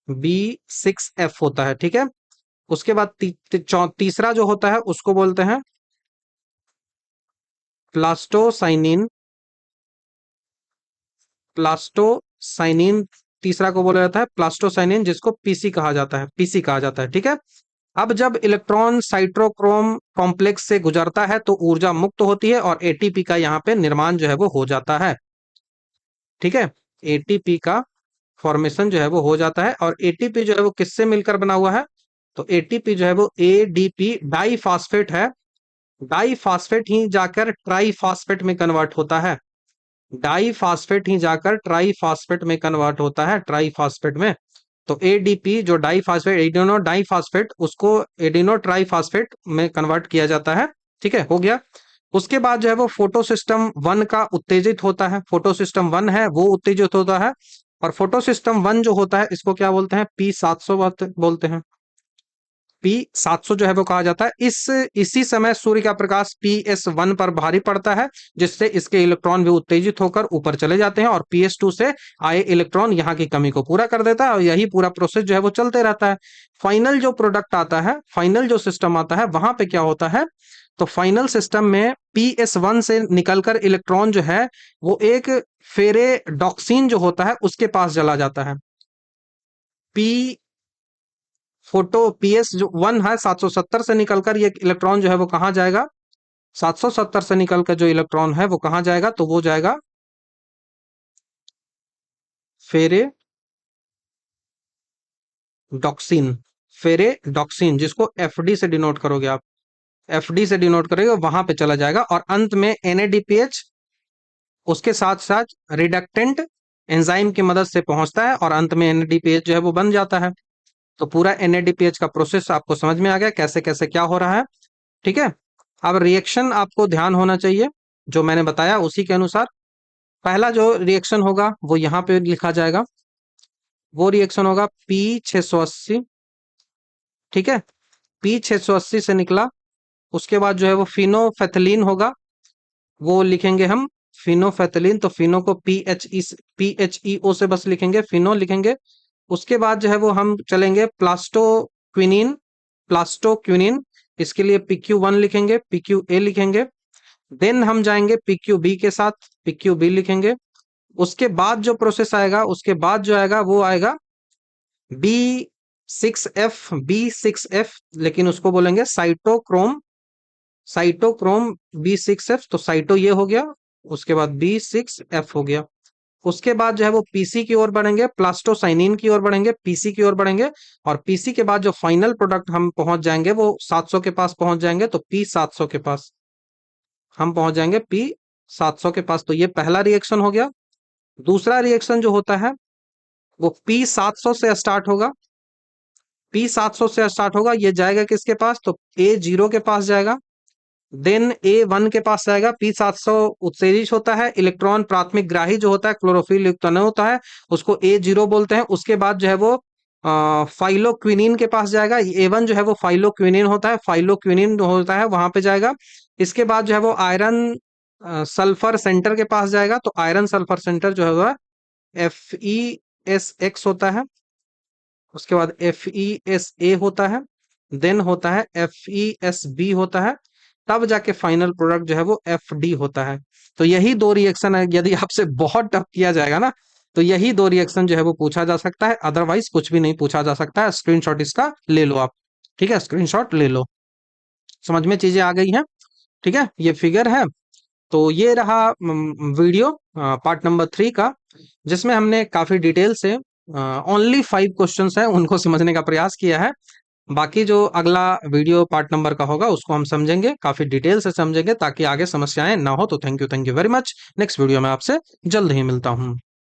B6F होता है। ठीक है, उसके बाद तीसरा जो होता है उसको बोलते हैं प्लास्टोसाइनिन, प्लास्टोसाइनिन तीसरा को बोला जाता है प्लास्टोसाइनिन, जिसको पीसी कहा जाता है, पीसी कहा जाता है। ठीक है, अब जब इलेक्ट्रॉन साइटोक्रोम कॉम्प्लेक्स से गुजरता है तो ऊर्जा मुक्त होती है और एटीपी का यहाँ पे निर्माण जो है वो हो जाता है। ठीक है, एटीपी का फॉर्मेशन जो है वो हो जाता है और एटीपी जो है वो किससे मिलकर बना हुआ है, तो एटीपी जो है वो एडीपी डाई फास्फेट है, डाई फास्फेट ही जाकर ट्राई फास्फेट में कन्वर्ट होता है, डाई फास्फेट ही जाकर ट्राई फास्फेट में कन्वर्ट होता है, ट्राई फास्फेट में। तो एडीपी जो di phosphate, adeno di phosphate, उसको एडिनो ट्राई फास्फेट में कन्वर्ट किया जाता है। ठीक है, हो गया। उसके बाद जो है वो फोटो सिस्टम 1 का उत्तेजित होता है, फोटो सिस्टम 1 है वो उत्तेजित होता है और फोटो सिस्टम 1 जो होता है इसको क्या बोलते हैं, P700 बोलते हैं, P700 जो है वो कहा जाता है। इसी समय सूर्य का प्रकाश PS1 पर भारी पड़ता है जिससे इसके इलेक्ट्रॉन भी उत्तेजित होकर ऊपर चले जाते हैं और PS2 से आए इलेक्ट्रॉन यहाँ की कमी को पूरा कर देता है और यही पूरा प्रोसेस जो है वो चलते रहता है। फाइनल जो प्रोडक्ट आता है, फाइनल जो सिस्टम आता है, वहां पे क्या होता है, तो फाइनल सिस्टम में PS1 से निकलकर इलेक्ट्रॉन जो है वो एक फेरेडॉक्सिन जो होता है उसके पास चला जाता है। पी फोटो PS जो 1 है 770 से निकलकर ये इलेक्ट्रॉन जो है वो कहाँ जाएगा, 770 से निकलकर जो इलेक्ट्रॉन है वो कहाँ जाएगा, तो वो जाएगा फेरेडॉक्सिन, फेरेडॉक्सिन जिसको FD से डिनोट करोगे आप, FD से डिनोट करोगे, वहां पे चला जाएगा और अंत में NADPH उसके साथ साथ रिडक्टेंट एंजाइम की मदद से पहुंचता है और अंत में NADPH जो है वो बन जाता है। तो पूरा NADPH का प्रोसेस आपको समझ में आ गया कैसे कैसे क्या हो रहा है। ठीक है, अब रिएक्शन आपको ध्यान होना चाहिए जो मैंने बताया उसी के अनुसार। पहला जो रिएक्शन होगा वो यहाँ पे लिखा जाएगा, वो रिएक्शन होगा P680। ठीक है, P680 से निकला, उसके बाद जो है वो फिनोफेथलीन होगा, वो लिखेंगे हम फिनोफेथलीन, तो फिनो को PHEO से बस लिखेंगे, फिनो लिखेंगे। उसके बाद जो है वो हम चलेंगे प्लास्टोक्विनिन, प्लास्टोक्विनिन, इसके लिए PQ1 लिखेंगे, PQA लिखेंगे। देन हम जाएंगे PQB के साथ, PQB लिखेंगे। उसके बाद जो प्रोसेस आएगा, उसके बाद जो आएगा वो आएगा B6F, B6F, लेकिन उसको बोलेंगे साइटोक्रोम साइटोक्रोम B6F, तो साइटो ये हो गया, उसके बाद B6F हो गया। उसके बाद जो है वो पीसी की ओर बढ़ेंगे, प्लास्टोसाइनिन की ओर बढ़ेंगे, पीसी की ओर बढ़ेंगे, और पीसी के बाद जो फाइनल प्रोडक्ट हम पहुंच जाएंगे वो 700 के पास पहुंच जाएंगे, तो P700 के पास हम पहुंच जाएंगे, P700 के पास। तो ये पहला रिएक्शन हो गया। दूसरा रिएक्शन जो होता है वो P700 से स्टार्ट होगा, P700 से स्टार्ट होगा, ये जाएगा किसके पास, तो A0 के पास जाएगा, देन A1 के पास जाएगा। P700 उत्तेजित होता है, इलेक्ट्रॉन प्राथमिक ग्राही जो होता है, क्लोरोफिल युक्त नहीं होता है, उसको A0 बोलते हैं। उसके बाद जो है वो फाइलोक्विनिन के पास जाएगा। A1 जो है वो फाइलोक्विनिन होता है, फाइलोक्विनिन जो होता है वहां पे जाएगा। इसके बाद जो है वो आयरन सल्फर सेंटर के पास जाएगा, तो आयरन सल्फर सेंटर जो है वो FeSX होता है। उसके बाद FeSA होता है, देन होता है FeSB होता है, तब जाके फाइनल प्रोडक्ट जो है वो FD होता है। तो यही दो रिएक्शन है, यदि आपसे बहुत टफ किया जाएगा ना, तो यही दो रिएक्शन जो है वो पूछा जा सकता है, अदरवाइज कुछ भी नहीं पूछा जा सकता है। स्क्रीनशॉट इसका ले लो आप, ठीक है, स्क्रीनशॉट ले लो। समझ में चीजें आ गई हैं, ठीक है, ये फिगर है। तो ये रहा वीडियो पार्ट नंबर 3 का, जिसमें हमने काफी डिटेल से ओनली 5 क्वेश्चंस हैं उनको समझने का प्रयास किया है। बाकी जो अगला वीडियो पार्ट नंबर का होगा उसको हम समझेंगे, काफी डिटेल से समझेंगे, ताकि आगे समस्याएं ना हो। तो thank you very much. Next video में आपसे जल्द ही मिलता हूँ।